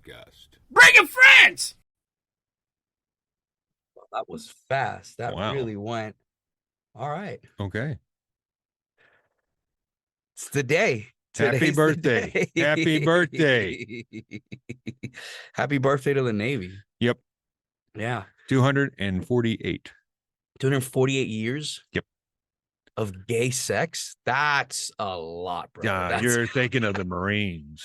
Podcast. Bringing friends! Well, that was fast. That really went. All right. Okay. It's the day. Happy birthday. Happy birthday. Happy birthday to the Navy. Yep. Yeah. 248. 248 years? Yep. Of gay sex? That's a lot, bro. Yeah, you're thinking of the Marines.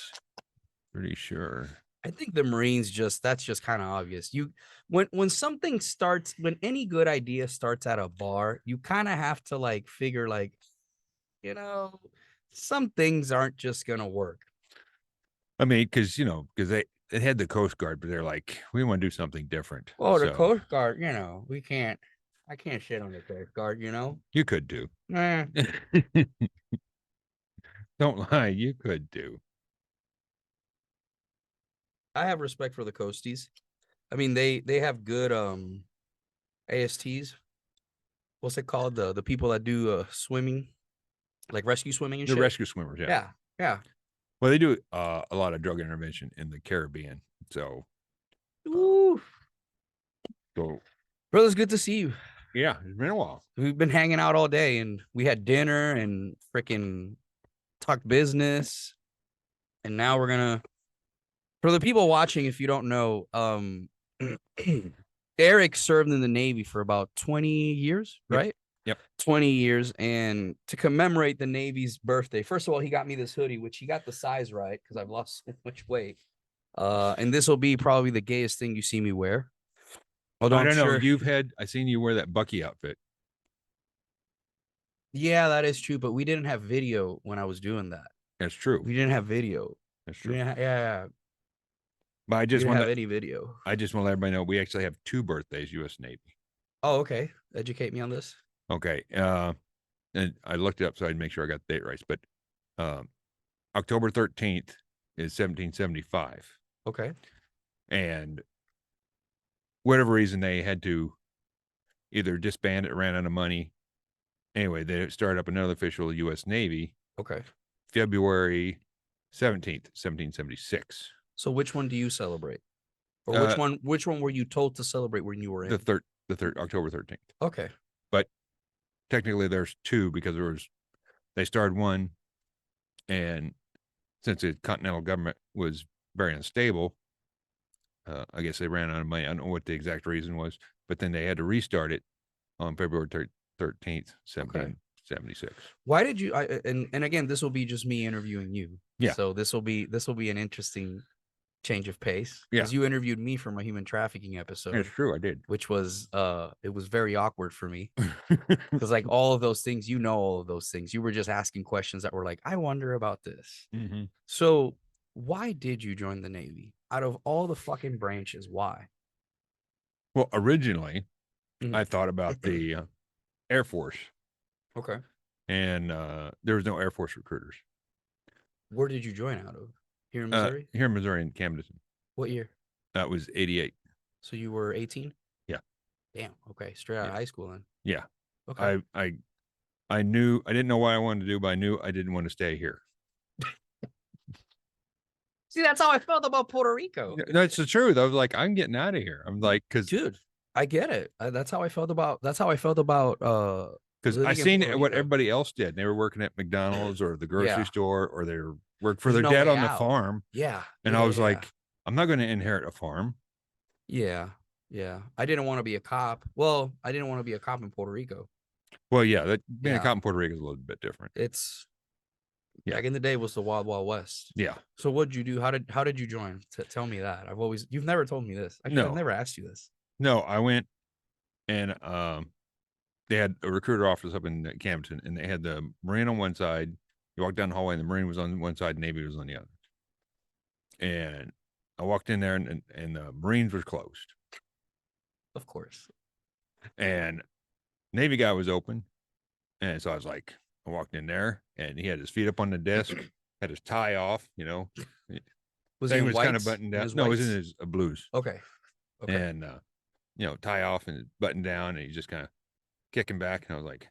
Pretty sure. I think the Marines that's just kind of obvious. When something starts, when any good idea starts at a bar, you kind of have to like figure like, some things aren't just going to work. I mean, because they had the Coast Guard, but they're like, we want to do something different. Oh, the Coast Guard, I can't shit on the Coast Guard, You could do. Eh. Don't lie, you could do. I have respect for the Coasties. I mean, they have good ASTs. What's it called? The people that do swimming, like rescue swimming and shit. The rescue swimmers, yeah. Yeah. Well, they do a lot of drug intervention in the Caribbean. So, Brother, it's good to see you. Yeah, it's been a while. We've been hanging out all day, and we had dinner and freaking talked business. And now we're gonna, for the people watching, if you don't know, Eric served in the Navy for about 20 years, right? Yep. 20 years. And to commemorate the Navy's birthday, first of all, he got me this hoodie, which he got the size right because I've lost so much weight. And this will be probably the gayest thing you see me wear. Although I don't know. I seen you wear that Bucky outfit. Yeah, that is true. But we didn't have video when I was doing that. That's true. We didn't have video. That's true. Yeah. But I just want to have any video. I just want to let everybody know we actually have 2 birthdays, U.S. Navy. Oh, okay. Educate me on this. Okay. And I looked it up so I'd make sure I got the date right. But October 13th is 1775. Okay. And whatever reason they had to either disband it, ran out of money. Anyway, they started up another official U.S. Navy. Okay. February 17th, 1776. So which one do you celebrate? Or which one were you told to celebrate when you were in? The third October 13th. Okay. But technically there's 2 because they started one, and since the Continental government was very unstable, I guess they ran out of money. I don't know what the exact reason was, but then they had to restart it on February 13th, 1776. Why did you? And again, this will be just me interviewing you. Yeah. So this will be an interesting change of pace. Yeah. Because you interviewed me for my human trafficking episode. That's true, I did. Which was it was very awkward for me because like all of those things, all of those things. You were just asking questions that were like, I wonder about this. Mm-hmm. So why did you join the Navy? Out of all the fucking branches, why? Well, originally, I thought about the Air Force. Okay. And there was no Air Force recruiters. Where did you join out of? Here in Missouri? Here in Missouri, in Camden. What year? That was 88. So you were 18? Yeah. Damn. Okay. Straight out of high school then. Yeah. Okay. I knew, I didn't know what I wanted to do, but I knew I didn't want to stay here. See, that's how I felt about Puerto Rico. That's the truth. I was like, I'm getting out of here. I'm like, dude, I get it. That's how I felt about because I seen what everybody else did. They were working at McDonald's or the grocery store, or they were worked for their dad on the farm. Yeah. And I was like, I'm not going to inherit a farm. Yeah. Yeah. I didn't want to be a cop. Well, I didn't want to be a cop in Puerto Rico. Well, yeah, being a cop in Puerto Rico is a little bit different. It's back in the day was the Wild Wild West. Yeah. So what'd you do? How did you join? Tell me that. You've never told me this. Actually, I've never asked you this. No, I went and they had a recruiter office up in Camden, and they had the Marine on one side. You walked down the hallway, and the Marine was on one side, and Navy was on the other. And I walked in there, and the Marines was closed. Of course. And Navy guy was open, and so I walked in there, and he had his feet up on the desk, had his tie off, Was he kind of buttoned down. No, it was in his blues. Okay. And tie off and button down, and he's just kind of kicking back, and I was like,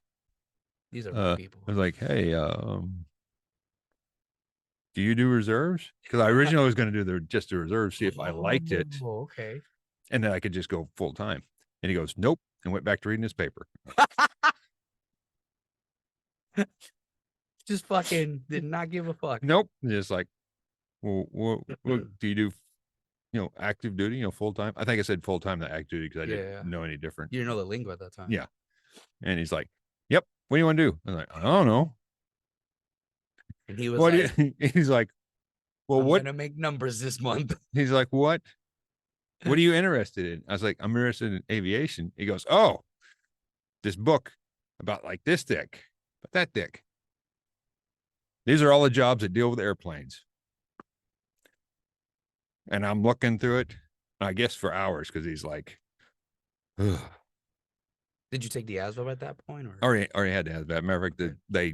these are my people. I was like, hey, do you do reserves? Because I originally was going to do just the reserves, see if I liked it, Oh, okay. and then I could just go full time. And he goes, nope, and went back to reading his paper. Just fucking did not give a fuck. Nope, just like, well, what do you do? Active duty, full time. I think I said full time to active duty because I didn't know any different. You didn't know the lingo at that time. Yeah. And he's like, yep, what do you want to do? I'm like, I don't know. And he was he's like, well, I'm what? gonna make numbers this month. He's like, what are you interested in? I was like, I'm interested in aviation. He goes, oh, this book about like this thick, but that thick. These are all the jobs that deal with airplanes. And I'm looking through it, I guess for hours, because he's like, ugh. Did you take the ASVAB at that point? Or Already had to have that. Matter of fact, they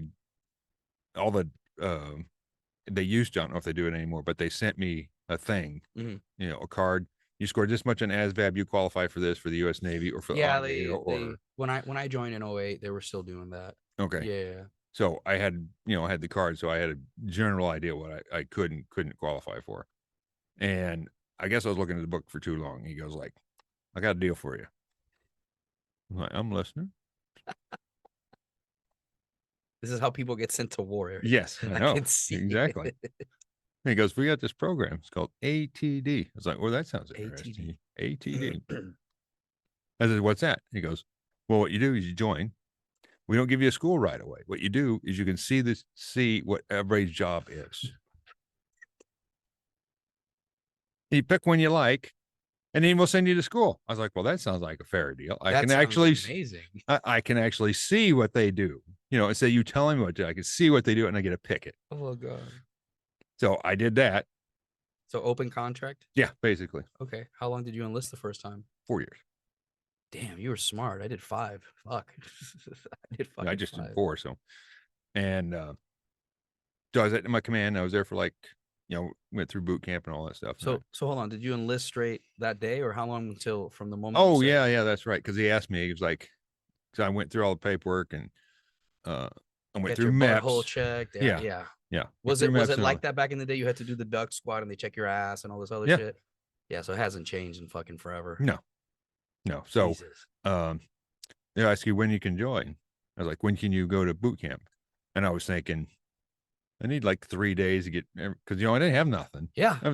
used to, I don't know if they do it anymore, but they sent me a thing, a card. You scored this much on ASVAB, you qualify for this for the U.S. Navy or for the Army. They when I joined in 08, they were still doing that. Okay. Yeah. So I had the card, so I had a general idea what I couldn't qualify for. And I guess I was looking at the book for too long. He goes like, I got a deal for you. I'm like, I'm listening. This is how people get sent to war. Eric. Yes, I know. can see exactly. And he goes, we got this program. It's called ATD. I was like, well, that sounds interesting. ATD. I said, what's that? He goes, well, what you do is you join. We don't give you a school right away. What you do is you can see what everybody's job is. You pick one you like, and then we'll send you to school. I was like, well, that sounds like a fair deal. I can actually amazing. I can actually see what they do. And say you tell me what to do. I can see what they do, and I get to pick it. Oh God. So I did that. So open contract? Yeah, basically. Okay. How long did you enlist the first time? 4 years. Damn, you were smart. I did 5. Fuck. I did 5. I just did 4. So, and so I was at my command. I was there for went through boot camp and all that stuff. So hold on. Did you enlist straight that day, or how long until from the moment? Oh yeah, that's right. Because he asked me. He was like, because I went through all the paperwork and I went through MEPS. Whole checked. Yeah. Was it like that back in the day? You had to do the duck squat and they check your ass and all this other shit. Yeah. So it hasn't changed in fucking forever. No. So, they ask you when you can join. I was like, when can you go to boot camp? And I was thinking, I need like 3 days to get, because I didn't have nothing. Yeah. I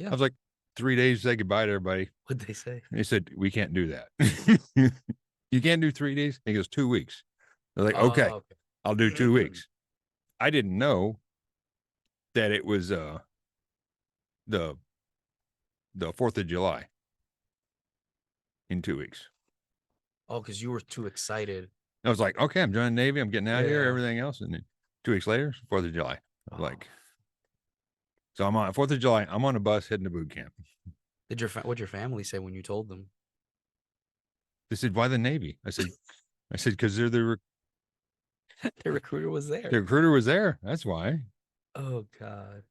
was like 3 days to say goodbye to everybody. What'd they say? They said, we can't do that. You can't do 3 days? He goes, 2 weeks. They're like, okay, I'll do 2 weeks. I didn't know that it was the 4th of July in 2 weeks. Oh, because you were too excited. I was like, okay, I'm joining the Navy. I'm getting out of here, everything else. And then 2 weeks later, 4th of July. Like, so I'm on 4th of July. I'm on a bus heading to boot camp. What'd your family say when you told them? They said, why the Navy? I said, because they're the recruiter was there. The recruiter was there. That's why. Oh God.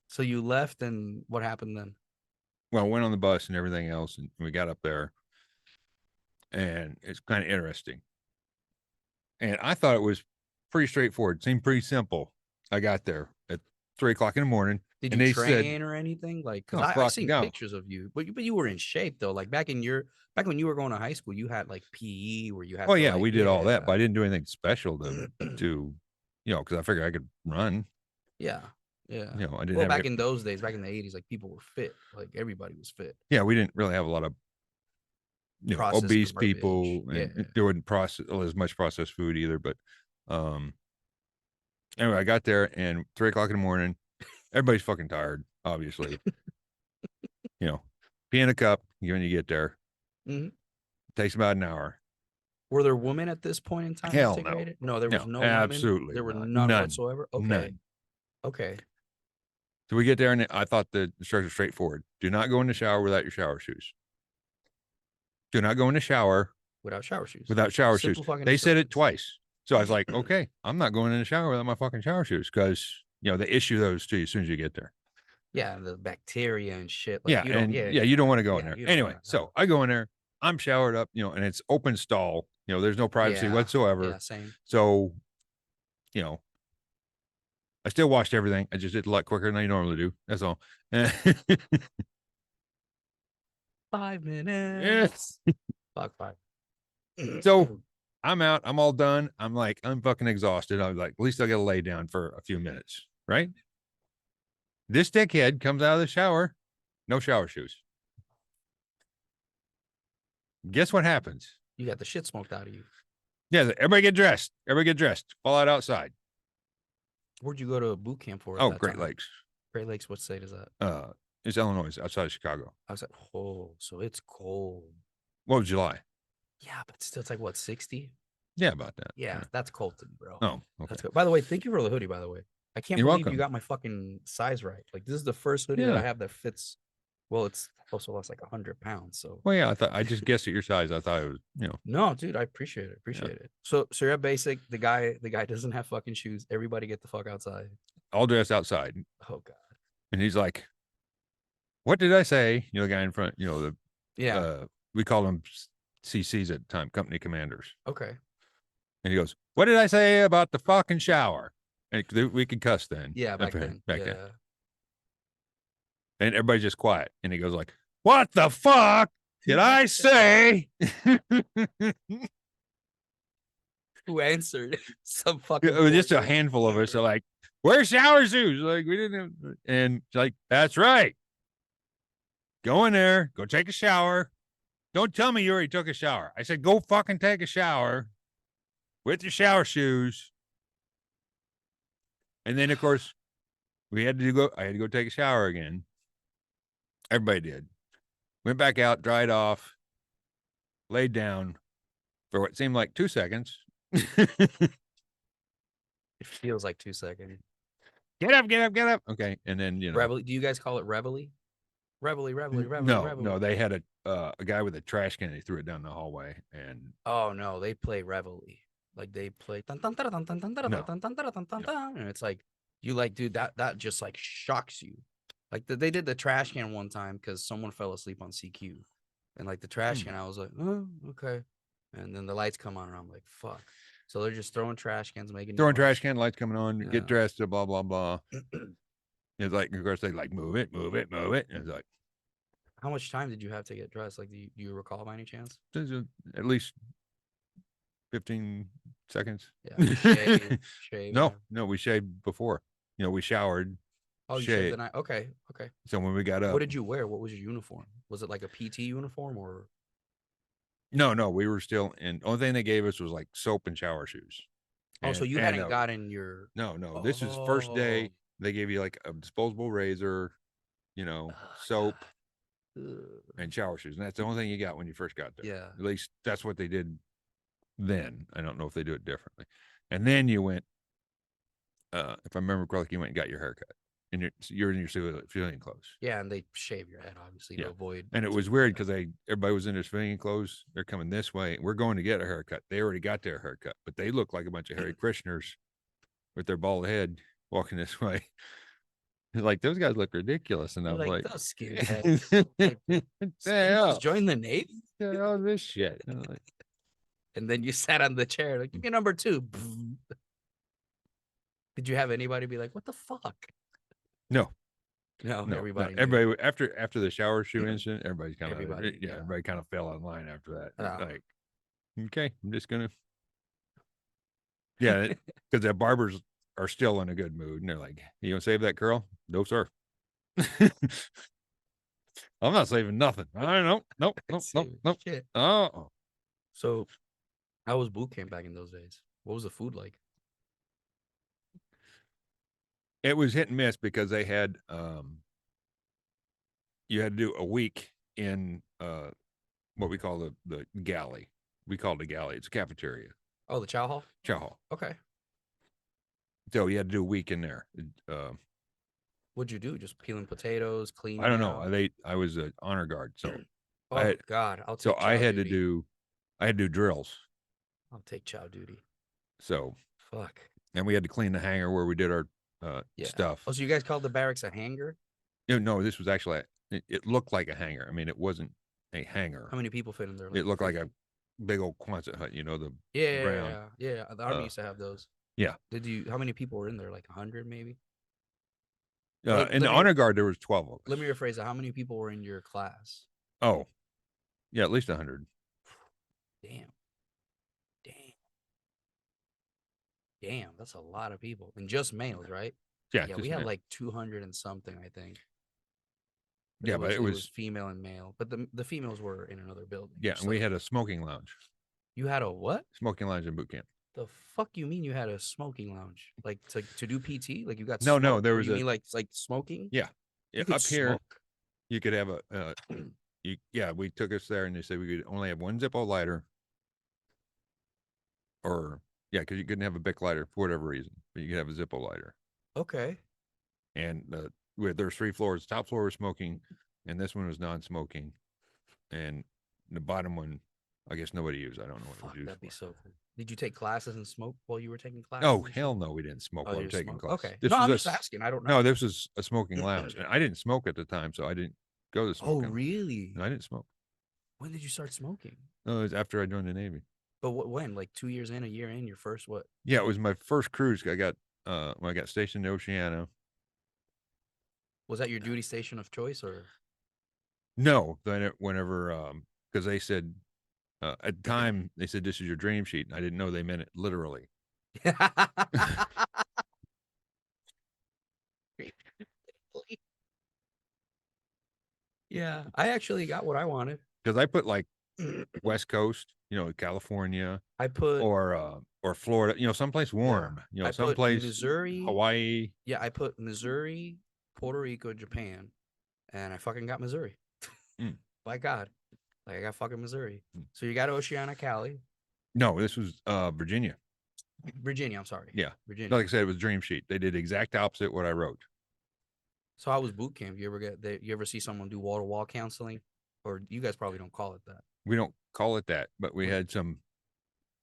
So you left, and what happened then? Well, went on the bus and everything else, and we got up there, and it's kind of interesting. And I thought it was pretty straightforward. It seemed pretty simple. I got there at 3:00 in the morning. Did you train or anything? Like, because I've seen pictures of you, but you were in shape though. Like back when you were going to high school, you had like PE where you had. Oh yeah, we did all that, but I didn't do anything special to because I figured I could run. Yeah. I didn't. Well, back in those days, back in the 80s, like people were fit. Like everybody was fit. Yeah, we didn't really have a lot of obese people, and there wasn't as much processed food either. But anyway, I got there, and 3:00 in the morning, everybody's fucking tired, obviously. Pee in a cup when you get there. Mm-hmm. Takes about an hour. Were there women at this point in time? Hell no. No, there was no absolutely. Women? There were none whatsoever. Okay. None. Okay. So we get there, and I thought the instructions were straightforward. Do not go in the shower without your shower shoes. Do not go in the shower without shower shoes. Without shower shoes. They said it twice. So I was like, okay, I'm not going in the shower without my fucking shower shoes, because they issue those to you as soon as you get there. Yeah, the bacteria and shit. Like, you don't want to go in there. Anyway, so I go in there. I'm showered up, and it's open stall. There's no privacy whatsoever. Yeah, same. So, I still watched everything. I just did a lot quicker than I normally do. That's all. 5 minutes. Yes. Fuck 5. So I'm out. I'm all done. I'm fucking exhausted. I was like, at least I got to lay down for a few minutes, right? This dickhead comes out of the shower, no shower shoes. Guess what happens? You got the shit smoked out of you. Yeah, everybody get dressed. Everybody get dressed. Fall out outside. Where'd you go to boot camp for? Oh, Great Lakes. Great Lakes. What state is that? It's Illinois, outside of Chicago. I was like, oh, so it's cold. What was July? Yeah, but still, it's like what, 60? Yeah, about that. Yeah, that's cold to me, bro. Oh, okay. That's good. By the way, thank you for the hoodie. By the way, I can't You're believe welcome. you got my fucking size right. Like, this is the first hoodie that I have that fits. Well, it's also less like 100 pounds. So, well, yeah, I just guessed at your size. I thought it was, No, dude, I appreciate it. Appreciate it. So you're at basic. The guy doesn't have fucking shoes. Everybody get the fuck outside. all dressed outside. Oh god. And he's like, "What did I say?" The guy in front. We call them CCs at the time, company commanders. Okay. And he goes, "What did I say about the fucking shower?" And we could cuss then. Yeah, back then. And everybody's just quiet. And he goes like, "What the fuck did I say?" Who answered? Some fucking. It was just a handful of us are like, "Where's shower shoes?" Like, we didn't have, and like, that's right. Go in there, go take a shower. Don't tell me you already took a shower. I said, go fucking take a shower with your shower shoes. And then, of course, I had to go take a shower again. Everybody did. Went back out, dried off, laid down for what seemed like 2 seconds. It feels like 2 seconds. Get up, get up, get up. Okay. And then, Reveille. Do you guys call it reveille? Reveille. No, they had a guy with a trash can. He threw it down the hallway, and oh no, they play reveille. Like they play and it's like you like, dude, that just like shocks you. Like they did the trash can one time because someone fell asleep on CQ, and like the trash can, I was like, oh, okay, and then the lights come on, and I'm like, fuck. So they're just throwing trash cans, trash can, lights coming on, get dressed, blah blah blah. It's like, of course, they like move it. And it's like, how much time did you have to get dressed? Like, do you recall by any chance? At least 15 seconds. Yeah, shave. No, we shaved before. We showered. Oh, you shaved the night. Okay. So when we got up, what did you wear? What was your uniform? Was it like a PT uniform or? No, we were still in. Only thing they gave us was like soap and shower shoes. Oh, so you hadn't gotten your. No. This is first day. They gave you like a disposable razor, soap, and shower shoes. And that's the only thing you got when you first got there. Yeah. At least that's what they did then. I don't know if they do it differently. And then you went, if I remember correctly, you went and got your haircut. And you're in your civilian clothes. Yeah, and they shave your head, obviously, to avoid. And it was weird because everybody was in their civilian clothes. They're coming this way. We're going to get a haircut. They already got their haircut, but they look like a bunch of Hare Krishners with their bald head walking this way. Like, those guys look ridiculous. And I was like, those skinheads. Just join the Navy? All this shit. And then you sat on the chair, like, give me number 2. Did you have anybody be like, what the fuck? No. Everybody. Everybody after the shower shoe incident, everybody kind of everybody kind of fell in line after that. Like, okay, I'm just gonna because the barbers are still in a good mood, and they're like, "You gonna save that curl?" No, sir. I'm not saving nothing. I don't know. Nope. Shit. Oh. So, how was boot camp back in those days? What was the food like? It was hit and miss because they had you had to do a week in what we call the galley. We call it a galley. It's a cafeteria. Oh, the chow hall? Chow hall. Okay. So you had to do a week in there. What'd you do? Just peeling potatoes, cleaning? I don't know. I was an honor guard, so God, I'll take so I had duty. to do drills. I'll take chow duty. So fuck. And we had to clean the hangar where we did our stuff. Oh, so you guys called the barracks a hangar? No, this was actually it looked like a hangar. I mean, it wasn't a hangar. How many people fit in there? It looked like a big old Quonset hut, the brown. Yeah. The army used to have those. Yeah. How many people were in there? Like 100 maybe? In the honor guard, there was 12 of us. Let me rephrase that. How many people were in your class? Oh, yeah, at least 100. Damn. Damn, that's a lot of people. And just males, right? Yeah, Yeah, just we had male. like 200 and something, I think. Yeah, but it was female and male. But the females were in another building. Yeah, and we had a smoking lounge. You had a what? Smoking lounge in boot camp. The fuck you mean you had a smoking lounge? Like to do PT? Like you got No, there was you mean like smoking? Yeah. You Up here, smoke. you could have we took us there and they said we could only have one Zippo lighter. Or because you couldn't have a Bic lighter for whatever reason, but you could have a Zippo lighter. Okay. And there's 3 floors. The top floor was smoking, and this one was non-smoking, and the bottom one, I guess nobody used. I don't know what it was used. That'd be so cool. Did you take classes and smoke while you were taking classes? Oh hell no, we didn't smoke while we were taking classes. Okay. I'm just asking. I don't know. No, this was a smoking lounge, and I didn't smoke at the time, so I didn't go to smoking. Oh really? And I didn't smoke. When did you start smoking? No, it was after I joined the Navy. But when? Like 2 years in, a year in, your first what? Yeah, it was my first cruise. I got when I got stationed in Oceania. Was that your duty station of choice or? No, then whenever because they said at the time they said this is your dream sheet, and I didn't know they meant it literally. Yeah, I actually got what I wanted. Because I put like West Coast, California. I put or Florida, someplace warm. I someplace put Missouri, Hawaii. Yeah, I put Missouri, Puerto Rico, Japan, and I fucking got Missouri. By God, like I got fucking Missouri. So you got Oceana, Cali. No, this was Virginia. Virginia, I'm sorry. Yeah, Virginia. Like I said, it was dream sheet. They did exact opposite what I wrote. So how was boot camp? You ever see someone do wall-to-wall counseling, or you guys probably don't call it that? We don't call it that, but we had some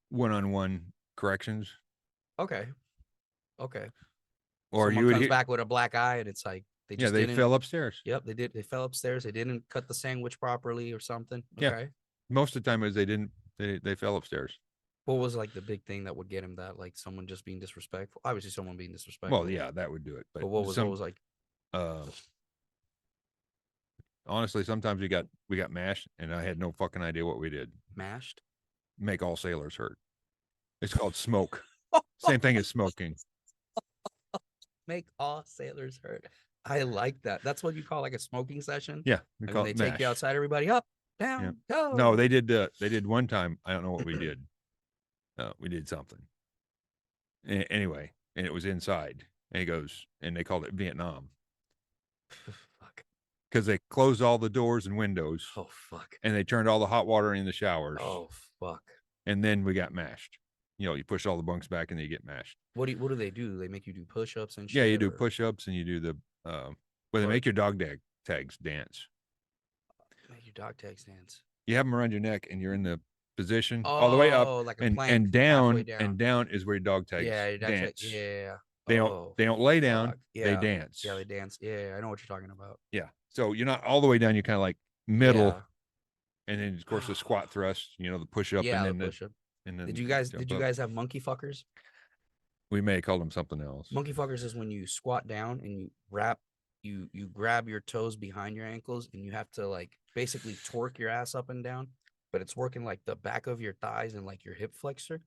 one-on-one corrections. Okay. Or someone comes back with a black eye, and it's like they fell upstairs. Yep, they did. They fell upstairs. They didn't cut the sandwich properly or something. Yeah. Okay. Most of the time, it was they didn't. They fell upstairs. What was like the big thing that would get him that? Like someone just being disrespectful? Obviously, someone being disrespectful. Well, yeah, that would do it. But what was like? Honestly, sometimes we got mashed, and I had no fucking idea what we did. Mashed? Make all sailors hurt. It's called smoke. Same thing as smoking. Make all sailors hurt. I like that. That's what you call like a smoking session. Yeah, we call it. They take mash. You outside. Everybody up, down, go. No, they did. They did one time. I don't know what we did. We did something. Anyway, and it was inside. And he goes, and they called it Vietnam. Fuck. Because they closed all the doors and windows. Oh fuck. And they turned all the hot water in the showers. Oh fuck. And then we got mashed. You push all the bunks back and then you get mashed. What do they do? They make you do push-ups and shit? Yeah, you do push-ups and you do the they make your dog tags dance. Make your dog tags dance. You have them around your neck and you're in the position all the way up, like a and plank, down is where your dog tags dance. Yeah. They don't lay down. Yeah. They dance. Yeah, they dance. Yeah, I know what you're talking about. Yeah. So you're not all the way down. You're kind of like middle, and then of course the squat thrust. The push up, and then the push up. And then did you guys have monkey fuckers? We may have called them something else. Monkey fuckers is when you squat down and you grab your toes behind your ankles and you have to like basically torque your ass up and down, but it's working like the back of your thighs and like your hip flexor,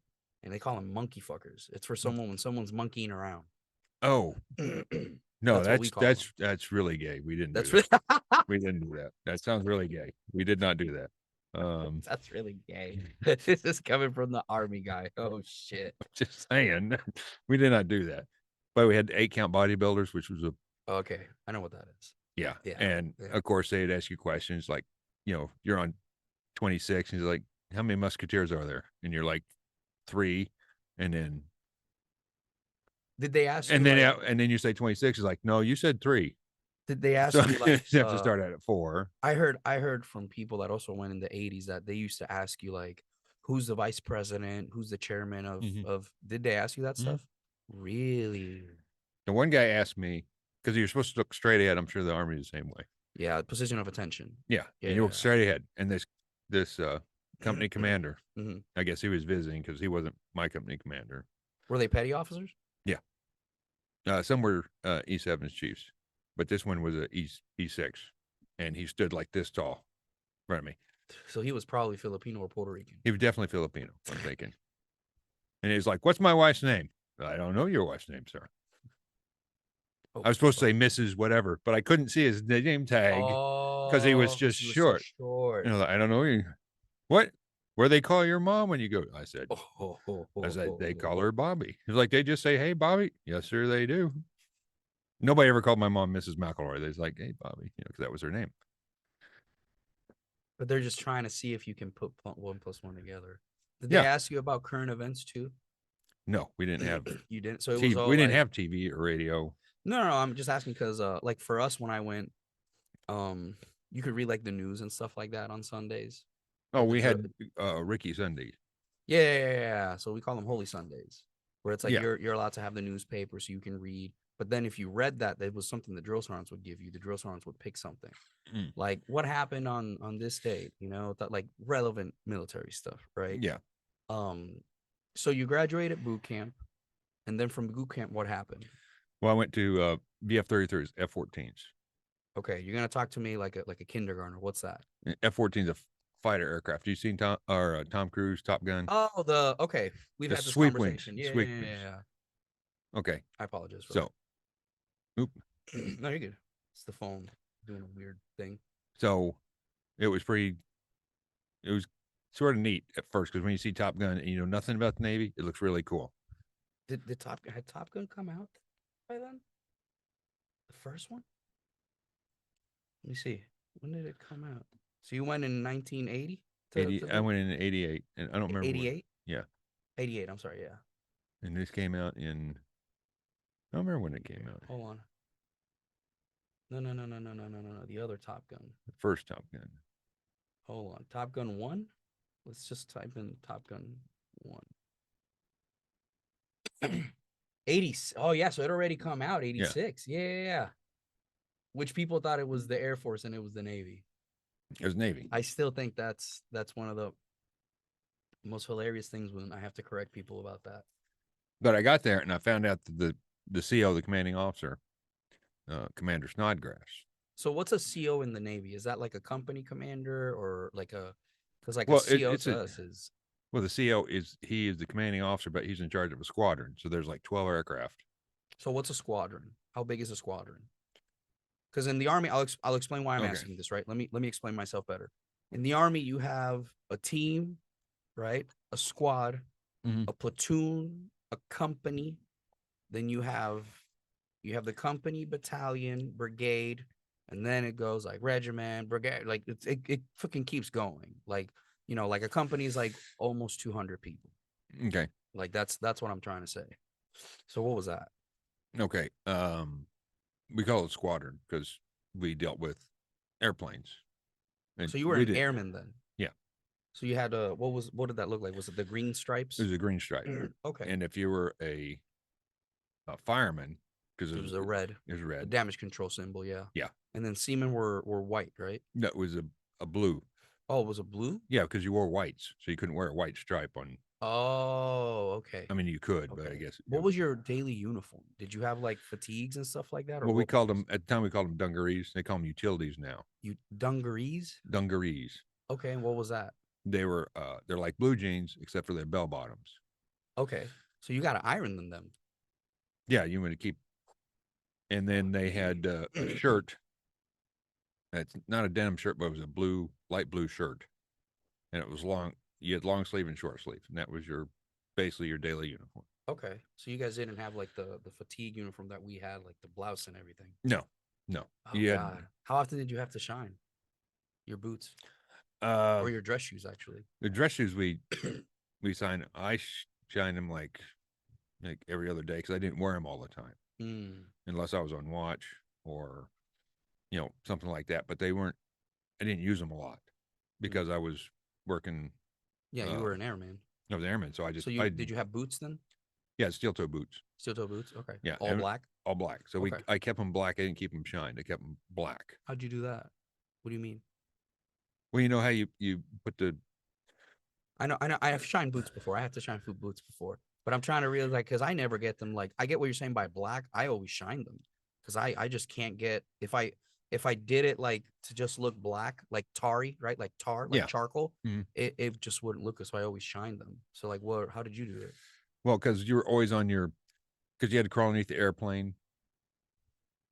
and they call them monkey fuckers. It's for someone when someone's monkeying around. Oh. No, that's really gay. We didn't. We didn't do that. That sounds really gay. We did not do that. That's really gay. This is coming from the Army guy. Oh shit. Just saying. We did not do that. But we had 8-count bodybuilders, which was okay. I know what that is. Yeah. And of course they'd ask you questions like, you're on 26 and he's like, how many musketeers are there? And you're like 3. And then did they ask and then you say 26 is like, no, you said 3. Did they ask you like you have to start at 4? I heard from people that also went in the 80s that they used to ask you like, who's the vice president, who's the chairman of did they ask you that stuff? Really? The one guy asked me, because you're supposed to look straight ahead. I'm sure the Army is the same way. Yeah, position of attention. Yeah. And you look straight ahead. And this company commander, I guess he was visiting because he wasn't my company commander. Were they petty officers? Some were E7's chiefs, but this one was a E6, and he stood like this tall in front of me. So he was probably Filipino or Puerto Rican. He was definitely Filipino, I'm thinking. And he was like, "What's my wife's name?" "I don't know your wife's name, sir." Oh, I was supposed to say Mrs. whatever, but I couldn't see his name tag because he was just he was short. so short. You know, I don't know you. What? Where they call your mom when you go? I said, they call her Bobby. He's like, they just say, "Hey, Bobby." "Yes, sir, they do." Nobody ever called my mom Mrs. McElroy. They was like, "Hey, Bobby," because that was her name. But they're just trying to see if you can put 1+1 together. Did they Yeah. ask you about current events too? No, we didn't have You didn't. So it TV. was all We didn't like, have TV or radio. no. I'm just asking because like for us when I went, you could read like the news and stuff like that on Sundays. Oh, Like the we drill. had Ricky Sundays. Yeah. So we call them Holy Sundays, where it's like Yeah. you're allowed to have the newspaper so you can read. But then if you read that, there was something the drill sergeants would give you. The drill sergeants would pick something. Mm. Like what happened on this date, that like relevant military stuff, right? Yeah. So you graduated boot camp, and then from boot camp, what happened? Well, I went to VF-33s, F-14s. Okay, you're gonna talk to me like a kindergartner. What's that? F-14's a fighter aircraft. You seen Tom Cruise, Top Gun? Oh, okay. We've The had this sweep conversation. wings. Yeah, Sweep yeah, wings. yeah. Okay. I apologize for So, oop. that. No, you're good. It's the phone doing a weird thing. So, it was sort of neat at first because when you see Top Gun and you know nothing about the Navy, it looks really cool. Had Top Gun come out by then? The first one? Let me see. When did it come out? So you went in 1980? I went in 88, and I don't remember. 88? Yeah. 88, I'm sorry, yeah. And this came out in, I don't remember when it came out. Hold on. No. The other Top Gun. The first Top Gun. Hold on. Top Gun 1? Let's just type in Top Gun 1. 80. Oh, yeah. So it already come out. 86. Yeah. Which people thought it was the Air Force and it was the Navy. It was Navy. I still think that's one of the most hilarious things when I have to correct people about that. But I got there and I found out that the CO, the commanding officer, Commander Snodgrass. So what's a CO in the Navy? Is that like a company commander or like a, because like Well, a CO to us is. Well, the CO is the commanding officer, but he's in charge of a squadron. So there's like 12 aircraft. So what's a squadron? How big is a squadron? Because in the Army, I'll explain why I'm asking this, right? Let me explain myself better. In the Army, you have a team, right? A squad, a platoon, a company. Then you have the company, battalion, brigade, and then it goes like regiment, brigade. Like it fucking keeps going. Like like a company is like almost 200 people. Okay. Like that's what I'm trying to say. So what was that? Okay. We call it squadron because we dealt with airplanes. And so you were an airman then? Yeah. So you had what did that look like? Was it the green stripes? It was a green stripe. Okay. And if you were a fireman, because it was a red. It was red. The damage control symbol, yeah. Yeah. And then seamen were white, right? No, it was a blue. Oh, it was a blue? Yeah, because you wore whites, so you couldn't wear a white stripe on. Oh, okay. I mean, you could, but I guess. What was your daily uniform? Did you have like fatigues and stuff like that? Or well, we called them at the time. We called them dungarees. They call them utilities now. Dungarees? Dungarees. Okay, and what was that? They're like blue jeans except for their bell bottoms. Okay, so you got to iron them. Yeah, you want to keep. And then they had a shirt. It's not a denim shirt, but it was a light blue shirt, and it was long. You had long sleeve and short sleeve, and that was basically your daily uniform. Okay, so you guys didn't have like the fatigue uniform that we had, like the blouse and everything. No. Oh, God. How often did you have to shine your boots or your dress shoes? Actually, the dress shoes we signed. I shine them like every other day because I didn't wear them all the time, unless I was on watch or something like that. But I didn't use them a lot because I was working. Yeah, you were an airman. I was an airman, so I just. So did you have boots then? Yeah, steel toe boots. Steel toe boots. Okay. Yeah, all black. All black. So I kept them black. I didn't keep them shined. I kept them black. How'd you do that? What do you mean? Well, you know how you put the. I know. I have shined boots before. I had to shine boots before, But I'm trying to realize, like, because I never get them. Like, I get what you're saying by black. I always shine them because I just can't get if I did it like to just look black, like tarry, right? Like tar, like Yeah. charcoal, Mhm. it just wouldn't look good. So I always shine them. So like, what? How did you do it? Well, because you were always on your, because you had to crawl underneath the airplane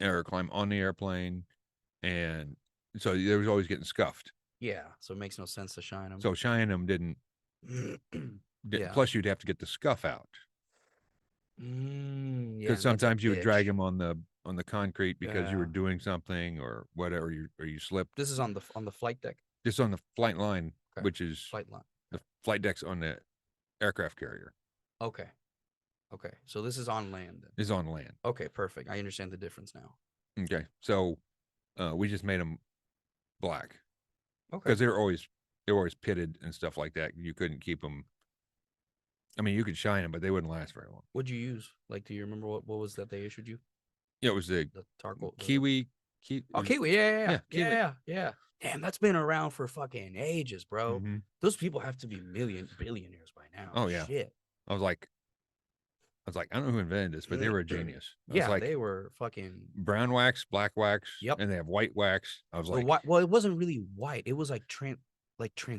or climb on the airplane, and so there was always getting scuffed. Yeah. So it makes no sense to shine them. So shining them didn't. Yeah. Plus, you'd have to get the scuff out Yeah. because That's a sometimes you would drag bitch. them on the concrete because you were Yeah. doing something or whatever, or you slipped. This is on the flight deck. Just on the flight line, Okay. which is Flight line. the flight decks on the aircraft carrier, Okay. Okay. So this is on land. Then. is on land. Okay. Perfect. I understand the difference now. Okay, so we just made them black Okay. because they were always pitted and stuff like that. You couldn't keep them. I mean, you could shine them, but they wouldn't last very long. What'd you use? Like, do you remember what was that they issued you? Yeah, it was the The charcoal. kiwi. Oh, kiwi. Yeah. Kiwi. Yeah. Damn, that's been around for fucking ages, bro. Mhm. Those people have to be billionaires by now. Oh yeah. Shit. I was like, I don't know who invented this, but they were a genius. I was Yeah, like, they were fucking. brown wax, black wax, Yep. and they have white wax. I was Well, like, well, it wasn't really white. It was like transparent.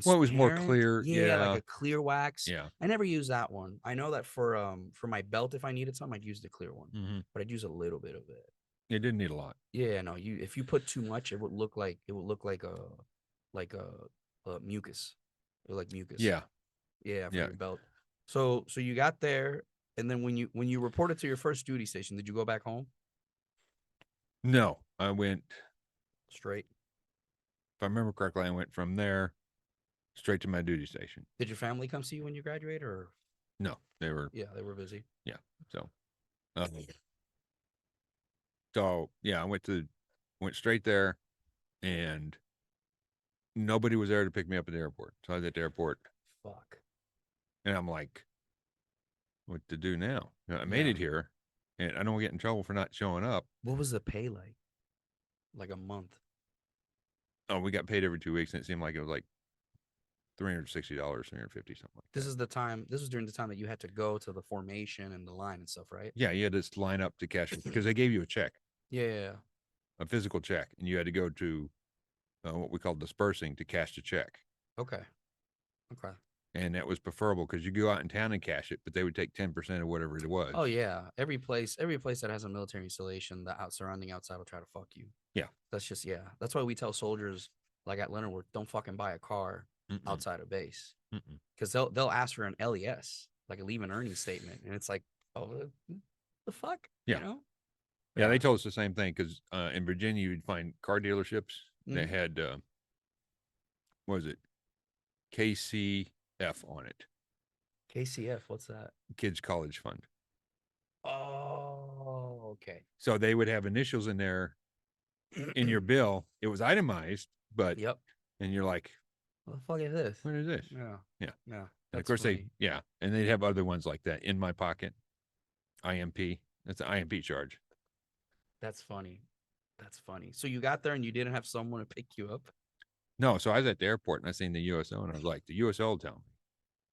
well, it was more clear. Yeah, Yeah, like a clear wax. yeah. I never used that one. I know that for my belt, if I needed some, I'd use the clear one, Mm-hmm. but I'd use a little bit of it. It didn't need a lot. Yeah, no, if you put too much, it would look like a mucus. It would like mucus. Yeah, Yeah, for yeah. your belt. So you got there, and then when you reported to your first duty station, did you go back home No, I went. straight? If I remember correctly, I went from there straight to my duty station. Did your family come see you when you graduated, or No, they were. yeah, they were busy? Yeah, so. So yeah, I went straight there, and nobody was there to pick me up at the airport. So I was at the airport, Fuck. and I'm like, what to do now? You know, I made it here, and I don't get in trouble for not showing up. What was the pay like? Like a month? Oh, we got paid every 2 weeks, and it seemed like it was like $360, $350, something like This that. is the time. This was during the time that you had to go to the formation and the line and stuff, right? Yeah, you had to line up to cash it because they gave you a check, Yeah. a physical check, and you had to go to what we call dispersing to cash the check. Okay. Okay. And that was preferable because you go out in town and cash it, but they would take 10% of whatever it was. Oh yeah. Every place that has a military installation, the surrounding outside will try to fuck you. Yeah. That's just That's why we tell soldiers like at Leonard Wood, don't fucking buy a car outside of base because they'll ask for an LES, like a leave and earning statement, and it's like, oh, the fuck, Yeah. you know? Yeah, they told us the same thing because in Virginia you'd find car dealerships that Mhm. had what was it, KCF on it, KCF, what's that? Kids College Fund. Oh, okay. So they would have initials in there in your bill. It was itemized, but Yep. and you're like, What the fuck is this? what is this? Yeah. Yeah. Yeah. And of That's course funny. and they'd have other ones like that in my pocket. IMP. That's an IMP charge. That's funny. That's funny. So you got there and you didn't have someone to pick you up? No, so I was at the airport and I seen the USO and I was like, the USO will tell me.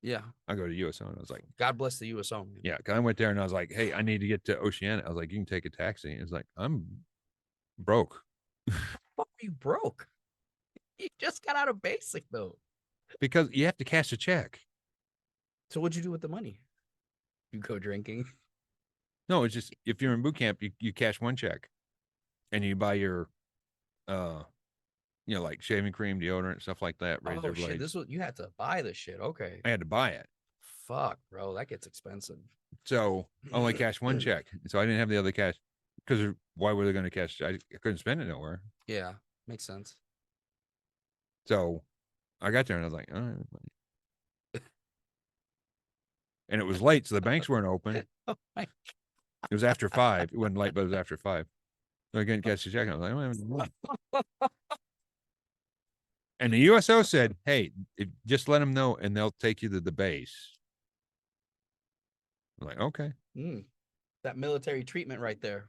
Yeah. I go to USO and I was like, God bless the USO, man. yeah. Cause I went there and I was like, hey, I need to get to Oceana. I was like, you can take a taxi. It was like, I'm broke. Fuck, you broke. You just got out of basic though. Because you have to cash a check. So what'd you do with the money? You go drinking? No, it's just if you're in boot camp, you cash one check and you buy your like shaving cream, deodorant, stuff like that, razor Oh shit! blades. You had to buy this shit. Okay. I had to buy it. Fuck, bro, that gets expensive. So I only cashed one check. So I didn't have the other cash. Because why were they going to cash? I couldn't spend it nowhere. Yeah, makes sense. So I got there and I was like, all right. And it was late, so the banks weren't open. Oh my. It was after 5. It wasn't late, but it was after 5. So I couldn't cash the check. I was like, well, and the USO said, hey, just let them know and they'll take you to the base. I'm like, okay. That military treatment right there.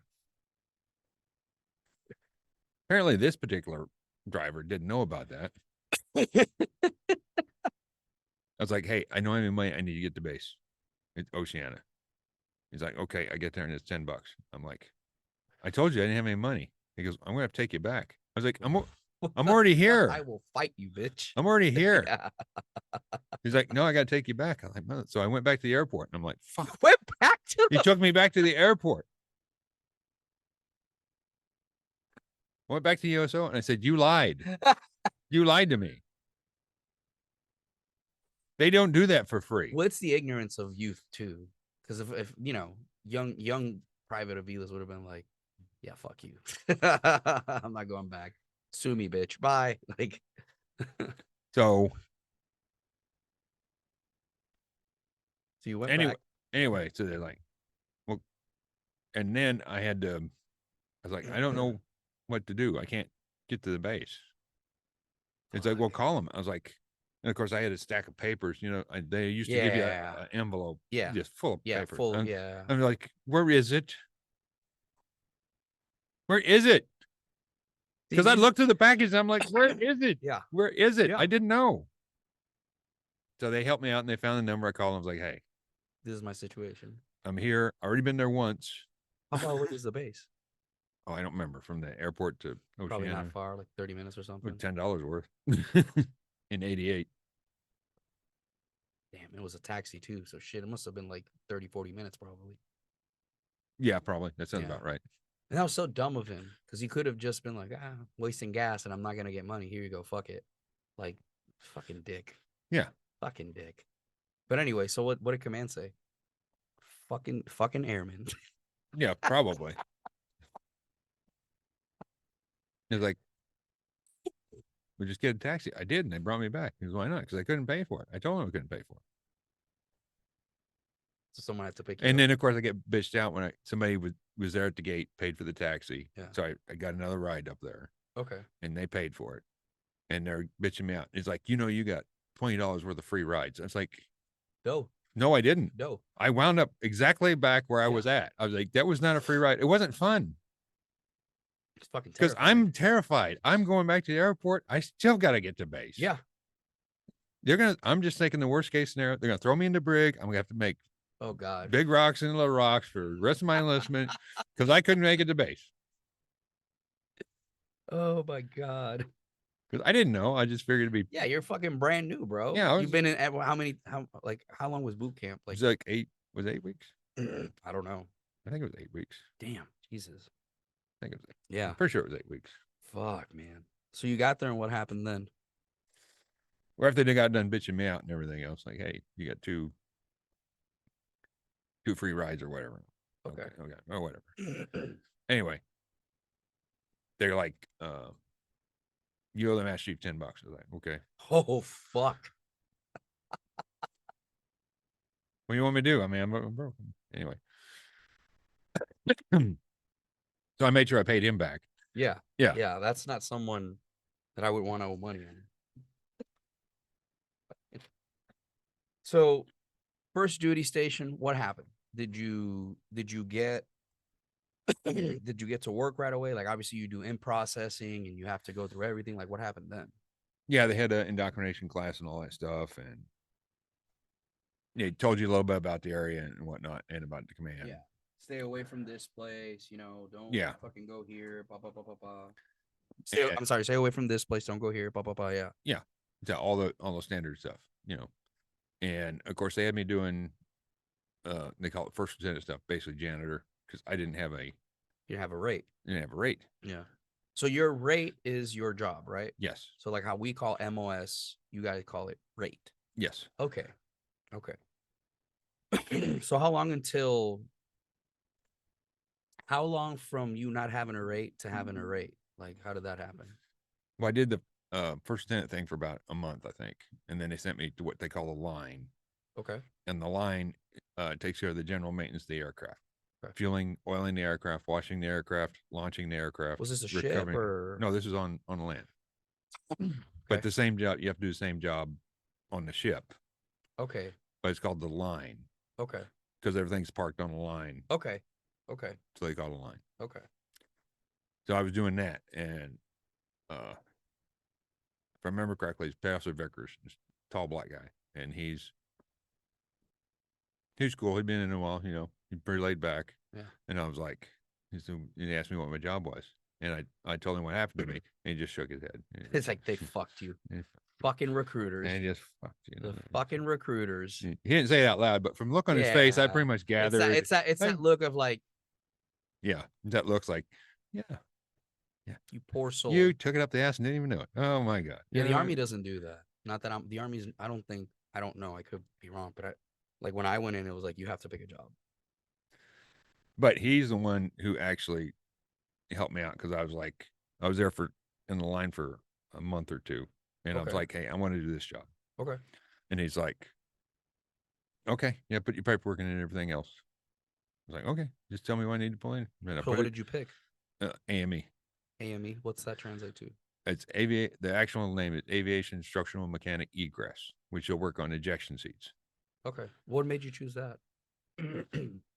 Apparently this particular driver didn't know about that. I was like, hey, I know I'm in money. I need to get to base. It's Oceana. He's like, okay, I get there and it's $10. I'm like, I told you I didn't have any money. He goes, I'm gonna have to take you back. I was like, I'm already here. I will fight you, bitch. I'm already here. Yeah. He's like, no, I gotta take you back. I'm like, no. So I went back to the airport and I'm like, fuck. Went back to He took me back to the airport. I went back to the USO and I said, you lied. You lied to me. They don't do that for free. What's the ignorance of youth too? Because if you know, young private Avilas would have been like, yeah, fuck you. I'm not going back. Sue me, bitch. Bye. Like, So you went anyway, back. anyway, so they're like, well, and then I had to. I was like, I don't know what to do. I can't get to the base. It's like, well, call them. I was like, and of course, I had a stack of papers. You know, they used to give you an envelope, Yeah. just full of Yeah, paper. full. I'm, Yeah. I'm like, where is it? Where is it? Because I looked through the package and I'm like, where is it? Yeah. Where is it? Yeah. I didn't know. So they helped me out and they found the number. I called them. I was like, hey, This is my situation. I'm here. I already been there once. How far away is the base? Oh, I don't remember, from the airport to Oceana. Probably not far, like 30 minutes or something. $10 worth in 88. Damn, it was a taxi too. So shit, it must have been like 30, 40 minutes probably. Yeah, probably. That sounds Yeah. about right. And that was so dumb of him because he could have just been like, wasting gas and I'm not going to get money. Here you go. Fuck it. Like, fucking dick. Yeah. Fucking dick. But anyway, so what did command say? Fucking airman. Yeah, probably. It's like, we just get a taxi. I did, and they brought me back. He goes, why not? Because I couldn't pay for it. I told him I couldn't pay for it. So someone had to pick you And up. then, of course, I get bitched out when somebody was there at the gate, paid for the taxi. Yeah. So I got another ride up there, Okay. and they paid for it. And they're bitching me out. It's like, you got $20 worth of free rides. It's like, no, I didn't. No. I wound up exactly back where I was at. I was like, that was not a free ride. It wasn't fun. It's fucking Because terrifying. I'm terrified. I'm going back to the airport. I still got to get to base. Yeah. I'm just thinking the worst case scenario. They're going to throw me into brig. I'm going to have to make Oh God. big rocks and little rocks for the rest of my enlistment because I couldn't make it to base. Oh my God. Because I didn't know. I just figured it'd be. Yeah, you're fucking brand new, bro. Yeah, you've been in how long was boot camp? Like, it was like 8 weeks? I don't know. I think it was 8 weeks. Damn, Jesus. I think it was. Yeah. I'm pretty sure it was 8 weeks. Fuck, man. So you got there, and what happened then? Or after they got done bitching me out and everything else, like, hey, you got two free rides or whatever. Okay. Or whatever. Anyway, they're like, you owe the Master Chief $10. I was like, okay. Oh fuck. What do you want me to do? I mean, I'm broken. Anyway. So I made sure I paid him back. Yeah. Yeah. Yeah. That's not someone that I would want to owe money on. So, first duty station, what happened? Did you get did you get to work right away? Like, obviously you do in processing and you have to go through everything. Like, what happened then? Yeah, they had an indoctrination class and all that stuff, and they told you a little bit about the area and whatnot, and about the command. Yeah. Stay away from this place, don't fucking go here, blah blah blah blah blah. I'm sorry, stay away from this place, don't go here, blah blah blah. Yeah. Yeah. So all the standard stuff, And of course they had me doing they call it first lieutenant stuff, basically janitor, because I didn't have a rate. Yeah. So your rate is your job, right? Yes. So like how we call MOS, you guys call it rate. Yes. Okay. So how long from you not having a rate to having a rate? Like, how did that happen? Well, I did the first lieutenant thing for about a month, I think. And then they sent me to what they call a line. Okay. And the line takes care of the general maintenance of the aircraft. Okay. Fueling, oiling the aircraft, washing the aircraft, launching the aircraft. Was this a ship or? No, this is on land. Okay. But the same job, you have to do the same job on the ship. Okay. But it's called the line. Okay. Because everything's parked on the line. Okay. So they call it a line. Okay. So I was doing that, and if I remember correctly, it's Pastor Vickers, this tall black guy, and he's He was cool. He'd been in a while, he's pretty laid back. Yeah. And I was like, he asked me what my job was. And I told him what happened to me. And he just shook his head. It's like they fucked you. Fucking recruiters. And he just fucked you. The fucking recruiters. He didn't say it out loud, but from the look on his face, I pretty much gathered. It's that look of like, yeah, that looks like, yeah, you poor soul. you took it up the ass and didn't even know it. Oh my God. Yeah, the Army doesn't do that. Not that the Army's, I don't know. I could be wrong, but like when I went in, it was like, you have to pick a job. But he's the one who actually helped me out because I was there in the line for a month or two. And I was like, hey, I want to do this job. Okay. And he's like, okay, yeah, put your paperwork in and everything else. I was like, okay, just tell me what I need to pull in. So what did you pick? AME. AME. What's that translate to? It's the actual name is Aviation Instructional Mechanic Egress, which you'll work on ejection seats. Okay. What made you choose that?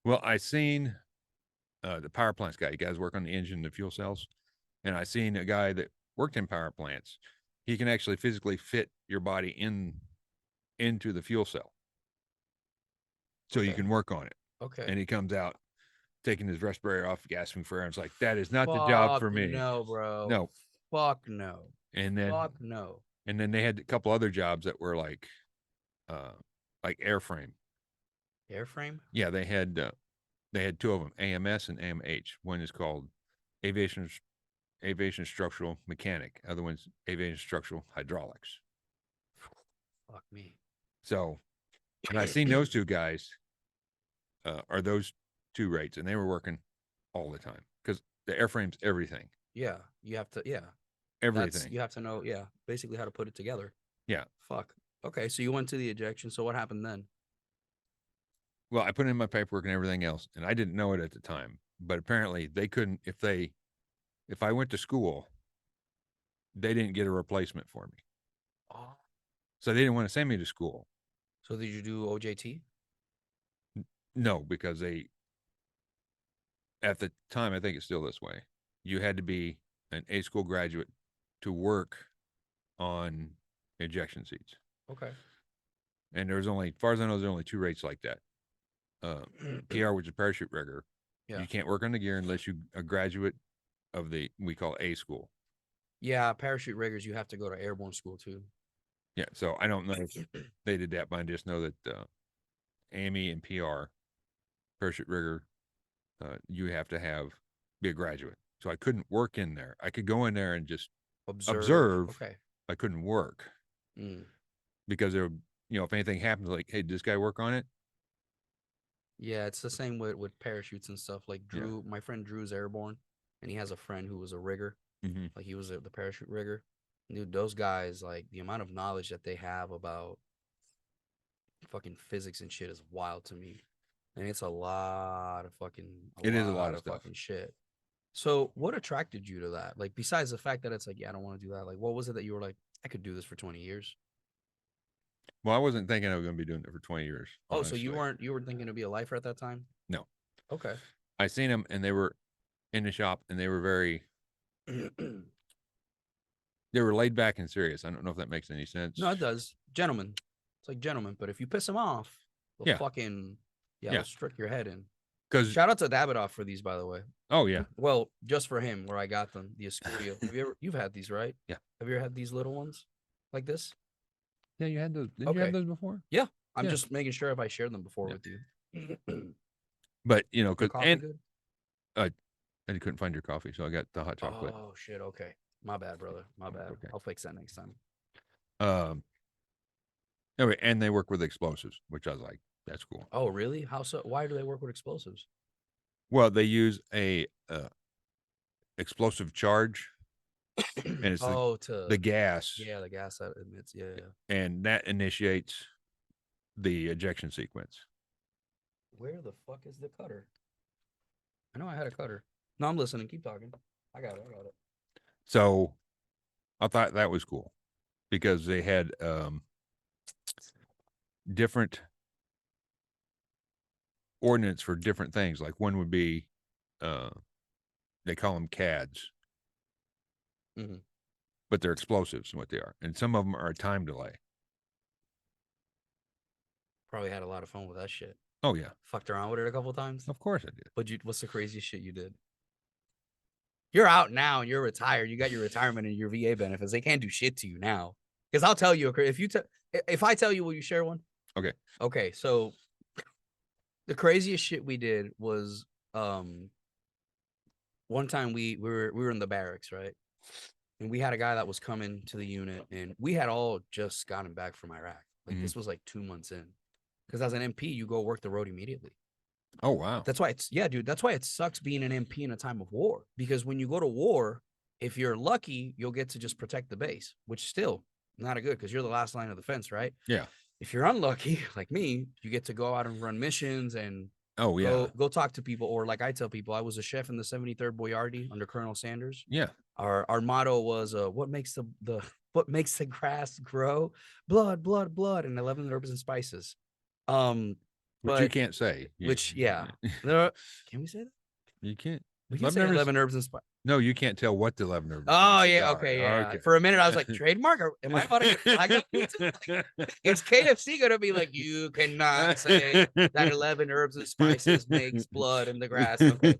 Well, I seen the power plants guy. You guys work on the engine and the fuel cells. And I seen a guy that worked in power plants. He can actually physically fit your body into the fuel cell. So you can work on it. Okay. And he comes out taking his respirator off, gasping for air. And it's like, that is not the job for me. No, bro. No. Fuck no. And then fuck no. And then they had a couple other jobs that were like airframe. Airframe? Yeah, they had two of them, AMS and AMH. One is called Aviation Structural Mechanic. Other one's Aviation Structural Hydraulics. Fuck me. So, and I seen those two guys are those two rates, and they were working all the time because the airframe's everything. Yeah, you have to. Yeah, everything. You have to know. Yeah, basically how to put it together. Yeah. Fuck. Okay, so you went to the ejection. So what happened then? Well, I put in my paperwork and everything else, and I didn't know it at the time. But apparently, they couldn't. If I went to school, they didn't get a replacement for me. Oh. So they didn't want to send me to school. So did you do OJT? No, because at the time, I think it's still this way. You had to be an A school graduate to work on ejection seats. Okay. And there's only, as far as I know, there's only two rates like that. PR, which is parachute rigger. Yeah. You can't work on the gear unless you're a graduate of we call A school. Yeah, parachute riggers, you have to go to airborne school too. Yeah, so I don't know if they did that, but I just know that AME and PR, parachute rigger, you have to be a graduate. So I couldn't work in there. I could go in there and just observe. Okay. I couldn't work because there, if anything happens, like, hey, did this guy work on it? Yeah, it's the same with parachutes and stuff. Like Drew, my friend Drew's airborne, and he has a friend who was a rigger. Mm-hmm. Like he was the parachute rigger. Dude, those guys, like the amount of knowledge that they have about fucking physics and shit is wild to me. And it's a lot of fucking. It is a lot of stuff. Fucking shit. So, what attracted you to that? Like, besides the fact that it's like, yeah, I don't want to do that. Like, what was it that you were like, I could do this for 20 years? Well, I wasn't thinking I was going to be doing it for 20 years. Oh, honestly. So you were thinking to be a lifer at that time? No. Okay. I seen them and they were in the shop and they were very, they were laid back and serious. I don't know if that makes any sense. No, it does. Gentlemen. It's like gentlemen, but if you piss them off, they'll fucking, they'll strike your head in. Shout out to Davidoff for these, by the way. Oh, yeah. Well, just for him, where I got them, the Escudio. You've had these, right? Yeah. Have you ever had these little ones like this? Yeah, you had those. Didn't you have those before? Yeah. I'm just making sure if I shared them before with you. But, because, good? I couldn't find your coffee, so I got the hot chocolate. Oh, shit. Okay. My bad, brother. My bad. Okay. I'll fix that next time. Anyway, and they work with explosives, which I was like, that's cool. Oh, really? How so? Why do they work with explosives? Well, they use a explosive charge, and it's the gas. Yeah, the gas that emits. Yeah. And that initiates the ejection sequence. Where the fuck is the cutter? I know I had a cutter. No, I'm listening. Keep talking. I got it. So I thought that was cool because they had different ordinance for different things. Like one would be, they call them CADs, but they're explosives, what they are. And some of them are a time delay. Probably had a lot of fun with that shit. Oh yeah, Fucked around with it a couple times. of course I did. But what's the craziest shit you did? You're out now and you're retired. You got your retirement and your VA benefits. They can't do shit to you now. Because I'll tell you, if I tell you, will you share one? Okay. Okay. So the craziest shit we did was one time we were in the barracks, right? And we had a guy that was coming to the unit, and we had all just gotten back from Iraq. Like this was like 2 months in. Because as an MP, you go work the road immediately. Oh wow. That's why dude. That's why it sucks being an MP in a time of war. Because when you go to war, if you're lucky, you'll get to just protect the base, which still not a good because you're the last line of defense, right? Yeah. If you're unlucky, like me, you get to go out and run missions and go talk to people. Or like I tell people, I was a chef in the 73rd Boyardee under Colonel Sanders. Yeah. Our motto was what makes the grass grow? Blood, blood, blood, and 11 herbs and spices. Which you can't say. Which, yeah. Can we say that? You can't. We can say 11 herbs and spices. No, you can't tell what the 11 herbs. Oh, yeah. Okay. Yeah. Okay. For a minute, I was like, trademark? Am I about to get flagged? Is KFC going to be like, you cannot say that 11 herbs and spices makes blood in the grass? Okay.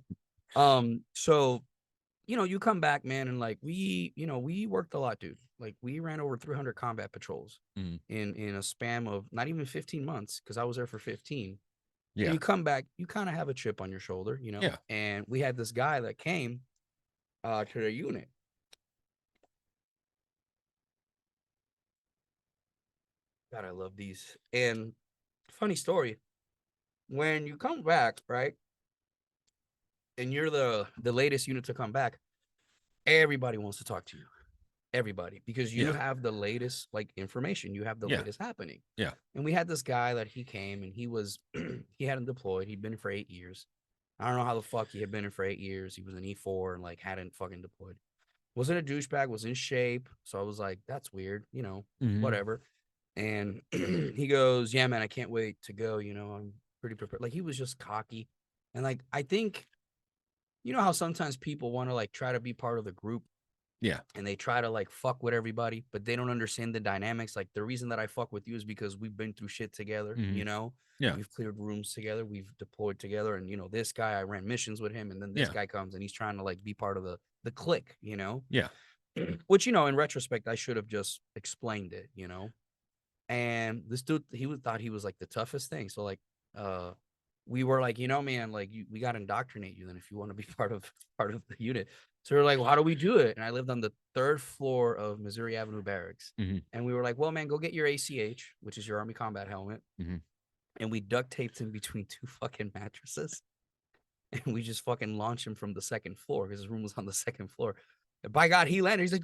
So, you come back, man, and like we worked a lot, dude. Like we ran over 300 combat patrols in a span of not even 15 months because I was there for 15. Yeah. And you come back, you kind of have a chip on your shoulder, Yeah. And we had this guy that came to the unit. God, I love these. And funny story, when you come back, right? And you're the latest unit to come back, everybody wants to talk to you. Everybody, because you have the latest like information, you have the latest happening. Yeah. And we had this guy that he came and he was he hadn't deployed. He'd been for 8 years. I don't know how the fuck he had been in for 8 years. He was an E4 and like hadn't fucking deployed. Wasn't a douchebag, was in shape. So I was like, that's weird, whatever. And he goes, yeah, man, I can't wait to go. I'm pretty prepared. Like he was just cocky. And like, I think, how sometimes people want to like try to be part of the group. Yeah. And they try to like fuck with everybody, but they don't understand the dynamics. Like the reason that I fuck with you is because we've been through shit together, Yeah. We've cleared rooms together, we've deployed together. And this guy, I ran missions with him, and then this guy comes and he's trying to like be part of the clique, Yeah. Which, in retrospect, I should have just explained it, And this dude, thought he was like the toughest thing. So like we were like, man, like we got to indoctrinate you then if you want to be part of the unit. So we're like, well, how do we do it? And I lived on the 3rd floor of Missouri Avenue Barracks. And we were like, well, man, go get your ACH, which is your Army Combat Helmet. And we duct taped him between 2 fucking mattresses. And we just fucking launched him from the 2nd floor because his room was on the 2nd floor. And by God, he landed. He's like,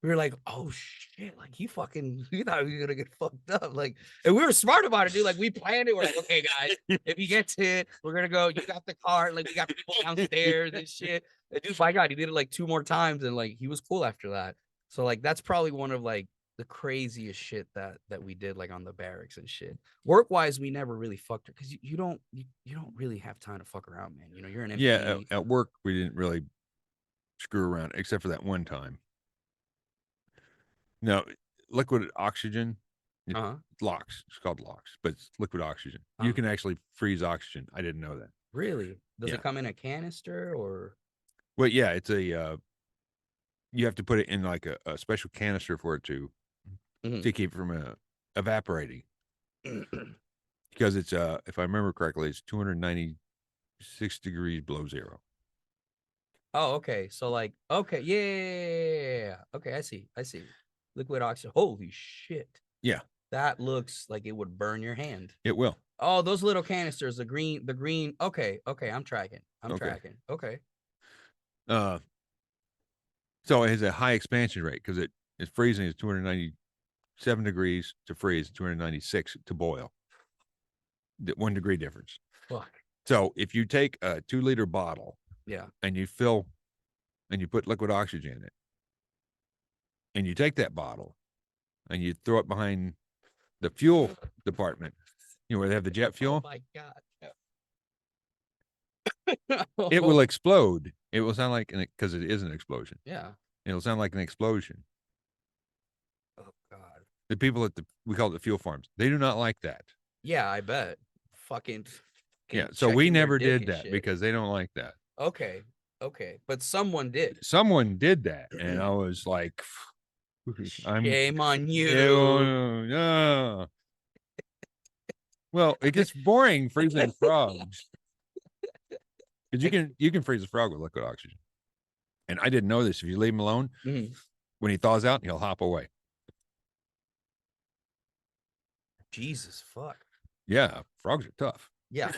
we were like, oh shit, like we thought we were gonna get fucked up. Like, and we were smart about it, dude. Like we planned it. We're like, okay, guys, if he gets hit, we're gonna go. You got the cart, like we got people downstairs and shit. And dude, by God, he did it like 2 more times, and like he was cool after that. So like that's probably one of like the craziest shit that we did like on the barracks and shit. Work wise, we never really fucked her because you don't really have time to fuck around, man. You're an MP. Yeah, at work we didn't really screw around except for that one time. No, liquid oxygen, LOX. It's called LOX, but it's liquid oxygen. You can actually freeze oxygen. I didn't know that. Really? Does it come in a canister or? Well, yeah, it's a. You have to put it in like a special canister for it to keep it from evaporating. Because it's if I remember correctly, it's 296 degrees below zero. Oh, okay. So like, okay, yeah. Okay, I see. Liquid oxygen. Holy shit. Yeah. That looks like it would burn your hand. It will. Oh, those little canisters, the green. Okay, I'm tracking. Tracking. Okay. So it has a high expansion rate because it's freezing is 297 degrees to freeze, 296 to boil. 1 degree difference. Fuck. So if you take a 2-liter bottle, and you fill, and you put liquid oxygen in it, and you take that bottle, and you throw it behind the fuel department, where they have the jet fuel. Oh my God. It will explode. It will sound like, because it is an explosion. Yeah. It'll sound like an explosion. Oh God. The people we call it the fuel farms, they do not like that. Yeah, I bet. fucking Yeah. So we checking their never dick did and that shit. because they don't like that. Okay. But someone did. Someone did that, and I was like, Shame on you. No. Well, it gets boring freezing frogs. Because you can freeze a frog with liquid oxygen. And I didn't know this. If you leave him alone, when he thaws out, he'll hop away. Jesus fuck. Yeah, frogs are tough. Yeah.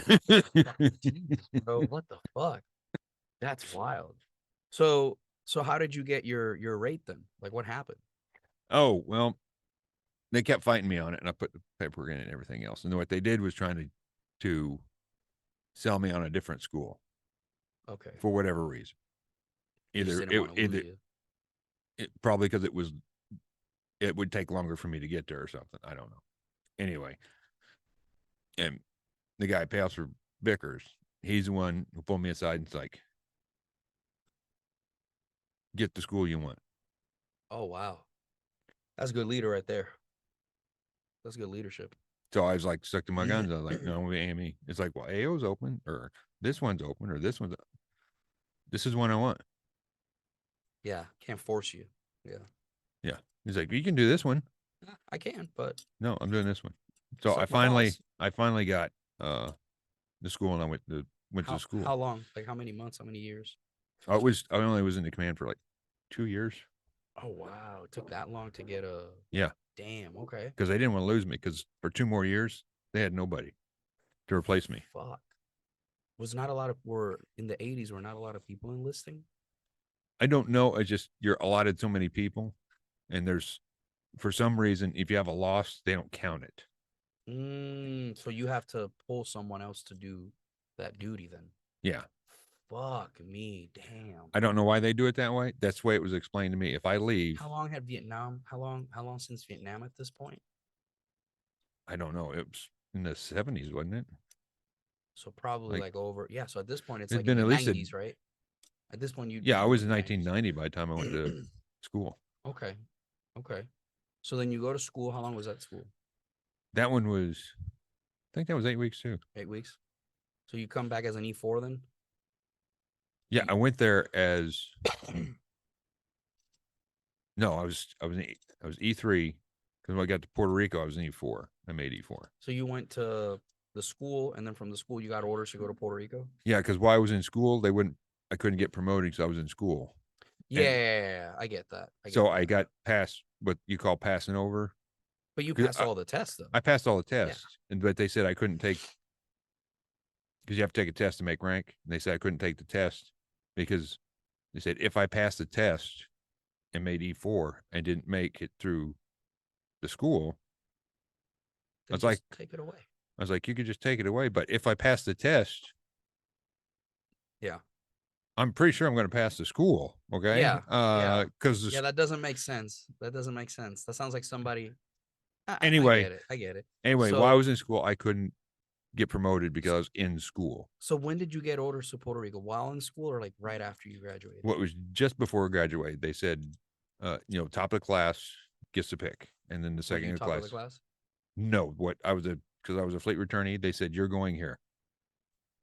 Jesus, bro, what the fuck? That's wild. So how did you get your rate then? Like what happened? Oh, well, they kept fighting me on it, and I put the paperwork in it and everything else. And what they did was trying to sell me on a different school. Okay. For whatever reason. Either it probably because it would take longer for me to get there or something. I don't know. Anyway, and the guy Pastor Vickers, he's the one who pulled me aside and it's like, get the school you want. Oh wow, that's a good leader right there. That's good leadership. So I was like stuck to my guns. I was like, no, AME. It's like, well, AO's open, or this one's open, or this one's. This is one I want. Yeah, can't force you. Yeah. Yeah. He's like, you can do this one. I can, but no, I'm doing this one. So I finally got the school, and I went to school. How long? Like how many months? How many years? I only was in the command for like 2 years. Oh wow, it took that long to get a. Yeah. Damn. Okay. Because they didn't want to lose me. Because for 2 more years they had nobody to replace me. Fuck. Was not a lot of in the 80s. Were not a lot of people enlisting. I don't know. It's just you're allotted so many people, and there's for some reason if you have a loss they don't count it. So you have to pull someone else to do that duty then. Yeah. Fuck me, damn. I don't know why they do it that way. That's the way it was explained to me. If I leave, how long had Vietnam? How long since Vietnam at this point? I don't know. It was in the 70s, wasn't it? So probably like over. Yeah. So at this point, it's like in the 90s, right? At this point, I was in 1990 by the time I went to school. Okay. So then you go to school. How long was that school? That one was, I think that was 8 weeks too. 8 weeks. So you come back as an E4 then? Yeah, I went there as. No, I was E3 because when I got to Puerto Rico, I was in E4. I made E4. So you went to the school, and then from the school, you got orders to go to Puerto Rico? Yeah, because while I was in school, I couldn't get promoted because I was in school. Yeah, I get that. I got past what you call passing over. But you passed all the tests, though. I passed all the tests, but they said I couldn't take because you have to take a test to make rank. And they said I couldn't take the test because they said if I passed the test and made E4 and didn't make it through the school, I was like, take it away. I was like, you could just take it away. But if I pass the test, I'm pretty sure I'm going to pass the school. Okay. Yeah. Because that doesn't make sense. That sounds like somebody. Anyway, I get it. Anyway, while I was in school, I couldn't get promoted because I was in school. So when did you get orders to Puerto Rico? While in school or like right after you graduated? What was just before I graduated? They said, top of the class gets to pick, and then the second in the class. Of the class? No, because I was a fleet returnee. They said you're going here.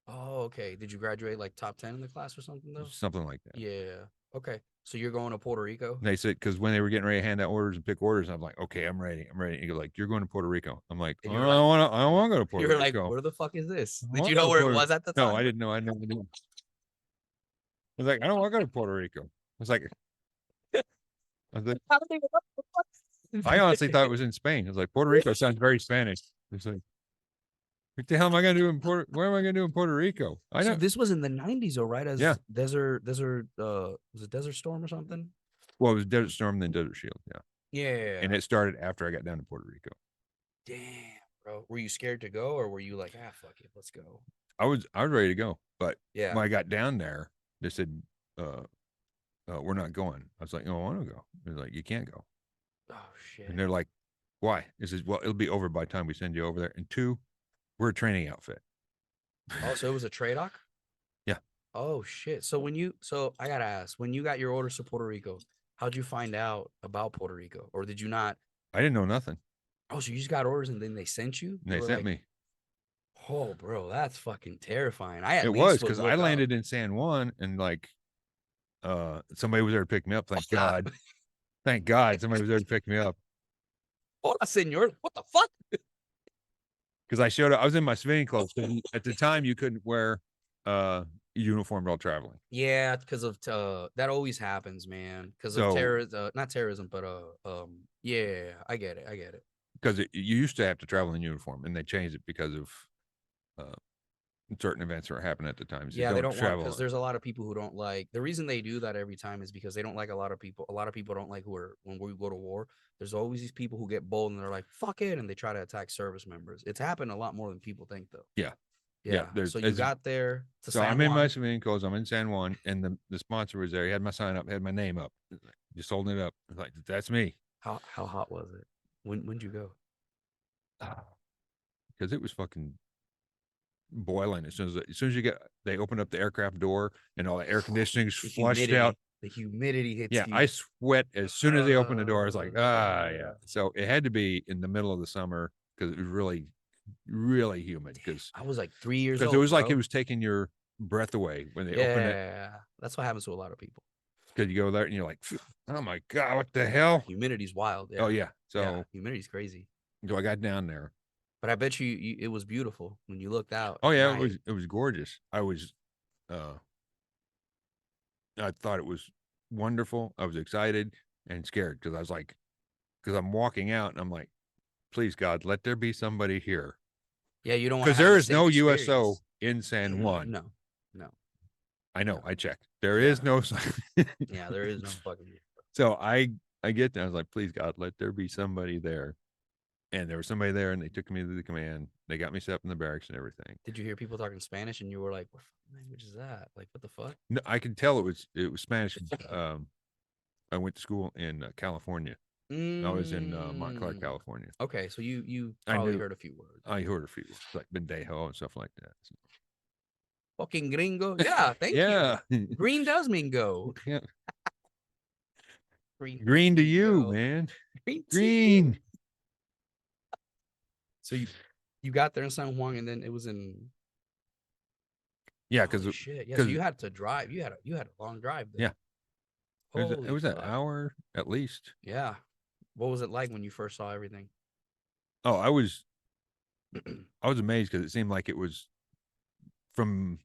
Oh, okay. Did you graduate like top 10 in the class or something though? Something like that. Yeah. Okay. So you're going to Puerto Rico? And they said because when they were getting ready to hand out orders and pick orders, I'm like, okay, I'm ready. And you're like, you're going to Puerto Rico. I'm like, I don't want to go to Puerto Rico. You're like, where the fuck is this? Did you know where it was at the time? No, I didn't know. I never knew. I was like, I don't want to go to Puerto Rico. I was like, I honestly thought it was in Spain. I was like, Puerto Rico sounds very Spanish. It's like, what the hell am I going to do in where am I going to do in Puerto Rico? I know. So this was in the 90s, though, right? As Desert, was it Desert Storm or something? Well, it was Desert Storm, then Desert Shield. Yeah. Yeah. And it started after I got down to Puerto Rico. Damn, bro. Were you scared to go, or were you like, fuck it, let's go? I was ready to go, but when I got down there, they said, we're not going. I was like, no, I want to go. They're like, you can't go. Oh shit. And they're like, why? It says, well, it'll be over by the time we send you over there. And 2, we're a training outfit. Oh, so it was a TRADOC? Yeah. Oh shit. So I gotta ask, when you got your orders to Puerto Rico, how'd you find out about Puerto Rico? Or did you not? I didn't know nothing. Oh, so you just got orders and then they sent you? And they sent me. Oh, bro, that's fucking terrifying. I at It least was would because I look up. landed in San Juan and like somebody was there to pick me up. Thank Hola. God. Thank God somebody was there to pick me up. Hola, senor. What the fuck? Because I showed up, I was in my civilian clothes. At the time, you couldn't wear uniform while traveling. Yeah, because of that always happens, man. Because of So, not terrorism, but yeah, I get it. I get it. because you used to have to travel in uniform, and they changed it because of uh, certain events that were happening at the time. So Yeah, they don't don't want travel. because there's a lot of people who don't like the reason they do that every time is because they don't like a lot of people. A lot of people don't like who are when we go to war. There's always these people who get bold and they're like, fuck it, and they try to attack service members. It's happened a lot more than people think, though. Yeah. Yeah. There's, So you got there to so San I'm in my Juan. civilian clothes. I'm in San Juan, and the sponsor was there. He had my sign up, had my name up, just holding it up. I was like, that's me. How hot was it? When'd you go? Because it was fucking boiling as soon as you get they opened up the aircraft door and all the air conditioning's flushed out. The humidity hits Yeah, you. I sweat as soon as they opened the door. I was like, yeah. So it had to be in the middle of the summer because it was really, really humid. Because I was like 3 years old. it was like bro. it was taking your breath away when they opened it. Yeah, that's what happens to a lot of people. Because you go there and you're like, oh my God, what the hell? Humidity's wild. Yeah. Oh yeah. So yeah, humidity's crazy. so I got down there. But I bet you it was beautiful when you looked out. Oh yeah, night. it was gorgeous. I thought it was wonderful. I was excited and scared because I was like, because I'm walking out and I'm like, please God, let there be somebody here. Yeah, you don't want to Because there is no USO in San Juan. No. I know. No. I checked. There is no. Yeah, there is no fucking. So I get there. I was like, please God, let there be somebody there. And there was somebody there, and they took me to the command. They got me set up in the barracks and everything. Did you hear people talking Spanish, and you were like, "What language is that? Like, what the fuck?" No, I could tell it was Spanish. I went to school in California. I was in Montclair, California. Okay, so you probably heard a few words. I heard a few, like Bendejo and stuff like that. So. Fucking gringo. Yeah, thank you. Green does mean go. Yeah. Green to you, go. man. Green. So you got there in San Juan, and then it was in. Yeah, because shit. Yeah, so you had to drive. You had a long drive there. Yeah. It was an hour at least. Yeah. What was it like when you first saw everything? Oh, I was amazed because it seemed like it was from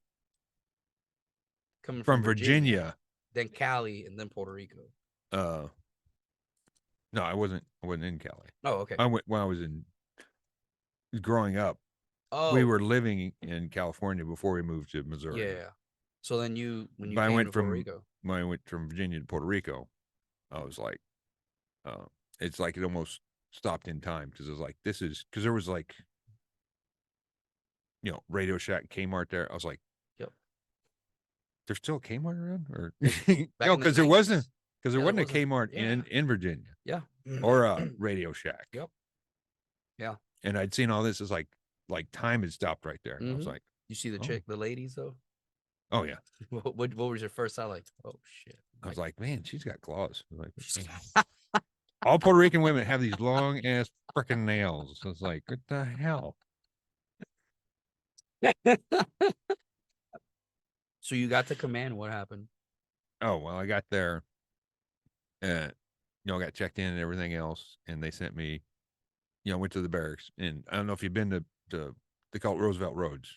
coming from Virginia, then Cali, and then Puerto Rico. No, I wasn't in Cali. Oh, okay. I went when I was growing up. Oh, we were living in California before we moved to Missouri. Yeah. So then when you I came went to from Puerto Rico. When I went from Virginia to Puerto Rico, I was like, it's like it almost stopped in time because it was like because there was like, Radio Shack, Kmart there. I was like, yep. There's still a Kmart around, or no? Because there wasn't a Kmart Yeah. in Virginia. Yeah. Or a Radio Shack. Yep. Yeah. And I'd seen all this as like time had stopped right there. And I was like, you see the ladies though? Oh yeah. What was your first thought like? Oh shit. I was like, man, she's got claws. Like, all Puerto Rican women have these long ass freaking nails. So it's like, what the hell? So you got to command. What happened? Oh well, I got there. I got checked in and everything else, and they sent me. Went to the barracks, and I don't know if you've been to they call it Roosevelt Roads.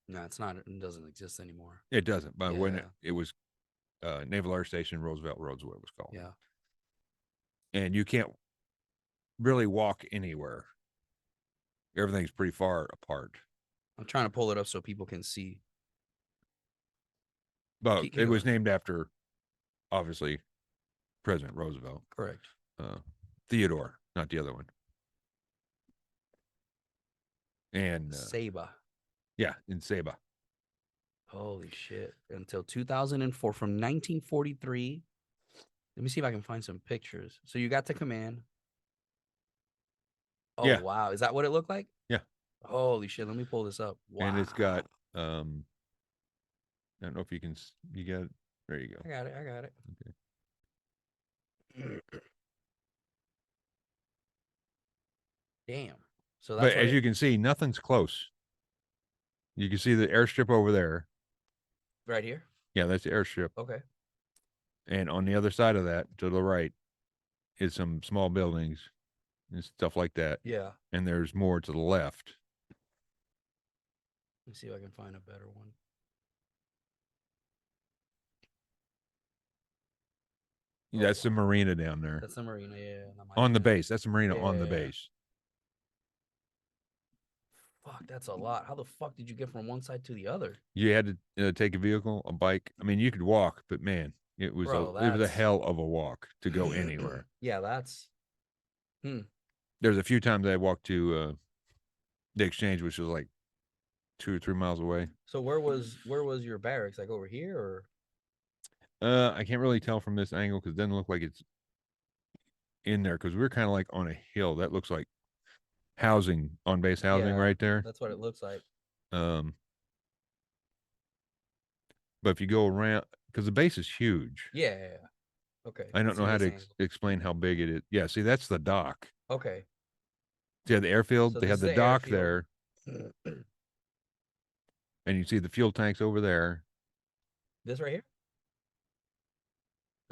No, it's not. It doesn't exist anymore. It doesn't. But when it was Naval Air Station Roosevelt Roads, what it was called. Yeah. And you can't really walk anywhere. Everything's pretty far apart. I'm trying to pull it up so people can see. But it was named after, obviously, President Roosevelt. Correct. Theodore, not the other one. And Saba. Yeah, in Saba. Holy shit. Until 2004, from 1943. Let me see if I can find some pictures. So you got to command. Oh, yeah. Wow. Is that what it looked like? Yeah. Holy shit. Let me pull this up. Wow. And it's got, I don't know if you can, you got it. There you go. I got it. Okay. Damn. So that's but as you can see, nothing's close. You can see the airstrip over there. Right here. Yeah, that's the airstrip. Okay. And on the other side of that, to the right, is some small buildings and stuff like that. Yeah. And there's more to the left. Let me see if I can find a better one. That's the marina down there. That's the marina, yeah. On the base. That's the marina on the Yeah. base. Fuck, that's a lot. How the fuck did you get from one side to the other? You had to take a vehicle, a bike. I mean, you could walk, but man, it was Bro, a that's hell of a walk to go anywhere. Yeah, that's There's a few times I walked to the exchange, which was like 2 or 3 miles away. So where was your barracks? Like over here or I can't really tell from this angle because it doesn't look like it's in there because we're kind of like on a hill. That looks like housing, on base housing Yeah, right there. that's what it looks like. But if you go around, because the base is huge. Yeah. Okay. I don't know how to explain how big it is. Yeah, see, that's the dock. Okay. See, the airfield, So they this have is the the dock airfield. there, and you see the fuel tanks over there. This right here?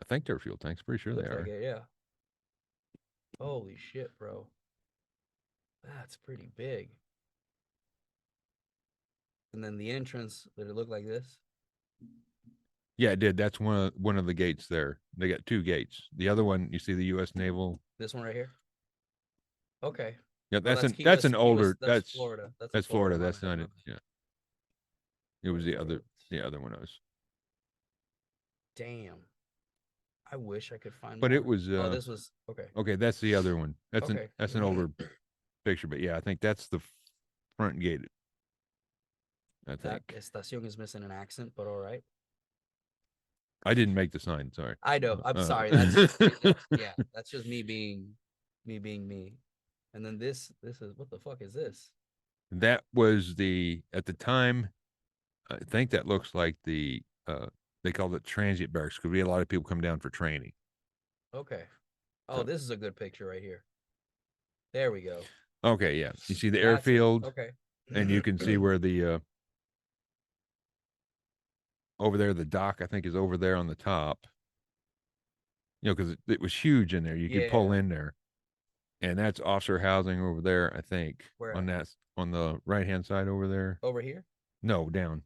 I think they're fuel tanks. Pretty sure they Looks are. like it, yeah. Holy shit, bro. That's pretty big. And then the entrance, did it look like this? Yeah, it did. That's one of the gates there. They got 2 gates. The other one, you see the U.S. Naval. This one right here? Okay. Yeah, Well, that's an older. That's Florida. That's Florida. My That's bad, not my it. bad. Yeah. It was the other one. I was. Damn. I wish I could find But more. it was. Oh, this was okay. Okay, that's the other one. That's Okay. an older picture, but yeah, I think that's the front gate. I That think. estación is missing an accent, but all right. I didn't make the sign. Sorry. I know. I'm sorry. That's yeah. That's just me being me. And then this is what the fuck is this? That was at the time. I think that looks like they called it transit barracks because we had a lot of people come down for training. Okay. Oh, So, this is a good picture right here. There we go. okay, yeah. You see the That's it. airfield, Okay. and you can see where the over there, the dock, I think, is over there on the top. You know, because it was huge in there. You could pull Yeah. in there, and that's officer housing over there. I think Where on at? on the right hand side over there. Over here? No, down.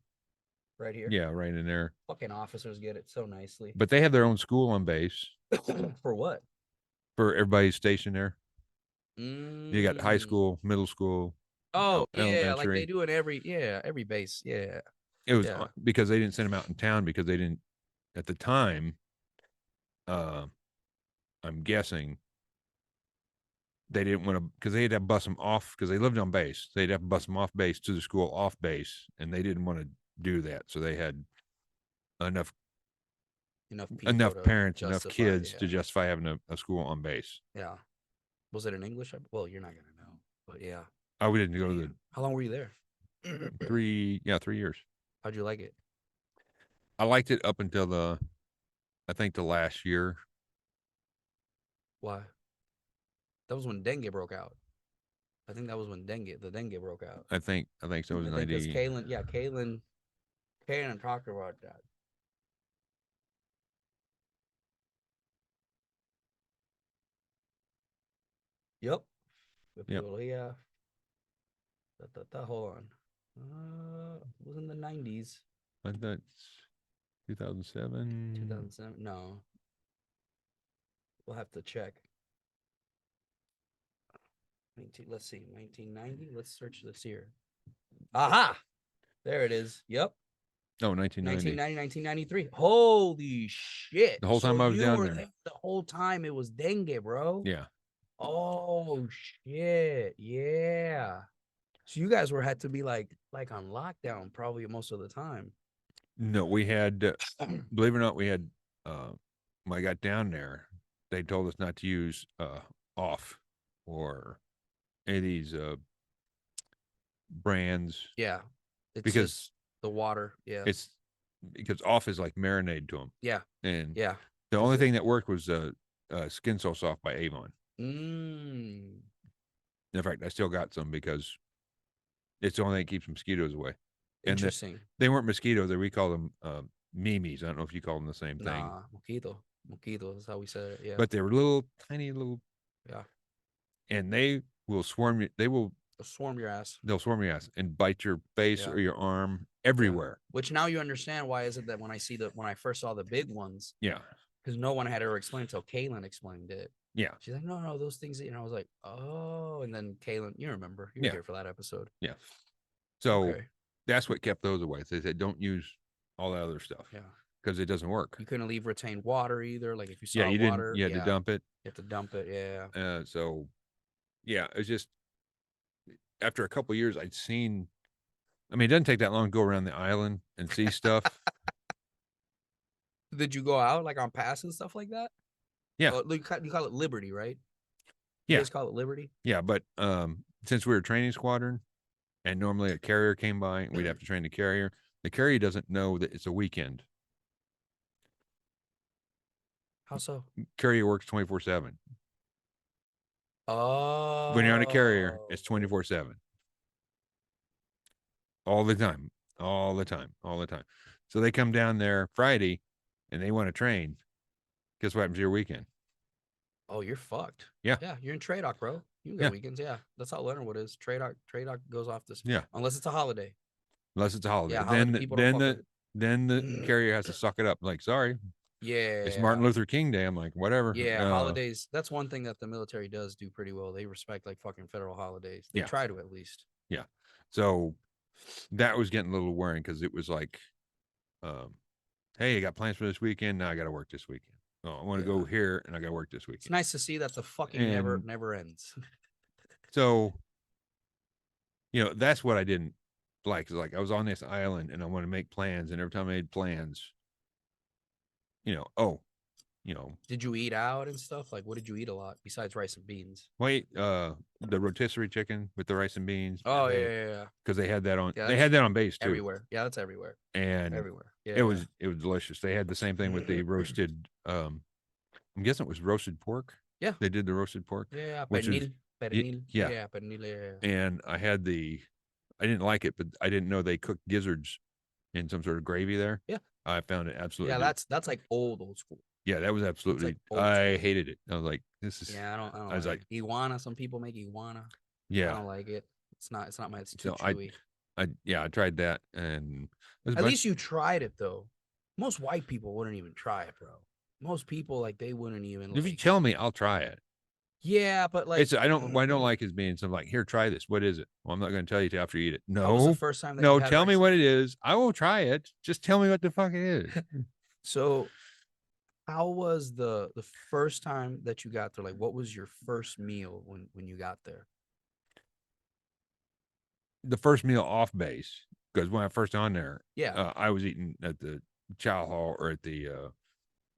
Right here? Yeah, right in there. Fucking officers get it so nicely. But they have their own school on base For what? for everybody stationed there. You got high school, middle school. Oh, yeah, like elementary. they do in every base. Yeah. It was because they didn't send them out in town because they didn't at the time. I'm guessing they didn't want to because they'd have to bus them off because they lived on base. They'd have to bus them off base to the school off base, and they didn't want to do that. So they had enough parents, enough kids to justify having a school on base. Yeah. Was it in English? Well, you're not gonna know, but yeah. Oh, we didn't go to the. How long were you there? 3 years. How'd you like it? I liked it up until I think the last year. Why? That was when dengue broke out. I think that was when the dengue broke out. I think so. It was 90. Because Kaylin talked about that. Yep. Yeah. Hold on. It was in the 90s. I thought 2007. 2007. No. We'll have to check. Let's see. 1990. Let's search this here. Aha! There it is. Yep. Oh, 1990. 1993. Holy shit. The whole time I was down there. The whole time it was dengue, bro. Yeah. Oh shit. Yeah. So you guys had to be like on lockdown probably most of the time. No, we had believe it or not, we had when I got down there, they told us not to use off or any of these brands. Yeah. It's because just the water. Yeah. It's because off is like marinade to them. Yeah. And yeah. The only thing that worked was Skin So Soft by Avon. In fact, I still got some because it's the only thing that keeps mosquitoes away. And Interesting. they weren't mosquitoes. We call them mimes. I don't know if you call them the same thing. Nah, mosquito. That's how we said it. Yeah. But they were little, tiny little. Yeah. And they will swarm you. They'll swarm your ass. They'll swarm your ass and bite your face or your arm everywhere. Yeah. Which now you understand why is it that when I first saw the big ones. Yeah. Because no one had ever explained until Kaylin explained it. Yeah. She's like, no, those things. I was like, oh. And then Kaylin, you remember, you were here for that episode. Yeah. So that's what kept those away. They said, don't use all that other stuff. Yeah. Because it doesn't work. You couldn't leave retained water either. Like if you saw you water. You had to dump it. You have to dump it. Yeah. So, yeah, it's just after a couple of years, I'd seen. I mean, it doesn't take that long to go around the island and see stuff. Did you go out like on pass and stuff like that? Yeah. Oh, you call it Liberty, right? You guys call it Liberty? Yeah, but since we were a training squadron and normally a carrier came by and we'd have to train the carrier doesn't know that it's a weekend. How so? Carrier works 24/7. Oh. When you're on a carrier, it's 24/7. All the time. So they come down there Friday and they want to train. Guess what happens to your weekend? Oh, you're fucked. Yeah. Yeah, you're in TRADOC, bro. You can go weekends. Yeah, that's how Leonardwood is. TRADOC goes off this. Yeah. Unless it's a holiday. Yeah, then the carrier has to suck it up. Like, sorry. Yeah. It's Martin Luther King Day. I'm like, whatever. Yeah, holidays. That's one thing that the military does do pretty well. They respect like fucking federal holidays. They try to at least. Yeah. So that was getting a little worrying because it was like, hey, I got plans for this weekend. Now I got to work this weekend. Oh, I want to go here and I got to work this weekend. It's nice to see that the fucking never ends. So, that's what I didn't like. Like I was on this island and I want to make plans, and every time I made plans, Did you eat out and stuff? Like, what did you eat a lot besides rice and beans? Wait, the rotisserie chicken with the rice and beans. Oh yeah. Because they had that on. They had that on base too. Everywhere. Yeah, that's everywhere. And everywhere. Yeah, it was delicious. They had the same thing with the roasted. I'm guessing it was roasted pork. Yeah, they did the roasted pork. Yeah, pernil. Yeah, pernil. And I didn't like it, but I didn't know they cooked gizzards in some sort of gravy there. Yeah, I found it absolutely. Yeah, that's like old school. Yeah, that was absolutely. I hated it. I was like, this is. Yeah, I don't. I was like iguana. Some people make iguana. Yeah, I don't like it. It's not my. It's too chewy. I tried that, and at least you tried it though. Most white people wouldn't even try it, bro. Most people they wouldn't even. If you tell me, I'll try it. Yeah, but like I don't like is being something like, here, try this. What is it? Well, I'm not going to tell you till after you eat it. No, was the first time. No, tell me what it is. I will try it. Just tell me what the fuck it is. So, how was the first time that you got there? Like, what was your first meal when you got there? The first meal off base, because when I first on there, I was eating at the chow hall or at the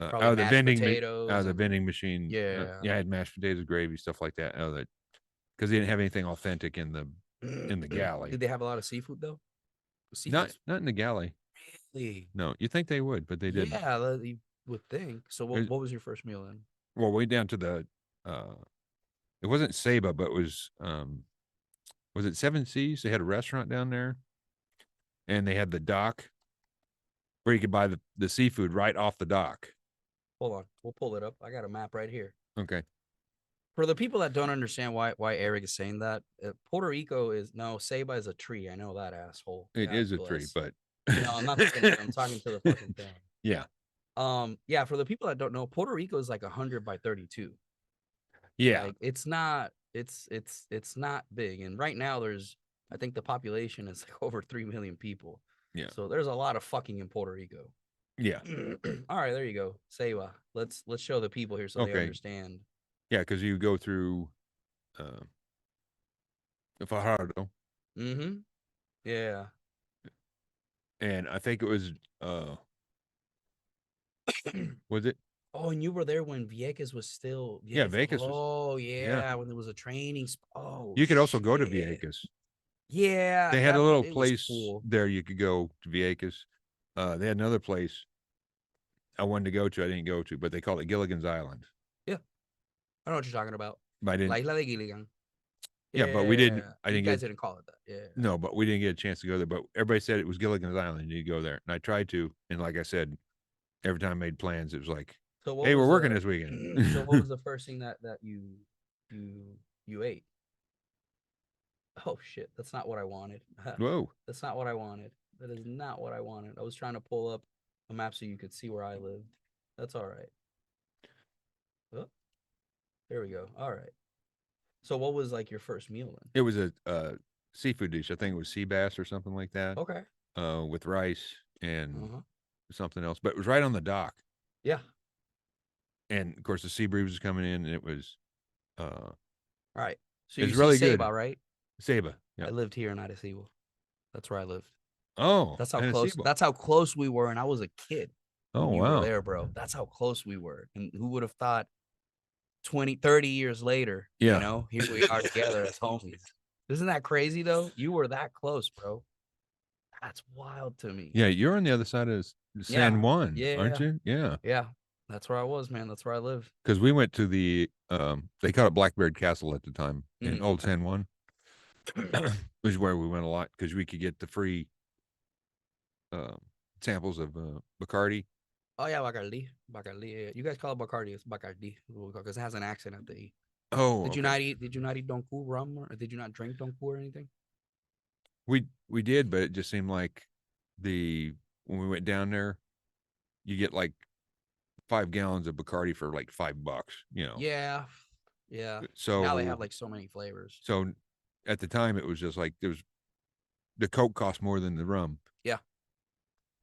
out of the vending machine. Yeah, I had mashed potatoes, gravy, stuff like that. Because they didn't have anything authentic in the galley. Did they have a lot of seafood though? Not in the galley. Really? No, you think they would, but they didn't. Yeah, you would think. So what was your first meal then? Well, way down to the it wasn't Saba, but it was it Seven Seas? They had a restaurant down there, and they had the dock where you could buy the seafood right off the dock. Hold on, we'll pull it up. I got a map right here. Okay. For the people that don't understand why Eric is saying that, Puerto Rico Saba is a tree. I know that, asshole. It is a tree, but no, I'm not talking I'm talking to the fucking thing. Yeah. Yeah, for the people that don't know, Puerto Rico is like 100 by 32. Yeah. Like, it's not big. And right now I think the population is like over 3 million people. Yeah. So there's a lot of fucking in Puerto Rico. Yeah. All right, there you go. Saba. Let's show the people here so they understand. Yeah, because you go through Fajardo. Mm-hmm. Yeah. And I think it was was it? Oh, and you were there when Vieques was still Vieques. Oh, yeah, when there was a training. Oh, you could also go to Vieques. Yeah, they had a little place there you could go to Vieques. They had another place I wanted to go to. I didn't go to, but they called it Gilligan's Island. Yeah, I know what you're talking about. But I didn't. La Isla de Gilligan. Yeah, but we didn't. I You didn't guys get didn't call it that. Yeah. no, but we didn't get a chance to go there. But everybody said it was Gilligan's Island. You go there, and I tried to. And like I said, every time I made plans, it was like, So what "Hey, we're was working the this weekend." so what was the first thing that you ate? Oh shit, that's not what I wanted. Whoa. That's not what I wanted. That is not what I wanted. I was trying to pull up a map so you could see where I lived. That's all right. Oh, there we go. All right. So what was like your first meal then? It was a seafood dish. I think it was sea bass or something like that. Okay. With rice and Uh-huh. something else. But it was right on the dock, Yeah. and of course the sea breeze was coming in, and it was All right. So it you was see really Saba, good. right? Saba. I Yeah. lived here in Arecibo. That's where I lived. Oh, That's how Tennessee close. That's how close we were, and I was a kid Oh when you were wow. there, bro. That's how close we were. And who would have thought 20, 30 years later, Yeah. here we are together as homies. Isn't that crazy though? You were that close, bro. That's wild to me. Yeah, you're on the other side of Yeah. San Juan, aren't Yeah. you? Yeah. Yeah. That's where I was, man. That's where I lived. Because we went to the they called it Blackbeard Castle at the time in Old Okay. San Juan, which is where we went a lot because we could get the free samples of Bacardi. Oh yeah, Bacardi. Bacardi. Yeah. You guys call it Bacardi. It's Bacardi because it has an accent at the E. Oh, Did you okay. not eat? Did you not eat Don Q rum, or did you not drink Don Q or anything? We did, but it just seemed like when we went down there, you get like 5 gallons of Bacardi for like $5, Yeah, yeah. Now they have So like so many flavors. so at the time it was just like the Coke cost more than the rum. Yeah.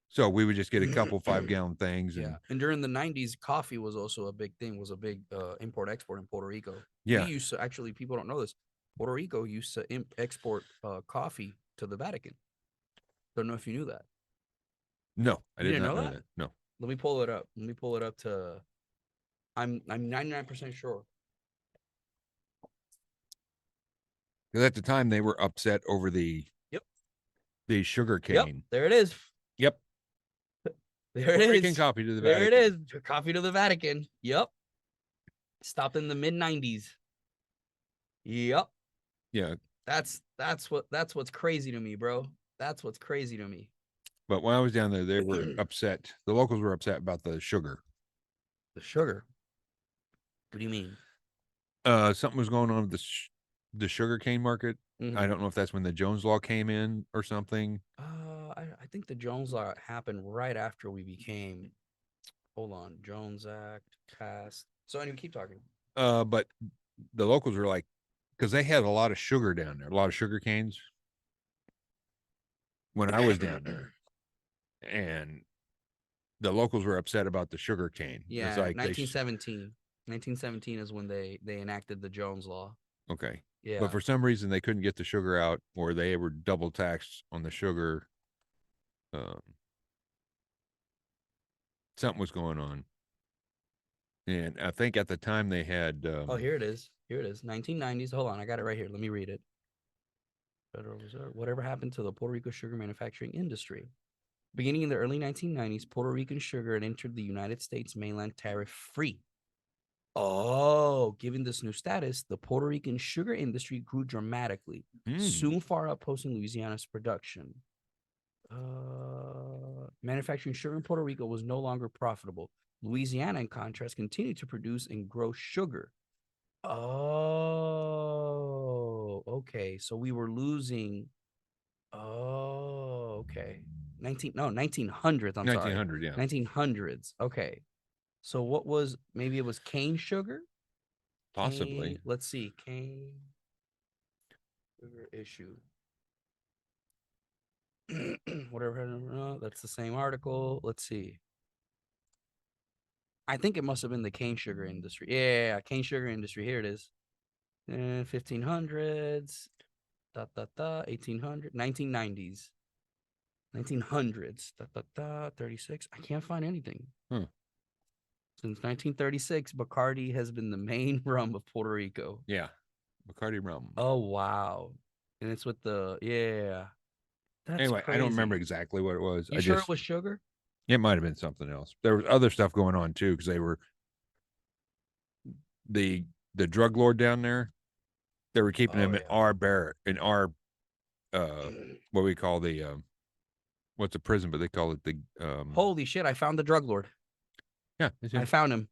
So we would just get a couple 5 gallon things Yeah, and and during the '90s, coffee was also a big thing. Was a big import export in Puerto Rico. We yeah. used to actually. People don't know this. Puerto Rico used to export coffee to the Vatican. Don't know if you knew that. No, I You did didn't not know know that? that. No. Let me pull it up. Let me pull it up to. I'm 99% sure. Because at the time they were upset over Yep. the sugar Yep. cane. There it is. Yep. There it Puerto Rican is. coffee to the There Vatican. it is. Coffee to the Vatican. Yep. Stopped in the mid '90s. Yep. Yeah. That's what's crazy to me, bro. That's what's crazy to me. But when I was down there, they were upset. The locals were upset about the sugar. The sugar. What do you mean? Something was going on with the sugar cane market. I don't know if that's when the Jones Law came in or something. I think the Jones Law happened right after we became. Hold on, Jones Act passed. So anyway, keep talking. But the locals were like, because they had a lot of sugar down there, a lot of sugar canes when I was down there, and the locals were upset about the sugar cane. Yeah, It's like 1917. 1917 is when they enacted the Jones Law. okay. Yeah. But for some reason they couldn't get the sugar out, or they were double taxed on the sugar. Something was going on, and I think at the time they had. Oh, here it is. Here it is. 1990s. Hold on, I got it right here. Let me read it. Federal Reserve. Whatever happened to the Puerto Rico sugar manufacturing industry? Beginning in the early 1990s, Puerto Rican sugar had entered the United States mainland tariff-free. Oh, given this new status, the Puerto Rican sugar industry grew dramatically, soon far outposting Louisiana's production. Manufacturing sugar in Puerto Rico was no longer profitable. Louisiana, in contrast, continued to produce and grow sugar. Oh, okay. So we were losing. Oh, okay. 1900s. I'm sorry. 1900, yeah. 1900s. Okay. So what was, maybe it was cane sugar? Possibly. Cane, let's see. Cane sugar issue. Whatever. That's the same article. Let's see. I think it must have been the cane sugar industry. Yeah, cane sugar industry. Here it is. 1500s. 1800, 1990s. 1900s. 36. I can't find anything. Since 1936, Bacardi has been the main rum of Puerto Rico. Yeah. Bacardi rum. Oh, wow. And it's with the, yeah. That's anyway, crazy. I don't remember exactly what it was. You sure it was sugar? It might have been something else. There was other stuff going on too, because they were the drug lord down there. They were keeping him Oh, in yeah. our what we call the what's a prison, but they call it the Holy shit! I found the drug lord. yeah, it's I him. found him.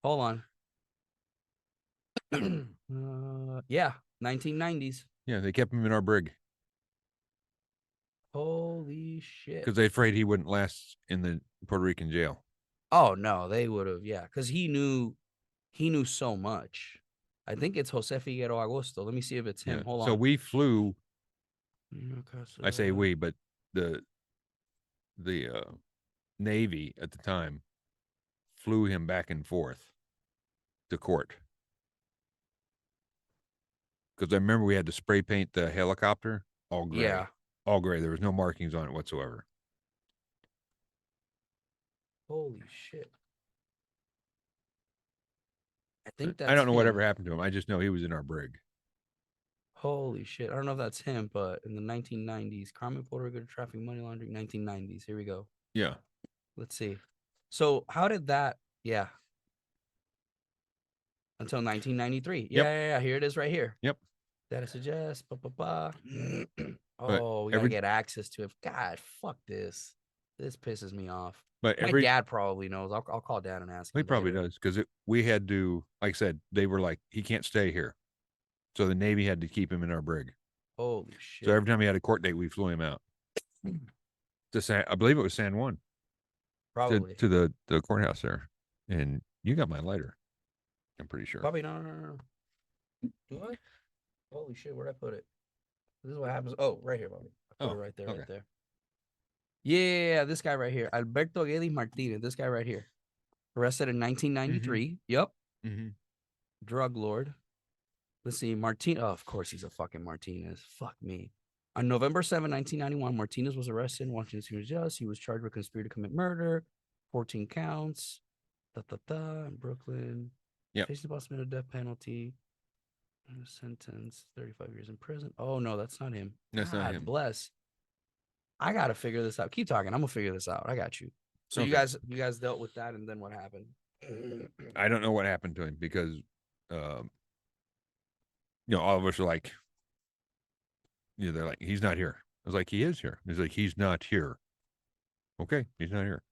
Hold on. Yeah, 1990s. Yeah, they kept him in our brig Holy shit. because they afraid he wouldn't last in the Puerto Rican jail. Oh no, they would have, yeah, because he knew so much. I think it's Jose Figueroa Agosto. Let me see if it's him. Yeah. Hold So on. we flew. I say Casa- we, but the Navy at the time flew him back and forth to court because I remember we had to spray paint the helicopter all gray. Yeah. All gray. There was no markings on it whatsoever. Holy shit. I think that's I don't know him. whatever happened to him. I just know he was in our brig. Holy shit. I don't know if that's him, but in the 1990s, crime in Puerto Rico, trafficking, money laundering, 1990s. Here we go. Yeah. Let's see. So how did that? Yeah. Until 1993. Yep. Yeah. Here it is right here. Yep. That I suggest. But Oh, we gotta get access to it. God, fuck this. This pisses me off. But My dad probably knows. I'll call dad and ask him. he probably later. does because we had to, like I said, they were like, he can't stay here. So the Navy had to keep him in our brig. Holy shit. So every time he had a court date, we flew him out to I believe it was San Juan. Probably. To the courthouse there. And you got my lighter. I'm pretty sure. Probably no. Do I? Holy shit, where'd I put it? This is what happens. Oh, right here, Bobby. I put it right there, okay. right there. Yeah, this guy right here. Alberto Guedes Martinez, this guy right here. Arrested in 1993. Yep. Drug lord. Let's see. Oh, of course he's a fucking Martinez. Fuck me. On November 7, 1991, Martinez was arrested in Washington. He was charged with conspiracy to commit murder, 14 counts. In Brooklyn. Yeah. Faced the possibility of death penalty. Sentence 35 years in prison. Oh no, that's not him. That's not him. Bless. I gotta figure this out. Keep talking. I'm gonna figure this out. I got you. So Okay. you guys dealt with that, and then what happened? I don't know what happened to him because, all of us are like, they're like, he's not here. I was like, he is here. He's like, he's not here. Okay, he's not here.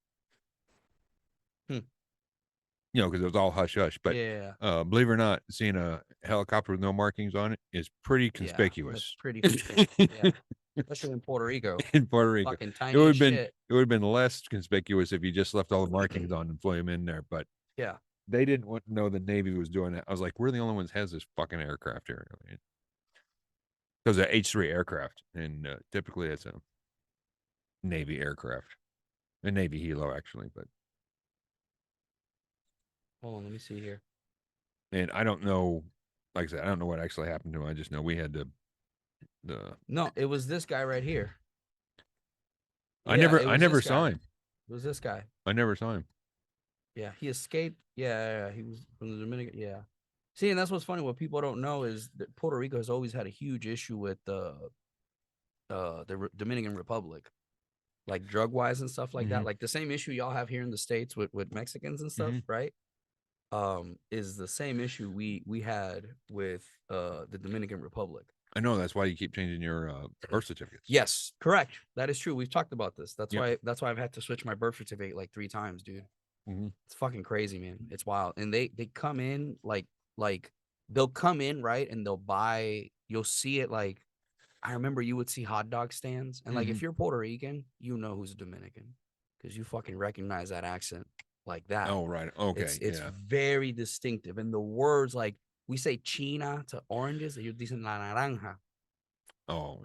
Because it was all hush hush. But yeah, believe it or not, seeing a helicopter with no markings on it is pretty conspicuous. That's pretty conspicuous. Yeah. Especially in Puerto Rico. In Puerto Rico, fucking it tiny would as have been shit. it would have been less conspicuous if you just left all the markings on and flew him in there. But yeah, they didn't want to know the Navy was doing that. I was like, we're the only ones that has this fucking aircraft here. Because of H-3 aircraft, and typically it's a Navy aircraft, a Navy helo actually. But hold on, let me see here. And I don't know, like I said, I don't know what actually happened to him. I just know we had to. No, it was this guy right here. I never saw him. It was this guy. I never saw him. Yeah, he escaped. Yeah, he was from the Dominican. Yeah. See, and that's what's funny. What people don't know is that Puerto Rico has always had a huge issue with the Dominican Republic, like drug wise and stuff like that. Like the same issue y'all have here in the States with Mexicans and stuff, right? Is the same issue we had with the Dominican Republic. I know that's why you keep changing your birth certificates. Yes, correct. That is true. We've talked about this. That's why I've had to switch my birth certificate like 3 times, dude. It's fucking crazy, man. It's wild. And they come in like they'll come in, right? And they'll buy, you'll see it like, I remember you would see hot dog stands. And like, if you're Puerto Rican, you know who's Dominican because you fucking recognize that accent like that. Oh, right. Okay. It's very distinctive. And the words, like we say china to oranges, ellos dicen la naranja. Oh,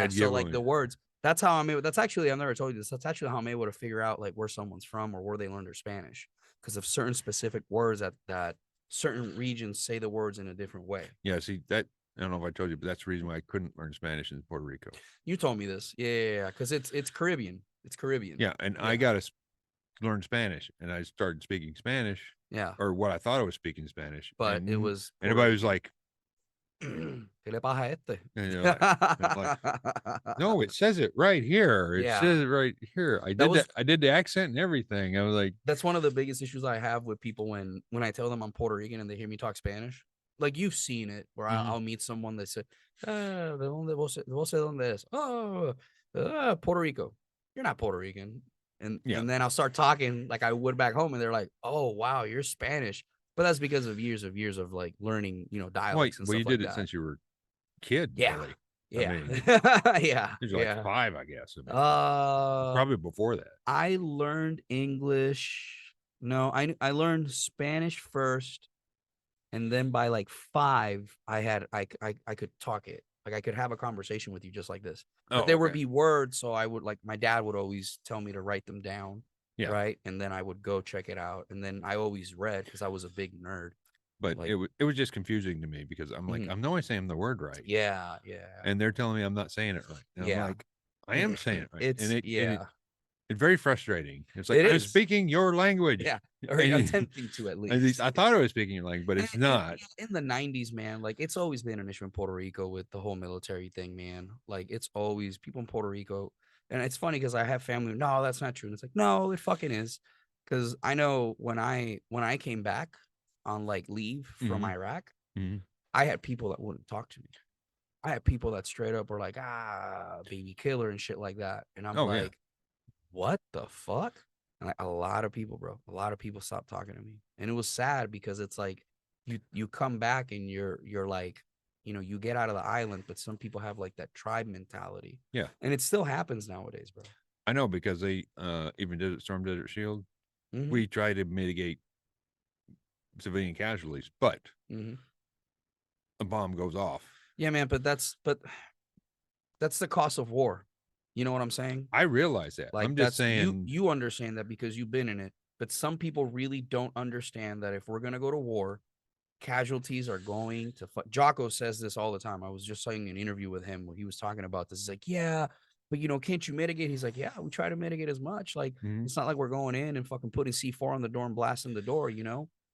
so like the words, that's how I'm able, that's actually, I've never told you this. That's actually how I'm able to figure out like where someone's from or where they learned their Spanish. Because of certain specific words that certain regions say the words in a different way. Yeah, see that, I don't know if I told you, but that's the reason why I couldn't learn Spanish in Puerto Rico. You told me this. Yeah, because it's Caribbean. It's Caribbean. Yeah, and I got to learn Spanish, and I started speaking Spanish. Yeah. Or what I thought I was speaking Spanish. But it was... Everybody was like... ¿Qué le pasa a este? Like, no, it says it right here. It says it right here. I did the accent and everything. I was like... That's one of the biggest issues I have with people when I tell them I'm Puerto Rican and they hear me talk Spanish. like you've seen it where I'll meet someone that said, ¿de dónde vos sé dónde es? Oh, Puerto Rico. You're not Puerto Rican. And then I'll start talking like I would back home, and they're like, "Oh, wow, you're Spanish." But that's because of years of like learning, dialects and Well, you stuff like did it that. since you were a kid, Yeah. really. Yeah. I mean, Yeah. you're like 5, I guess. I mean, Uh, probably before that. I learned English. No, I learned Spanish first, and then by like 5, I could talk it. Like I could have a conversation with you just like this. But there would be words, so I would like my dad would always tell me to write them down. Yeah. Right. And then I would go check it out. And then I always read because I was a big nerd. But Like, it was just confusing to me because I'm like, I'm not saying the word right. yeah. And they're telling me I'm not saying it right. And I'm like, I am saying it right. It's very frustrating. It's like, I'm speaking your language. Yeah. Or attempting to at least. I thought I was speaking your language, but it's not. In the 90s, man, like it's always been an issue in Puerto Rico with the whole military thing, man. Like it's always people in Puerto Rico. And it's funny because I have family. No, that's not true. And it's like, no, it fucking is. Because I know when I came back on like leave from Iraq, I had people that wouldn't talk to me. I had people that straight up were like, baby killer and shit like that. And I'm like, what the fuck? And like a lot of people, bro, a lot of people stopped talking to me. And it was sad because it's like you come back and you're like, you get out of the island, but some people have like that tribe mentality. Yeah. And it still happens nowadays, bro. I know because they even did it Storm Desert Shield. We try to mitigate civilian casualties, but a bomb goes off. Yeah, man, but that's the cost of war. You know what I'm saying? I realize that. Like I'm just saying you understand that because you've been in it, but some people really don't understand that if we're gonna go to war, casualties are going to. Jocko says this all the time. I was just saying an interview with him where he was talking about this. He's like, yeah, but can't you mitigate? He's like, yeah, we try to mitigate as much. Like it's not like we're going in and fucking putting C4 on the door and blasting the door,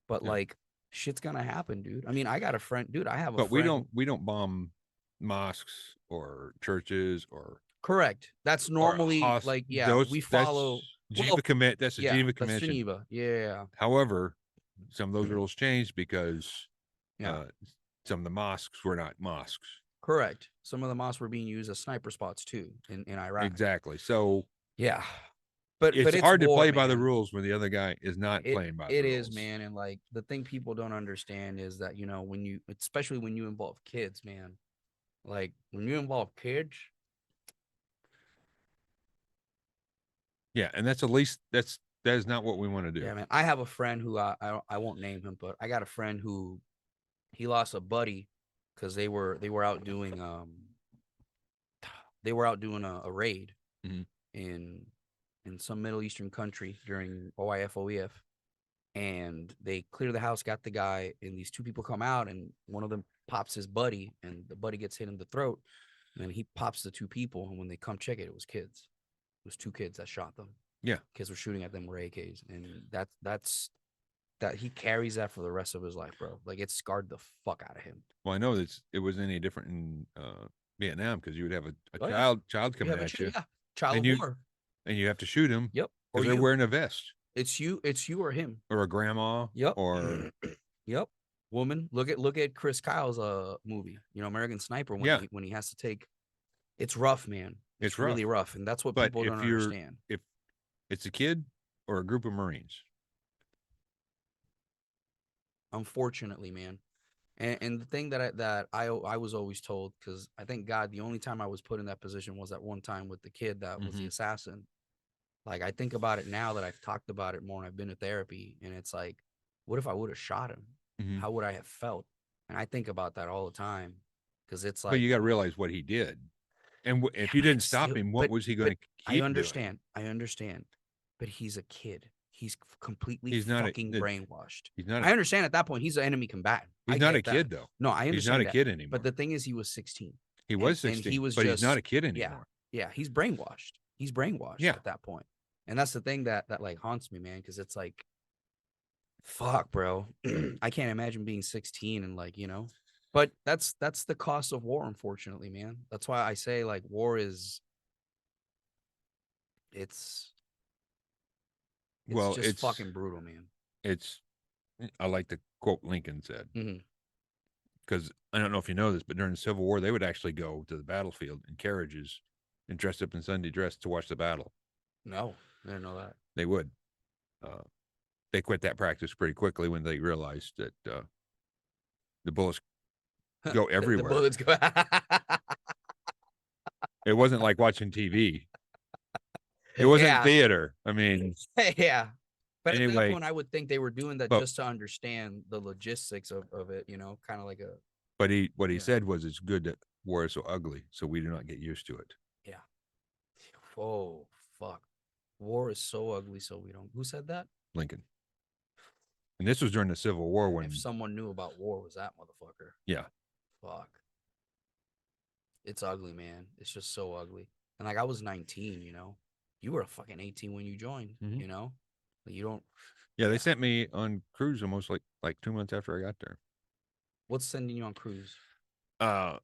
But like shit's gonna happen, dude. I mean, I got a friend, dude. I have a friend. But we don't bomb mosques or churches or. Correct. That's normally like, we follow Geneva commit. That's the Geneva That's Convention. Geneva. Yeah. However, some of those rules changed because some of the mosques were not mosques. Correct. Some of the mosques were being used as sniper spots too in Iraq. Exactly. So yeah, but it's hard to play man. by the rules when the other guy is not playing by the rules. It is, man. And like the thing people don't understand is that especially when you involve kids, man. Like when you involve kids. Yeah, and that's at least that is not what we want to do. Yeah, man. I have a friend who I won't name him, but I got a friend who he lost a buddy because they were out doing a raid in some Middle Eastern country during OIF, and they clear the house, got the guy, and these two people come out, and one of them pops his buddy, and the buddy gets hit in the throat, and then he pops the two people, and when they come check it, it was kids. It was 2 kids that shot them. Yeah, kids were shooting at them with AKs, and that's he carries that for the rest of his life, bro. Like it scarred the fuck out of him. Well, I know that it wasn't any different in Vietnam because you would have a child coming at you, child war, and you have to shoot him. Yep, or they're wearing a vest. It's you or him or a grandma. Yep, or woman. Look at Chris Kyle's movie, American Sniper. When he has to take, it's rough, man. It's really rough, and that's what people don't understand. If it's a kid or a group of Marines. Unfortunately, man. And the thing that I was always told, because I thank God the only time I was put in that position was that one time with the kid that was the assassin. Like I think about it now that I've talked about it more and I've been to therapy, and it's like, what if I would have shot him? How would I have felt? And I think about that all the time because it's like. But you got to realize what he did, and if you didn't stop him, what was he going to keep I understand. doing? I understand, but he's a kid. He's completely fucking brainwashed. I understand at that point he's an enemy combatant. He's not a kid though. No, I understand. He's not a kid anymore. But the thing is, he was 16. He was 16. But he's not a kid anymore. Yeah, he's brainwashed. He's brainwashed at that point. And that's the thing that like haunts me, man, because it's like, fuck, bro. I can't imagine being 16 and like, But that's the cost of war, unfortunately, man. That's why I say like war is. It's just fucking brutal, man. I like the quote Lincoln said. because I don't know if you know this, but during the Civil War, they would actually go to the battlefield in carriages and dressed up in Sunday dress to watch the battle. No, I didn't know that. They would. They quit that practice pretty quickly when they realized that the bullets go everywhere. The bullets go. It wasn't like watching TV. It wasn't theater. I mean, yeah. But at that anyway, point, I would think they were doing that just to understand the logistics of it, you know, kind of like a. But what he said was, it's good that war is so ugly, so we do not get used to it. Yeah. Oh, fuck. War is so ugly, so we don't. Who said that? Lincoln. And this was during the Civil War when. If someone knew about war, was that motherfucker. Yeah. Fuck. It's ugly, man. It's just so ugly. And like I was 19, you know. You were fucking 18 when you joined, you know. You don't. Yeah, they sent me on cruise almost like 2 months after I got there. What's sending you on cruise? Well,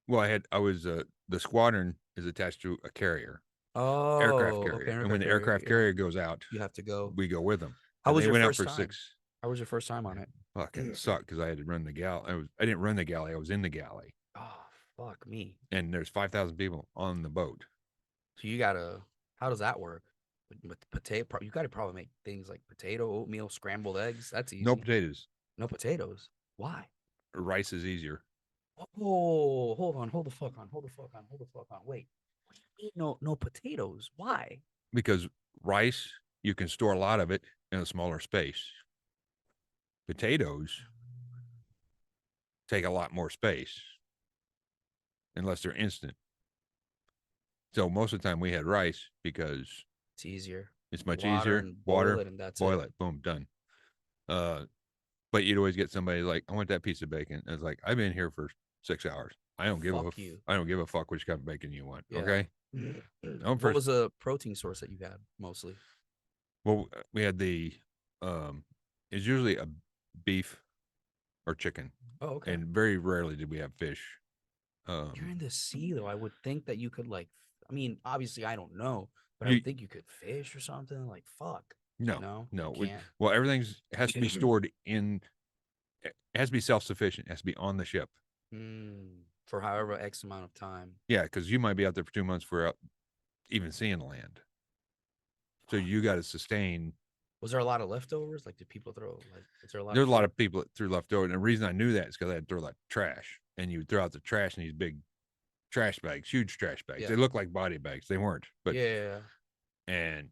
I was the squadron is attached to a carrier. Oh, aircraft carrier. Okay, and when the aircraft carrier goes out, you have to go. We go with them. How was your first for time? 6. How was your first time on it? Fucking sucked because I had to run the galley. I didn't run the galley. I was in the galley. Oh, fuck me. And there's 5,000 people on the boat. So you gotta. How does that work? With the potato, you gotta probably make things like potato, oatmeal, scrambled eggs. That's easy. No potatoes. No potatoes. Why? Rice is easier. Oh, hold on. Hold the fuck on. Wait. What do you mean no potatoes? Why? Because rice, you can store a lot of it in a smaller space. Potatoes take a lot more space unless they're instant. So most of the time we had rice because it's easier. It's much easier. Water, and that's boil it. Boom, done. But you'd always get somebody like, I want that piece of bacon. And it's like, I've been here for 6 hours. I don't give a fuck which kind of bacon you want. Yeah. Okay. What was a protein source that you had mostly? Well, we had it's usually a beef or chicken. Oh, okay. And very rarely did we have fish. You're in the sea though. I would think that you could obviously I don't know, but I would think you could fish or something. Like fuck. No. Well, everything has to be stored in. It has to be self-sufficient. It has to be on the ship for however X amount of time. Yeah, because you might be out there for 2 months without even seeing land. So you got to sustain. Was there a lot of leftovers? Like, did people throw? Like, There's a lot of people that threw leftover, and the reason I knew that is because I had to throw like trash, and you would throw out the trash in these big trash bags, huge trash bags. Yeah. They look like body bags. They weren't, but yeah. And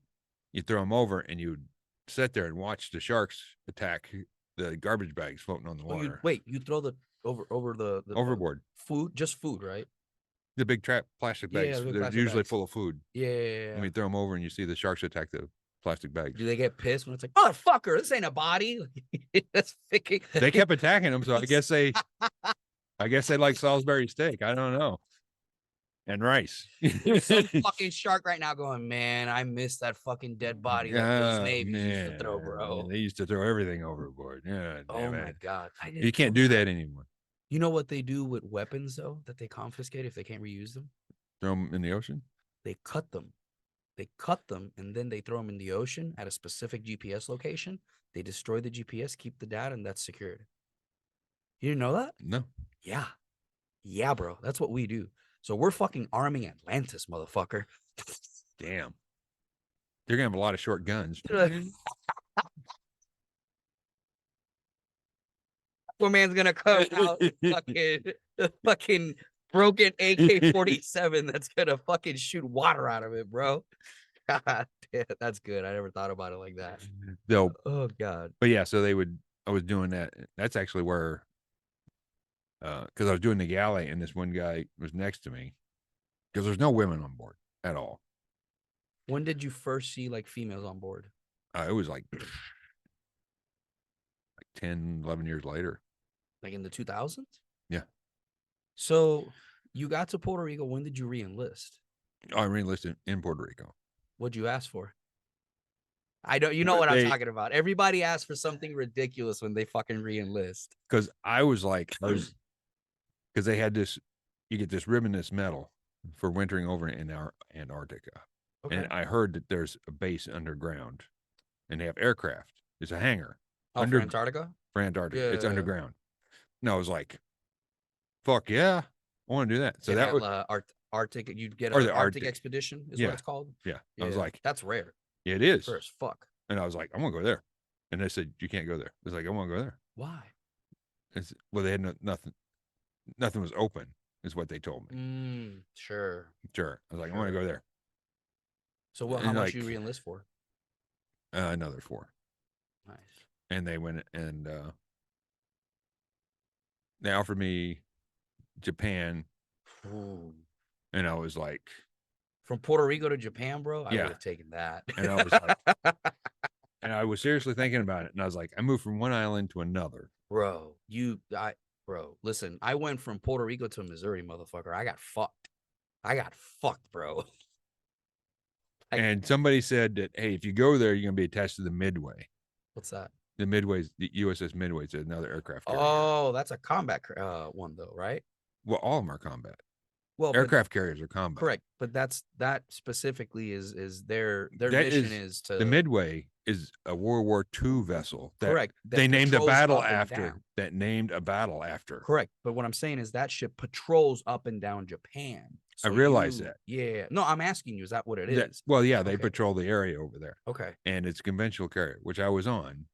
you throw them over, and you would sit there and watch the sharks attack the garbage bags floating on the water. You throw the over the overboard food, just food, right? The big plastic bags. Yeah, they're usually full of food. Yeah. And we throw them over, and you see the sharks attack the plastic bags. Do they get pissed when it's like, motherfucker, this ain't a body? That's they kept attacking them, so I guess they like Salisbury steak. I don't know. And rice. Some fucking shark right now going, man, I miss that fucking dead body that those navies used to throw, bro. Man, they used to throw everything overboard. Yeah. Oh my God. You can't do that anymore. You know what they do with weapons though that they confiscate if they can't reuse them? Throw them in the ocean? They cut them. And then they throw them in the ocean at a specific GPS location. They destroy the GPS, keep the data, and that's secured. You didn't know that? No. Yeah, bro. That's what we do. So we're fucking arming Atlantis, motherfucker. Damn. They're going to have a lot of short guns. Poor man's going to come out fucking broken AK-47 that's going to fucking shoot water out of it, bro. God damn, that's good. I never thought about it like that. Oh, God. But yeah, so I was doing that. That's actually where... because I was doing the galley, and this one guy was next to me. Because there's no women on board at all. When did you first see like females on board? It was like 10, 11 years later. Like in the 2000s? Yeah. So you got to Puerto Rico. When did you re-enlist? I re-enlisted in Puerto Rico. What'd you ask for? I don't. You know what I'm talking about. Everybody asks for something ridiculous when they fucking re-enlist. Because because they had this, you get this ribbon, this medal for wintering over in our Antarctica. Okay. And I heard that there's a base underground, and they have aircraft. It's a hangar. For Antarctica? For Antarctica. Yeah. It's underground. And I was like, fuck yeah, I want to do that. So And that that was, Arctic, you'd get or an the Arctic Arctic. expedition, is what Yeah. it's called. Yeah. I Yeah, was like, that's rare. yeah, it is. Rare as fuck. And I was like, I'm going to go there. And they said, you can't go there. I was like, I want to go there. Why? Well, they had nothing was open, is what they told me. Sure. Sure. I was like, I want to go there. So how And much you re-enlist for? Another 4. Nice. And they went and they offered me Japan. Ooh. And I was like, from Puerto Rico to Japan, bro, I Yeah. would have taken that. and I was like, and I was seriously thinking about it. And I was like, I moved from one island to another. Bro, listen, I went from Puerto Rico to Missouri, motherfucker. I got fucked, bro. And somebody said that, hey, if you go there, you're going to be attached to the Midway. What's that? The USS Midway is another aircraft carrier. Oh, that's a combat one, though, right? Well, all of them are combat. Well, aircraft carriers are combat. Correct, but that specifically is their mission is to. The Midway is a World War II vessel. Correct. They named a battle after. That named a battle after. Correct, but what I'm saying is that ship patrols up and down Japan. So I realize that. Yeah. No, I'm asking you, is that what it is? Well, yeah, they patrol the area over there. Okay. And it's a conventional carrier, which I was on.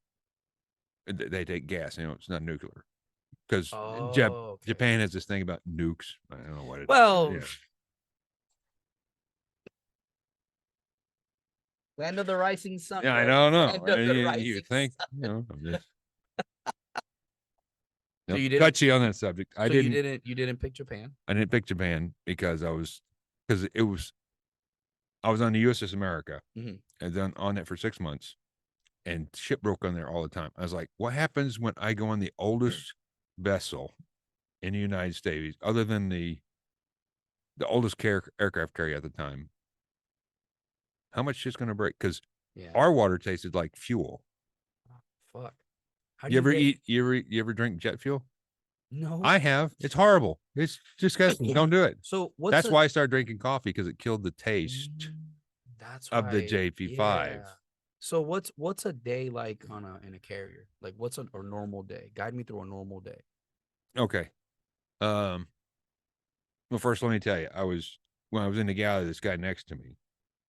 They take gas, it's not nuclear. Because Japan has this thing about nukes. I don't know what it is. Well, land of the rising sun. Yeah, I don't know. You think, I'm just so you didn't, touchy on that subject. So you didn't pick Japan. I didn't pick Japan because I was on the USS America and then on it for 6 months, and ship broke on there all the time. I was like, what happens when I go on the oldest vessel in the United States, other than the oldest aircraft carrier at the time? How much shit's going to break? Because our water tasted like fuel. Oh, fuck. You ever drink jet fuel? No. I have. It's horrible. It's disgusting. Don't do it. So that's why I started drinking coffee, because it killed the taste of the JP5. Yeah. So what's a day like in a carrier? Like what's a normal day? Guide me through a normal day. Okay. Well, first let me tell you, when I was in the galley, this guy next to me.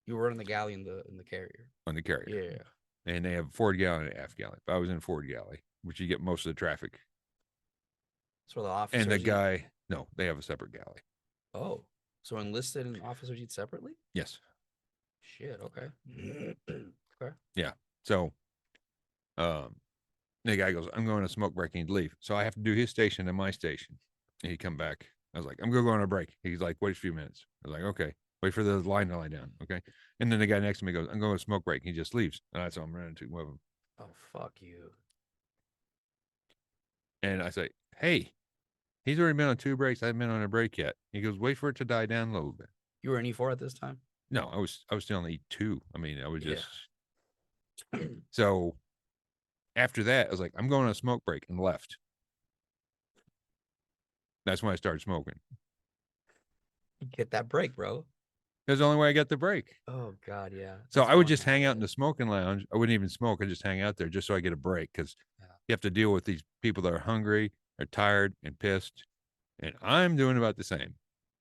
You were in the galley in the carrier. On the carrier. Yeah. And they have a forward galley and an aft galley. But I was in forward galley, which you get most of the traffic. That's where the officers. And the guy, no, they have a separate galley. Oh, so enlisted and officers eat separately? Yes. Shit. Okay. Okay. Yeah. So, the guy goes, I'm going to smoke break and he'd leave. So I have to do his station and my station. And he'd come back. I was like, I'm going to go on a break. He's like, wait a few minutes. I was like, okay. Wait for the line to lie down. Okay. And then the guy next to me goes, I'm going to smoke break. He just leaves. And that's all I'm running to with him. Oh, fuck you. And I say, hey, he's already been on 2 breaks. I haven't been on a break yet. He goes, wait for it to die down a little bit. You were in E4 at this time? No, I was still on E2. I mean, I was just. So after that, I was like, I'm going on a smoke break, and left. That's when I started smoking. Get that break, bro. That's the only way I got the break. Oh, God, yeah. So I would just hang out in the smoking lounge. I wouldn't even smoke. I'd just hang out there just so I get a break, because you have to deal with these people that are hungry, are tired, and pissed. And I'm doing about the same.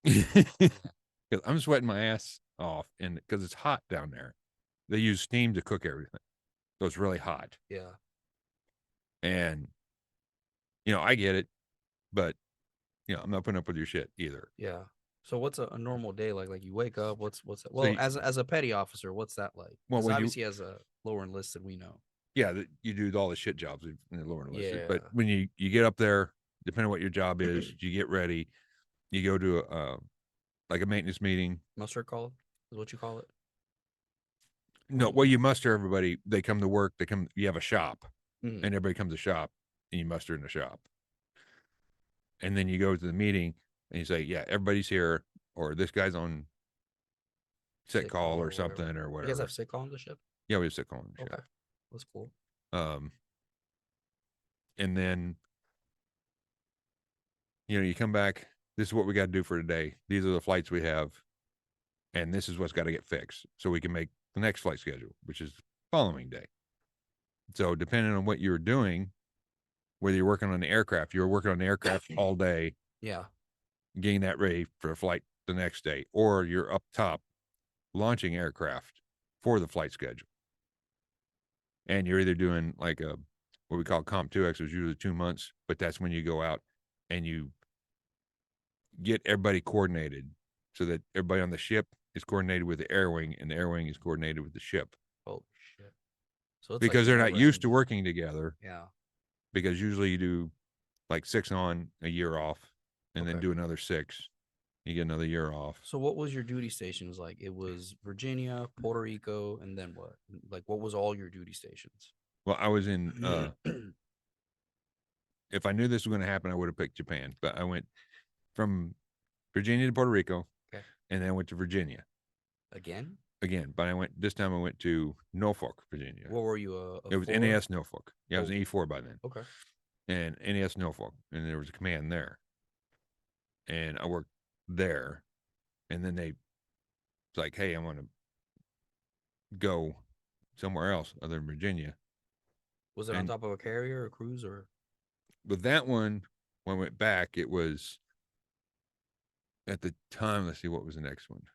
Because I'm sweating my ass off, and because it's hot down there. They use steam to cook everything. So it's really hot. Yeah. And, I get it, but, I'm not putting up with your shit either. Yeah. So what's a normal day like? Like you wake up, what's that? Well, so as a petty officer, what's that like? Well, obviously as a lower enlisted, we know. Yeah, you do all the shit jobs in the lower enlisted. But when you get up there, depending on what your job is, you get ready, you go to a maintenance meeting. Muster call is what you call it? No, well, you muster everybody. They come to work. You have a shop, and everybody comes to shop, and you muster in the shop. And then you go to the meeting, and you say, yeah, everybody's here, or this guy's on sick call or something, or whatever. You guys have sick call on the ship? Yeah, we have sick call on the ship. Okay, that's cool. And then, you come back. This is what we got to do for today. These are the flights we have, and this is what's got to get fixed so we can make the next flight schedule, which is the following day. So depending on what you're doing, whether you're working on the aircraft, you were working on the aircraft all day, Yeah. getting that ready for a flight the next day, or you're up top launching aircraft for the flight schedule. And you're either doing like a what we call Comp 2X, which is usually 2 months, but that's when you go out and you get everybody coordinated so that everybody on the ship is coordinated with the air wing and the air wing is coordinated with the ship. Holy shit. So it's Because like they're not used to never-ending. working together. Yeah. Because usually you do like 6 on, a year off, and then Okay. do another 6. You get another year off. So what was your duty stations like? It was Virginia, Puerto Rico, and then what? Like what was all your duty stations? Well, I was in if I knew this was going to happen, I would have picked Japan. But I went from Virginia to Puerto Rico, Okay. and then I went to Virginia Again? but this time I went to Norfolk, Virginia. What were you? A It was 4? NAS Norfolk. Yeah, I was Oh. an E4 by then. Okay. And NAS Norfolk, and there was a command there. And I worked there, and then they was like, "Hey, I want to go somewhere else other than Virginia." Was it on And top of a carrier or cruise or? with that one, when I went back, it was at the time. Let's see, what was the next one?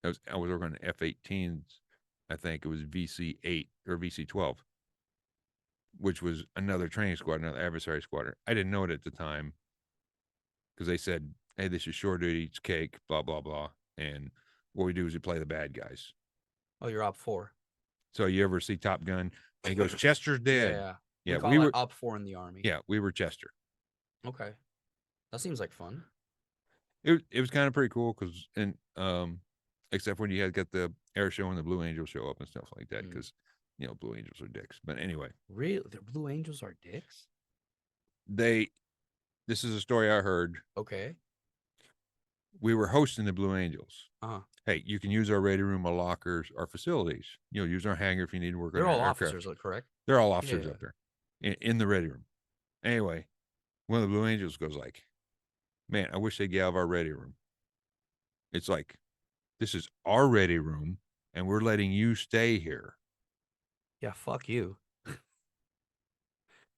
I was working on F-18s. I think it was VC-8 or VC-12, which was another training squad, another adversary squadron. I didn't know it at the time because they said, "Hey, this is shore duty, it's cake, blah blah blah." And what we do is we play the bad guys. Oh, you're Op 4. So you ever see Top Gun? And he goes, "Chester's dead." Yeah. Yeah, We call we it were. Op 4 in the Army. Yeah, we were Chester. Okay. That seems like fun. It was kind of pretty cool because except when you had got the air show and the Blue Angels show up and stuff like that because Blue Angels are dicks. But anyway, Really, the Blue Angels are dicks. This is a story I heard. Okay. We were hosting the Blue Angels. Uh-huh. Hey, you can use our ready room, our lockers, our facilities. Use our hangar if you need to work on They're all aircraft. officers, correct? They're all officers Yeah. up there in the ready room. Anyway, one of the Blue Angels goes like, "Man, I wish they'd get out of our ready room." It's like, this is our ready room, and we're letting you stay here. Yeah, fuck you.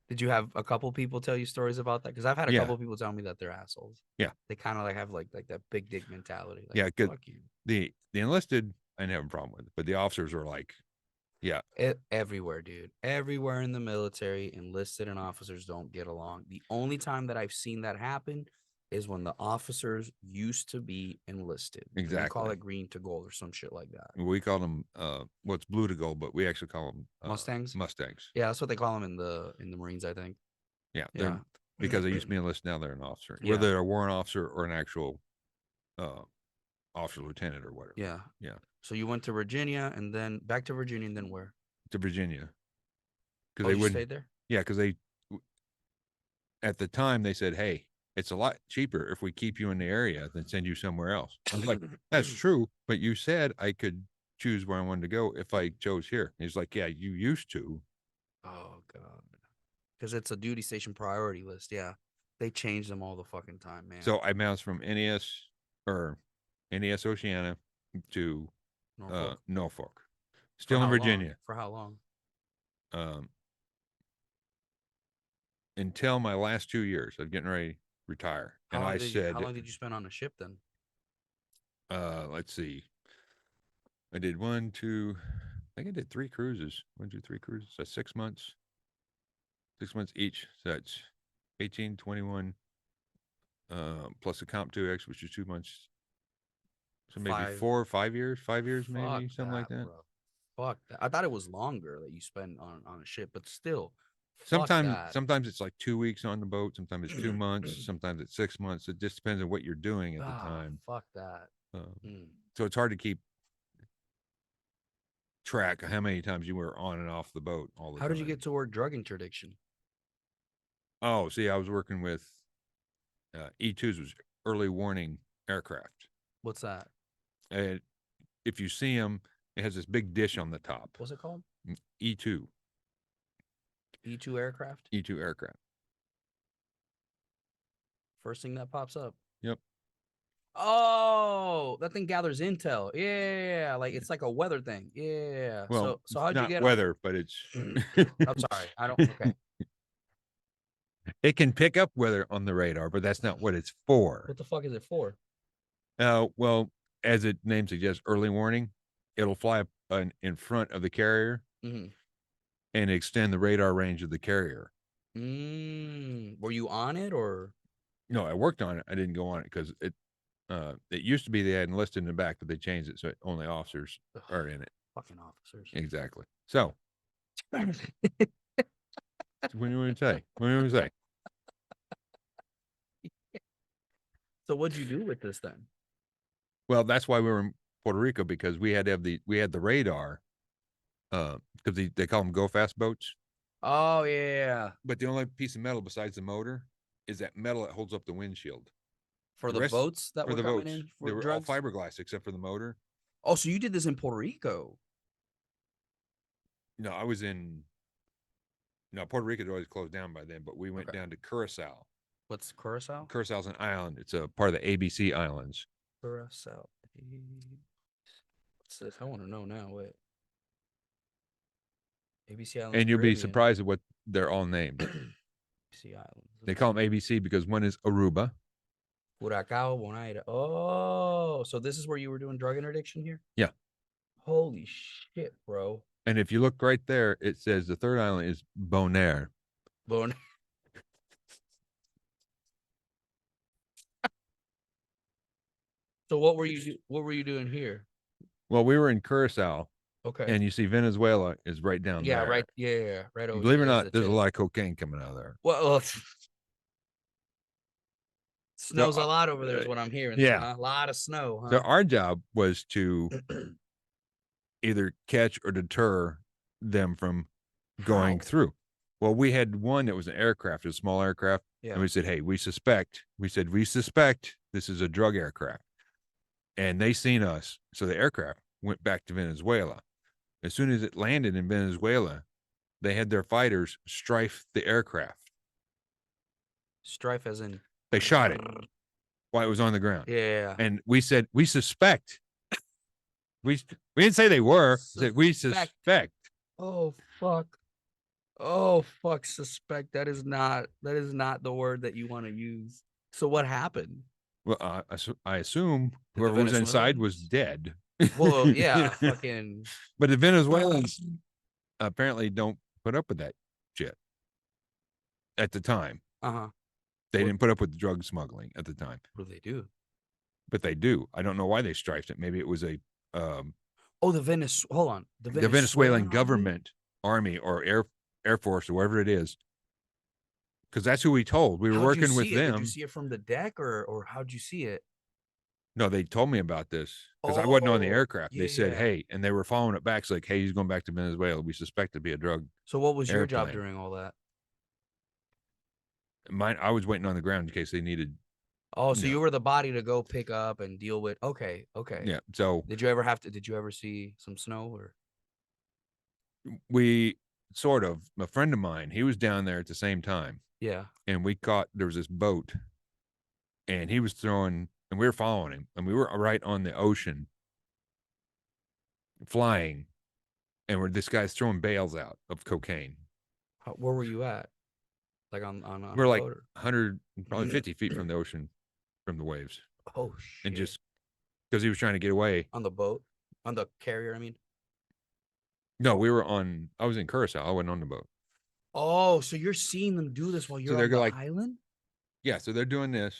Did you have a couple people tell you stories about that? Because I've had a couple people tell me that they're assholes. Yeah. They kind of like have like that big dick mentality. Like, yeah, fuck you. The enlisted, I didn't have a problem with it, but the officers were like, yeah. Everywhere, dude. Everywhere in the military, enlisted and officers don't get along. The only time that I've seen that happen is when the officers used to be enlisted. Exactly. We call it green to gold or some shit like that. We call them it's blue to gold, but we actually call them Mustangs. Mustangs. Yeah, that's what they call them in the Marines, I think. Yeah, they're because they used to be enlisted, now they're an officer. Whether they're a warrant officer or an actual officer lieutenant or whatever. Yeah. Yeah. So you went to Virginia and then back to Virginia and then where? To Virginia. Because they wouldn't stay there? Yeah, because they at the time they said, "Hey, it's a lot cheaper if we keep you in the area than send you somewhere else." I was like, "That's true, but you said I could choose where I wanted to go if I chose here." He's like, "Yeah, you used to." Oh God, because it's a duty station priority list. Yeah, they change them all the fucking time, man. So I bounced from NES Oceana to Norfolk. Still in Virginia. Long? For how long? Until my last 2 years. I'm getting ready to retire. How long did you spend on the ship then? Let's see. I did I think I did 3 cruises. 1, 2, 3 cruises. That's 6 months. 6 months each. So that's 18, 21, plus the Comp 2X, which is 2 months. So maybe 4 or 5 years. 5 years, maybe something like that. Bro. Fuck that. I thought it was longer that you spend on a ship, but still. Sometimes it's like 2 weeks on the boat. Sometimes it's 2 months. Sometimes it's 6 months. It just depends on what you're doing at the time. Fuck that. So it's hard to keep track of how many times you were on and off the boat all the time. How did you get to work drug interdiction? Oh, see, I was working with E2s, was early warning aircraft. What's that? If you see them, it has this big dish on the top. What's it called? E2. E2 aircraft? E2 aircraft. First thing that pops up. Yep. Oh, that thing gathers intel. Yeah, like it's like a weather thing. Yeah. Well, so how'd you get weather, but it's. I'm sorry. I don't. Okay. It can pick up weather on the radar, but that's not what it's for. What the fuck is it for? Well, as the name suggests, early warning. It'll fly up in front of the carrier Mm-hmm. and extend the radar range of the carrier. Were you on it or? No, I worked on it. I didn't go on it because it used to be they had enlisted in the back, but they changed it so only officers are in it. Fucking officers. Exactly. So, what do you want to say? What do you want to say? So what'd you do with this then? Well, that's why we were in Puerto Rico, because we had to have the radar, because they call them go fast boats. Oh yeah. But the only piece of metal besides the motor is that metal that holds up the windshield. For the rest- boats that For were the coming boats, in they for were drugs? all fiberglass except for the motor. Oh, so you did this in Puerto Rico? No, I was in. No, Puerto Rico had always closed down by then, but we went down to Curacao. What's Curacao? Curaçao's an island. It's a part of the ABC Islands. Curacao. What's this? I want to know now. Wait. ABC Islands. And you'll be Caribbean. surprised at what they're all named. ABC Islands. They call them ABC because one is Aruba. Curacao, Bonaire. Oh, so this is where you were doing drug interdiction here? Yeah. Holy shit, bro. And if you look right there, it says the third island is Bonaire. Bonaire. So what were you doing here? Well, we were in Curacao, Okay. and you see Venezuela is right down yeah, there. right. Yeah, right over. Believe it or here is not, the there's a tip. lot of cocaine coming out of there. Well, snows So, a lot over there, is what I'm hearing. yeah. Huh? A lot of snow. Huh? So our job was to either catch or deter them from going How? through. Well, we had one that was an aircraft, a small aircraft. Yeah. And we said, hey, we suspect this is a drug aircraft. And they seen us. So the aircraft went back to Venezuela. As soon as it landed in Venezuela, they had their fighters strafe the aircraft. Strife as in They shot it while it was on the ground. Yeah. And we said, we suspect. We didn't say they were. We said we suspect. Oh fuck. Oh fuck. Suspect. That is not the word that you want to use. So what happened? Well, I assume Did the whoever was inside was Venezuelans- dead. Well, yeah, fucking. But the Venezuelans apparently don't put up with that shit at the time. Uh-huh. They What- didn't put up with drug smuggling at the time, What do they do? but they do. I don't know why they striped it. Maybe it was a Oh, hold on. the Venezuelan army? government army or air force or whatever it is, because that's who we told. We were How'd you working with see it? Did them. you see it from the deck or how'd you see it? No, they told me about this because I wasn't on the Oh, aircraft. They said, yeah. hey, and they were following it back. It's like, hey, he's going back to Venezuela. We suspect to be a drug. So what was your job Airplane. during all that? I was waiting on the ground in case they needed. Oh, so No. you were the body to go pick up and deal with. Okay. Yeah. So Did you ever see some snow or? we sort of, a friend of mine, he was down there at the same time, Yeah. and there was this boat, and he was throwing, and we were following him, and we were right on the ocean flying, and this guy's throwing bales out of cocaine. Where were you at? Like on We're a like boat or- 100, probably 50 feet from the ocean, from the waves, Oh shit. and just because he was trying to get away. on the boat, on the carrier. I mean. No, I was in Curacao. I wasn't on the boat. Oh, so you're seeing them do this while you're they're on the like- island? Yeah. So they're doing this.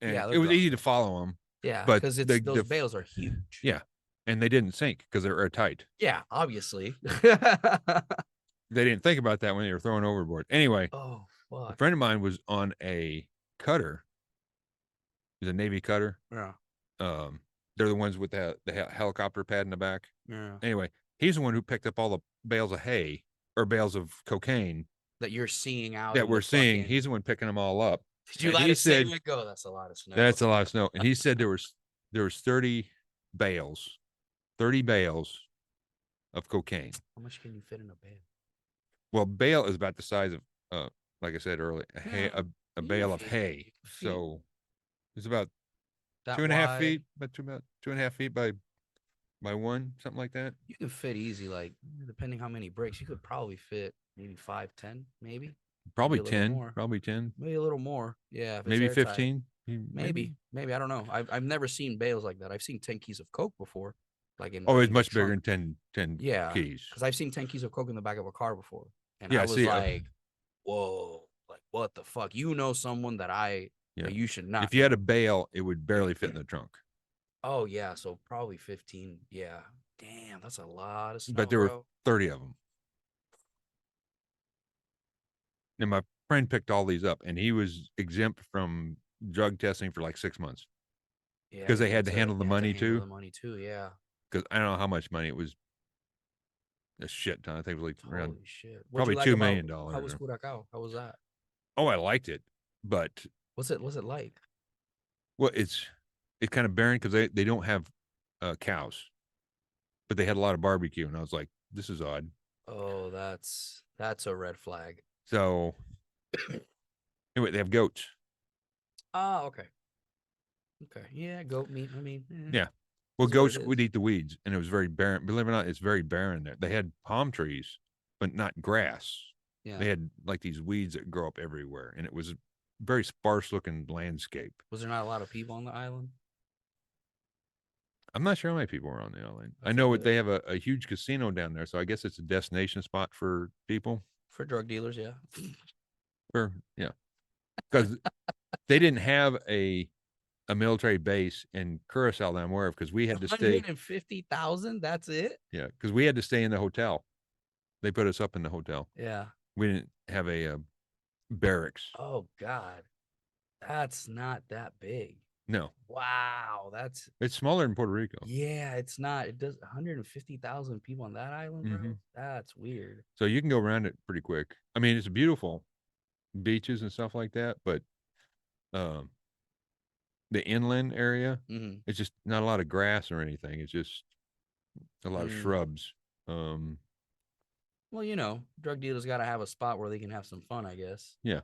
And Yeah, they're it was drunk. easy to follow them. Yeah, But because the- those the- bales are huge. Yeah. And they didn't sink because they're airtight. Yeah, obviously. They didn't think about that when they were throwing overboard. Anyway, Oh a fuck. friend of mine was on a cutter. It was a Navy cutter. Yeah. They're the ones with the helicopter pad in the back. Yeah. Anyway, he's the one who picked up all the bales of hay or bales of cocaine That you're seeing out. that in we're the seeing. fucking- He's the one picking them all up. Did you and let he it say, said- go? That's a lot of snow. That's a lot of snow. And he said there was 30 bales of cocaine. How much can you fit in a bale? Well, bale is about the size of, like I said earlier, a bale of hay. Feet. So it's about That 2.5 wide, feet, about 2.5 feet by one, something like that. You could fit easy, like depending how many bricks, you could probably fit maybe 5, 10, maybe. Probably a little 10, more. probably 10, Maybe a little more. Yeah, if it's maybe airtight. 15. Maybe. I don't know. I've never seen bales like that. I've seen 10 keys of Coke before, like in Oh, it's the much bigger trunk. than 10 Yeah, keys. because I've seen 10 keys of Coke in the back of a car before, and I Yeah, was see, like, "Whoa, like what the fuck?" You know, someone that yeah. you should not If you had know. a bale, it would barely fit in the trunk. Oh yeah, so probably 15. Yeah, damn, that's a lot of snow, But there were bro. 30 of them. And my friend picked all these up, and he was exempt from drug testing for like 6 months Yeah, because they had to handle the you have to money handle too. the money too. Yeah. Because I don't know how much money it was. A shit ton. I think it was like around Holy shit. What'd you probably like $2 about million. how was Curacao? How was that? Oh, I liked it, but What's it like? well, it's kind of barren because they don't have cows, but they had a lot of barbecue, and I was like, this is odd. Oh, that's a red flag. So anyway, they have goats. Ah, okay. Okay. Yeah, goat meat. I mean, Yeah. Well, is what it goats is. would eat the weeds, and it was very barren. Believe it or not, it's very barren there. They had palm trees, but not grass. Yeah. They had like these weeds that grow up everywhere, and it was a very sparse looking landscape. Was there not a lot of people on the island? I'm not sure how many people were on the island. I That's a know good they have a huge casino down there, so I guess it's a destination spot for people. for drug dealers, yeah. For yeah, because they didn't have a military base in Curacao that I'm aware of, because we had to stay. 150,000? That's it? Yeah, because we had to stay in the hotel. They put us up in the hotel. Yeah. We didn't have a barracks. Oh God. That's not that big. No, Wow. it's smaller than Puerto Rico. Yeah, it's not. It does 150,000 people on that island, bro. Mhm. That's weird. So you can go around it pretty quick. I mean, it's beautiful beaches and stuff like that, but um, the inland area, Mm-hmm. it's just not a lot of grass or anything. It's just a lot of Mm. shrubs. Um, Well, drug dealers got to have a spot where they can have some fun, I guess. yeah,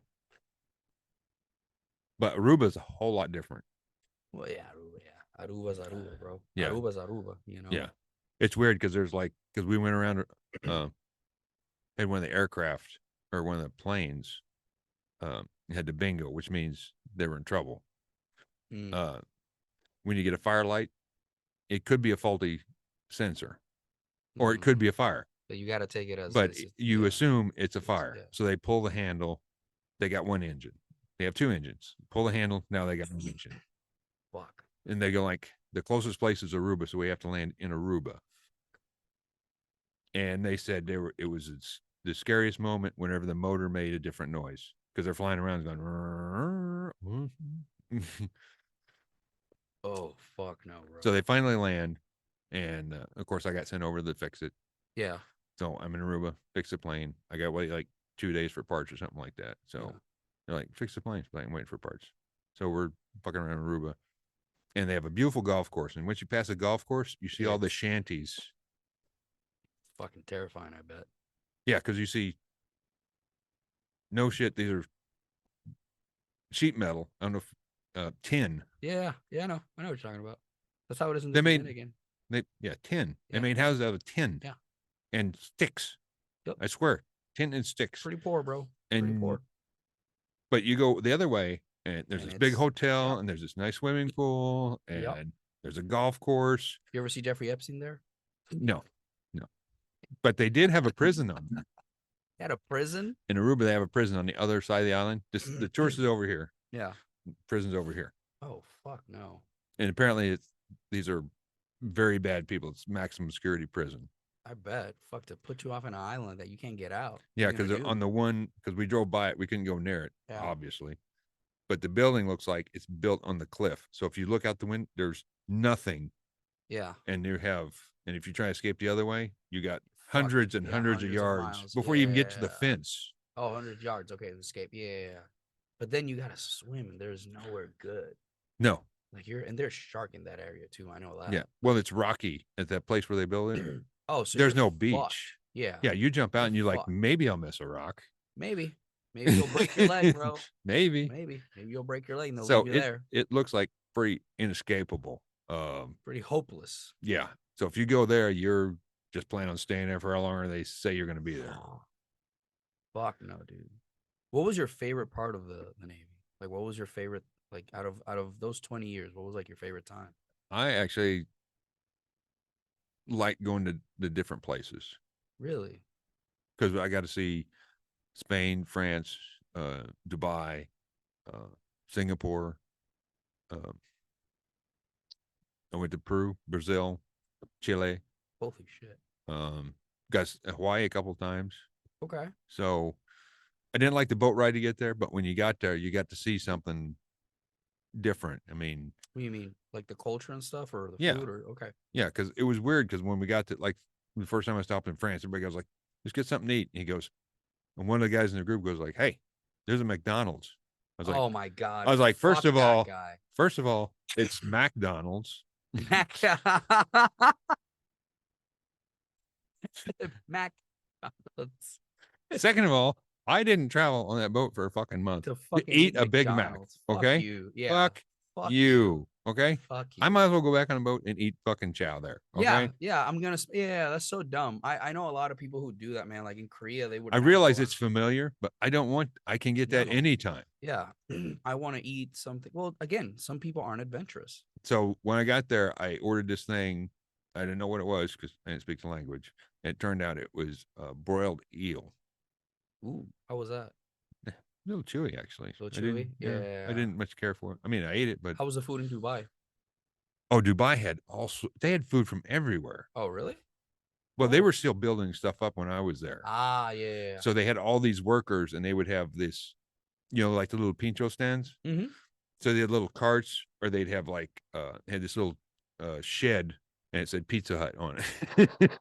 but Aruba's a whole lot different. Well, yeah, Aruba, yeah. Aruba's Aruba, bro. Yeah. Aruba's Aruba, Yeah, it's weird because there's like, because we went around, had one of the aircraft or one of the planes, had the bingo, which means they were in trouble. Mm. When you get a firelight, it could be a faulty sensor, or it could be a fire. But you got to take it as But you yeah. assume it's a fire. Yeah. So they pull the handle. They got one engine. They have two engines. Pull the handle. Now they got one engine. Fuck. And they go like, the closest place is Aruba, so we have to land in Aruba. And they said it was the scariest moment whenever the motor made a different noise, because they're flying around going. Oh, fuck no, bro. So they finally land, and of course I got sent over to fix it. Yeah. So I'm in Aruba, fix the plane. I got to wait like 2 days for parts or something like that. So they're like, fix the plane. I'm waiting for parts. So we're fucking around Aruba, and they have a beautiful golf course. And once you pass a golf course, you see all the shanties. Fucking terrifying, I bet. Yeah, because you see, no shit, these are sheet metal. I don't know if tin. Yeah, I know what you're talking about. That's how it is in They the made Dominican. tin. They Yeah. made houses out of tin. Yeah. And sticks. Yep. I swear, tin and sticks. Pretty poor, bro. And Pretty poor. but you go the other way, and there's this big hotel, and there's this nice swimming pool, and there's a golf course. You ever see Jeffrey Epstein there? No. But they did have a prison on there. They had a prison? In Aruba, they have a prison on the other side of the island. The tourist is over here. Yeah. Prison's over here. Oh, fuck no. And apparently these are very bad people. It's maximum security prison. I bet. Fuck, to put you off an island that you can't get out. Yeah, because on the one, because we drove by it, we couldn't go near it, obviously. But the building looks like it's built on the cliff. So if you look out the window, there's nothing. Yeah. And if you try to escape the other way, you got hundreds and hundreds of yards miles. before you even get to the fence. Oh, 100 yards. Okay, to escape. Yeah. But then you got to swim, and there's nowhere good. No. Like and there's shark in that area too. I know that. Yeah. Well, it's rocky at that place where they build it. Oh, so there's no beach. Yeah. Yeah. You jump out and you're like, maybe I'll miss a rock. Maybe you'll break your leg, bro. Maybe you'll break your leg and they'll so leave you there. It looks like pretty inescapable. Pretty hopeless. Yeah. So if you go there, you're just planning on staying there for how long they say you're going to be there. Fuck no, dude. What was your favorite part of the Navy? Like, what was your favorite, like, out of those 20 years, what was like your favorite time? I actually like going to the different places Really? because I got to see Spain, France, Dubai, uh, Singapore. Uh, I went to Peru, Brazil, Chile. Holy shit. Um, got Hawaii a couple of times. Okay. So I didn't like the boat ride to get there, but when you got there, you got to see something different. I mean, What do you mean? Like the culture and stuff or the yeah, food or okay. yeah, because it was weird. Because when we got to like the first time I stopped in France, everybody goes like, "Let's get something to eat." And he goes, and one of the guys in the group goes like, "Hey, there's a McDonald's." I was like, Oh my God. I was like, Fuck that guy. first of all, it's McDonald's. Mac. Mac. Second of all, I didn't travel on that boat for a fucking month To to fucking eat eat a Big Mac. McDonald's. Fuck Okay, you. Yeah. fuck Fuck you. Okay, Fuck I you. might as well go back on a boat and eat fucking chow there. Okay, Yeah. Yeah, that's so dumb. I know a lot of people who do that, man. Like in Korea, they would I kind of realize go it's out. familiar, but I don't want. I can get that No. anytime. Yeah. I want to eat something. Well, again, some people aren't adventurous. So when I got there, I ordered this thing. I didn't know what it was because I didn't speak the language. And it turned out it was broiled eel. Ooh, how was that? A little chewy, actually. So I chewy? didn't, yeah, I Yeah. didn't much care for it. I mean, I ate it, but How was the food in Dubai? oh, Dubai had also they had food from everywhere. Oh, really? Well, they Oh. were still building stuff up when I was there. Ah, yeah. So they had all these workers, and they would have this, like the little pincho stands. Mm-hmm. So they had little carts, or they'd have like had this little shed, and it said Pizza Hut on it.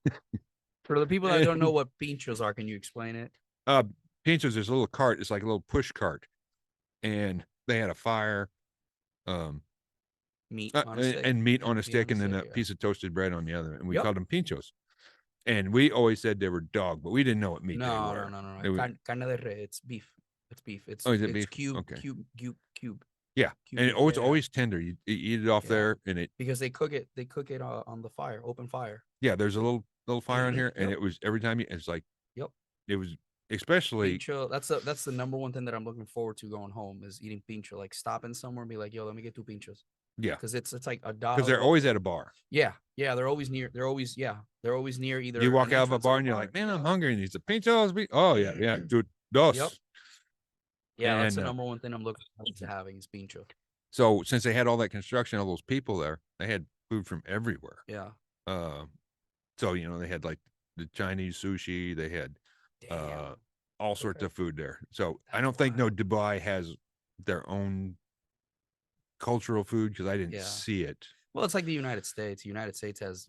For the people that don't know what pinchos are, can you explain it? uh, Pinchos, there's a little cart. It's like a little push cart, and they had a fire, um, Meat on a stick. and meat on a Meat stick, and then a yeah. piece of toasted bread on the other. And we Yep. called them pinchos. And we always said they were dog, but we didn't know what meat they No, were. no. Carne de res. It's beef. It's beef. Oh, is it It's beef? cube, Okay. cube. Yeah, Cube and beef, it's yeah. always tender. You eat it off Yeah. there, and it Because they cook it. They cook it on the fire, open fire. yeah. There's a little fire on here, and Yep. it was every time it's like Yep. it was especially Pincho. That's the number one thing that I'm looking forward to going home is eating pincho. Like stopping somewhere and be like, yo, let me get 2 pinchos. yeah, Because it's like a because dollar. they're always at a bar. Yeah. They're always near. They're always near either. You walk an out of a entrance bar or and you're like, man, I'm Yeah. hungry, and he's a pinchos. Oh yeah, dude, dos. Yep. Yeah, that's the And number one thing I'm looking forward to having is pincho. so since they had all that construction, all those people there, they had food from everywhere. Yeah. So they had like the Chinese sushi. They had Damn. all sorts Okay. of food there. So I That's don't think wild. Dubai has their own cultural food because I didn't Yeah. see it. Well, it's like the United States. The United States has,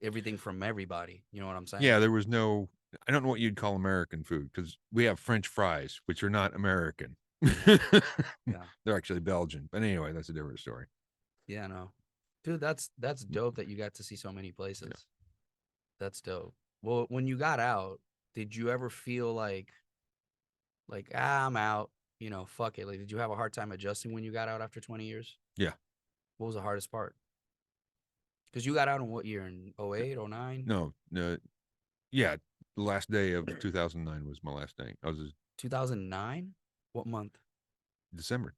everything from everybody. You know what I'm saying? Yeah, there was no. I don't know what you'd call American food because we have French fries, which are not American. Yeah. They're actually Belgian. But anyway, that's a different story. Yeah, no. Dude, that's dope that you got to see so many places. Yeah. That's dope. Well, when you got out, did you ever feel like I'm out, fuck it. Like, did you have a hard time adjusting when you got out after 20 years? Yeah. What was the hardest part? Because you got out in what year? In 08, 09? No, yeah. The last day of 2009 was my last day. I was 2009? What month? December.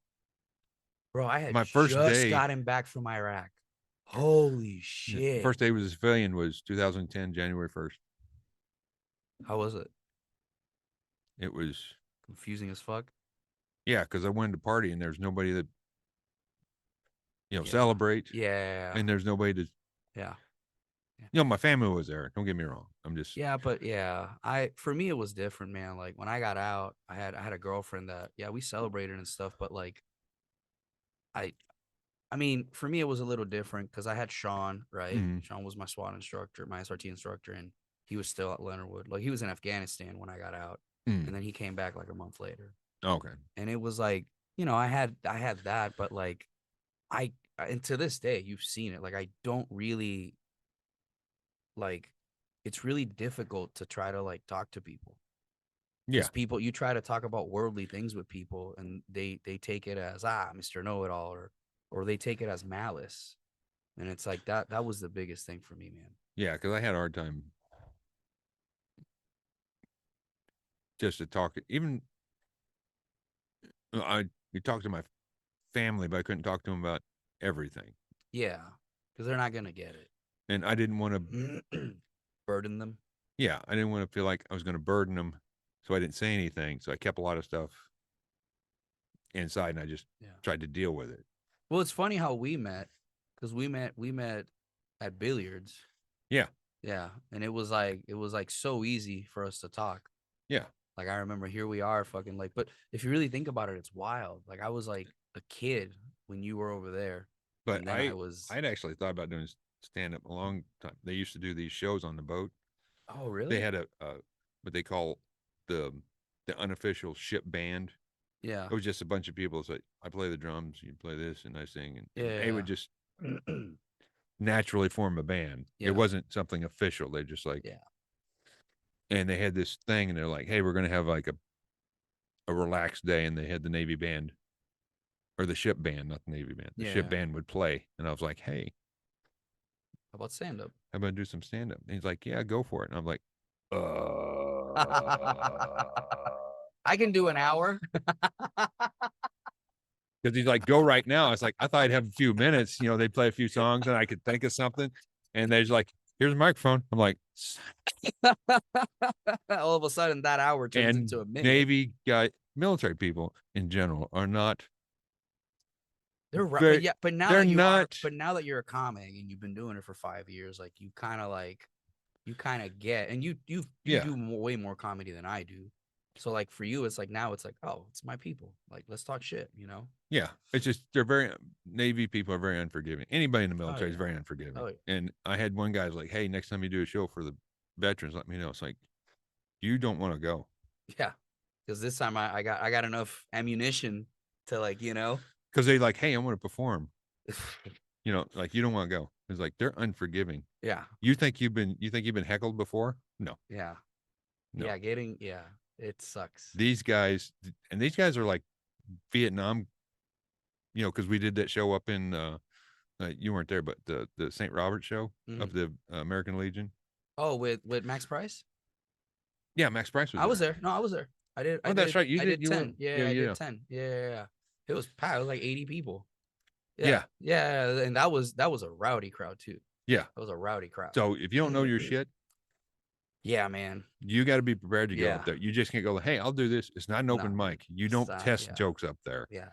Bro, I had my first day gotten back from Iraq. Holy shit. First day was a civilian was 2010, January 1st. How was it? It was confusing as fuck. Yeah, because I wanted to party and there's nobody that celebrate. Yeah. And there's nobody to my family was there. Don't get me wrong. I'm just but for me it was different, man. Like when I got out, I had a girlfriend that we celebrated and stuff, but like I mean, for me it was a little different because I had Sean, right? Mm-hmm. Sean was my SWAT instructor, my SRT instructor, and he was still at Leonard Wood. Like he was in Afghanistan when I got out, and then he came back like a month later. Okay. And it was like, I had that, but like and to this day, you've seen it. Like I don't really it's really difficult to try to like talk to people. Yeah. People, you try to talk about worldly things with people and they take it as Mr. Know-it-all or they take it as malice. And it's like that was the biggest thing for me, man. Yeah, because I had a hard time just to talk. Even you talked to my family, but I couldn't talk to them about everything. Yeah, because they're not gonna get it. And I didn't want to burden them. Yeah, I didn't want to feel like I was going to burden them, so I didn't say anything. So I kept a lot of stuff inside, and I just tried to deal with it. Well, it's funny how we met, because we met at billiards. Yeah. Yeah, and it was like so easy for us to talk. Yeah. Like I remember here we are fucking like, but if you really think about it, it's wild. Like I was like a kid when you were over there. But I'd actually thought about doing stand up a long time. They used to do these shows on the boat. Oh, really? They had a what they call the unofficial ship band. Yeah. It was just a bunch of people. So I play the drums, you play this, and I sing, and Yeah. they would just naturally form a band. Yeah. It wasn't something official. They just like, and they had this thing, and they're like, hey, we're going to have like a relaxed day. And they had the Navy band, or the ship band, not the Navy band. The ship band would play. And I was like, hey, how about stand up? How about do some stand up? And he's like, yeah, go for it. And I'm like, I can do an hour. Because he's like, go right now. I was like, I thought I'd have a few minutes. You know, they'd play a few songs and I could think of something. And they're like, here's a microphone. I'm like, all of a sudden that hour turns into a minute. Navy guy, military people in general are not. They're right. Yeah, but now that now that you're a comic and you've been doing it for 5 years, like you kind of get, and you do way more comedy than I do. So like for you, it's like now it's like, oh, it's my people. Like let's talk shit, you know? Yeah, it's just Navy people are very unforgiving. Anybody in the military is very unforgiving. Oh, yeah. And I had one guy was like, hey, next time you do a show for the veterans, let me know. It's like, you don't want to go. Yeah, because this time I got enough ammunition to like, you know. Because they like, hey, I want to perform. You know, like you don't want to go. It's like they're unforgiving. Yeah. You think you've been heckled before? No. Yeah. No. Yeah, it sucks. These guys are like Vietnam, you know, because we did that show up in you weren't there, but the St. Robert show of the American Legion. Oh, with Max Price? Yeah, Max Price was there. I was there. No, I was there. I did. Oh, that's right. You did 10. Yeah, I did 10. Yeah. It was packed. It was like 80 people. Yeah. And that was a rowdy crowd too. Yeah. That was a rowdy crowd. So if you don't know your shit, yeah, man, you got to be prepared to go up there. You just can't go, hey, I'll do this. It's not an open mic. You don't test jokes up there. Yeah.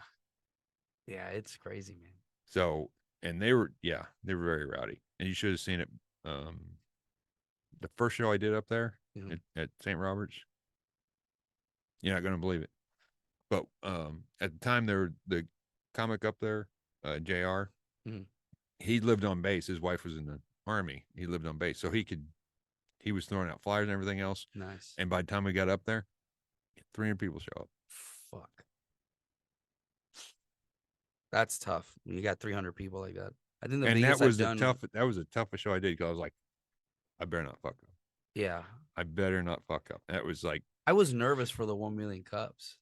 Yeah, it's crazy, man. So, and they were very rowdy. And you should have seen it. The first show I did up there at St. Robert's, you're not going to believe it. But at the time, the comic up there, JR, he lived on base. His wife was in the Army. He lived on base. So he was throwing out flyers and everything else. Nice. And by the time we got up there, 300 people show up. Fuck. That's tough. You got 300 people like that. I think that was the toughest show I did because I was like, I better not fuck up. Yeah. I better not fuck up. That was like, I was nervous for the 1 million cups.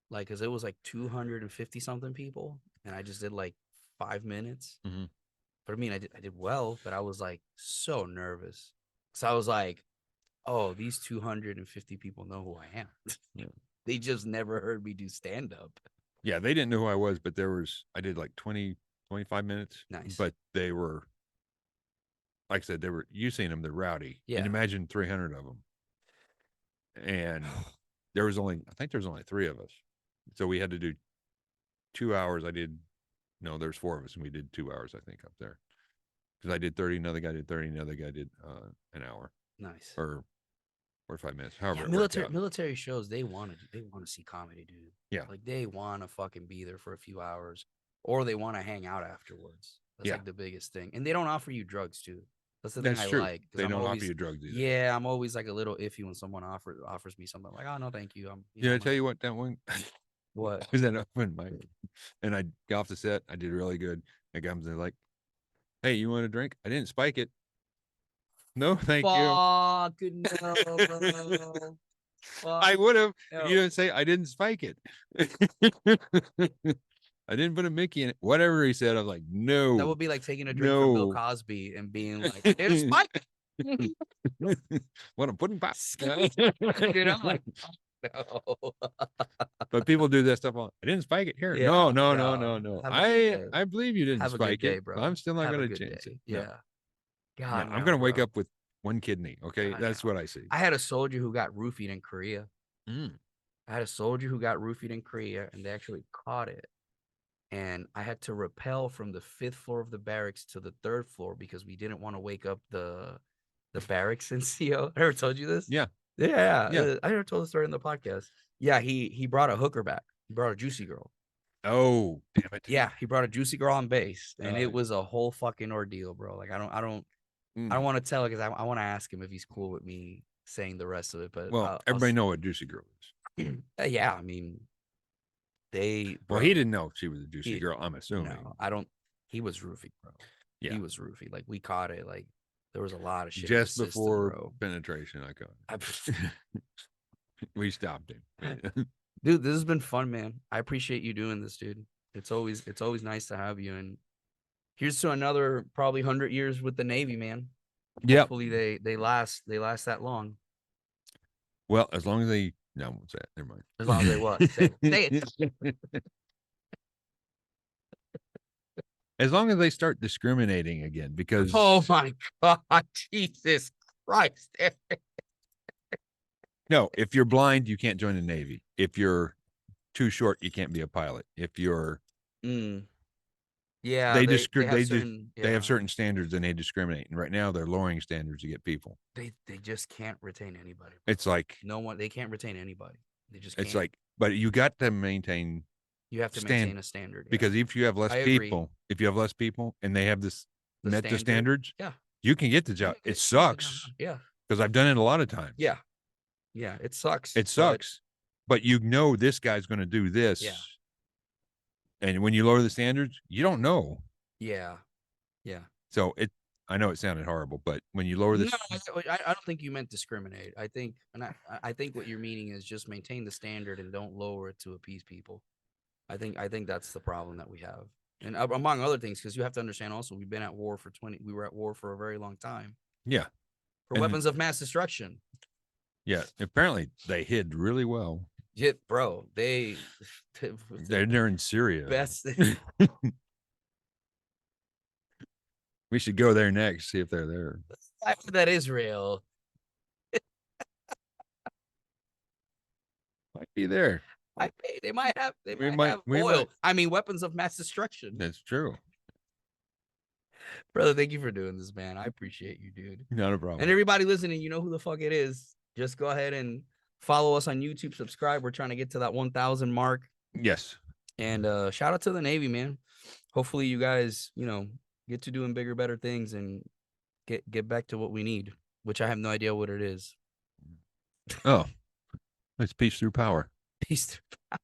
Like, cause it was like 250 something people, and I just did like 5 minutes. Mm-hmm. But I mean, I did well, but I was like so nervous. So I was like, oh, these 250 people know who I am. They just never heard me do stand up. Yeah, they didn't know who I was, but I did like 20, 25 minutes. Nice. But they were, like I said, you seen them, they're rowdy. Yeah. And imagine 300 of them. And there was only 3 of us. So we had to do 2 hours. There's 4 of us, and we did 2 hours, I think, up there. Because I did 30, another guy did 30, another guy did an hour. Nice. Or 45 minutes. However, military shows, they want to see comedy, dude. Yeah. Like they want to fucking be there for a few hours, or they want to hang out afterwards. That's like the biggest thing. And they don't offer you drugs too. That's the thing I like. They don't offer you drugs either. Yeah, I'm always like a little iffy when someone offers me something. I'm like, oh no, thank you. I tell you what, that one. What? I was at open mic, and I got off the set. I did really good. It comes in like, hey, you want a drink? I didn't spike it. No, thank you. No, bro. I would have. No. You didn't say I didn't spike it. I didn't put a Mickey in it. Whatever he said, I was like, no. That would be like taking a drink from Bill Cosby and being like, it's spike. What I'm putting back. You know, like, No. But people do that stuff on. I didn't spike it here. Yeah, No. no. Have a good day. I believe you didn't Have a good spike day, it, bro. but I'm still not Have a going to good chance day. it. Yeah. No. God, I'm no, going to wake bro. up with one kidney. Okay, God, that's no. what I see. I had a soldier who got roofied in Korea. Mm. I had a soldier who got roofied in Korea, and they actually caught it. And I had to rappel from the 5th floor of the barracks to the 3rd floor because we didn't want to wake up the barracks in CO. I ever told you this? Yeah. Yeah. I never told the story in the podcast. Yeah, he brought a hooker back. He brought a juicy girl. Oh, damn it. Yeah, he brought a juicy girl on base, and it was a whole fucking ordeal, bro. Like I don't want to tell because I want to ask him if he's cool with me saying the rest of it. But Well, everybody know what Juicy Girl is. Yeah, I mean, Well, bro, he didn't know she was a Juicy Girl. I'm assuming. No, I don't. He was roofie, bro. Yeah. He was roofie. Like we caught it. Like there was a lot of shit Just in the before system, bro. penetration. I caught it. We stopped him. Dude, this has been fun, man. I appreciate you doing this, dude. It's always nice to have you. And here's to another probably 100 years with the Navy, man. Yeah. Hopefully they last that long. Well, as long as they no, what's that? Never mind. As long as they what? Say it. As long as they start discriminating again, because oh my God, Jesus Christ. No, if you're blind, you can't join the Navy. If you're too short, you can't be a pilot. If you're yeah, they have certain standards and they discriminate. And right now they're lowering standards to get people. They just can't retain anybody. It's like no one. They can't retain anybody. They just. It's can't. like, but you got to maintain. You have to maintain a standard. Yeah. Because if you have less people, and they have this met the standards, yeah, you can get the job. It sucks. Yeah, because I've done it a lot of times. Yeah, it sucks. It sucks, but you know this guy's going to do this. Yeah. And when you lower the standards, you don't know. Yeah. So I know it sounded horrible, but when you lower this, no, I don't think you meant discriminate. I think what you're meaning is just maintain the standard and don't lower it to appease people. I think that's the problem that we have, and among other things, because you have to understand also we were at war for a very long time. Yeah, for weapons of mass destruction. Yeah, apparently they hid really well. Yeah, bro, they're in Syria. Best. We should go there next, see if they're there. That Israel might be there. They might have oil. I mean, weapons of mass destruction. That's true. Brother, thank you for doing this, man. I appreciate you, dude. Not a problem. And everybody listening, you know who the fuck it is. Just go ahead and follow us on YouTube, subscribe. We're trying to get to that 1,000 mark. Yes. And shout out to the Navy, man. Hopefully you guys, get to doing bigger, better things and get back to what we need, which I have no idea what it is. Oh, it's peace through power. Peace through power.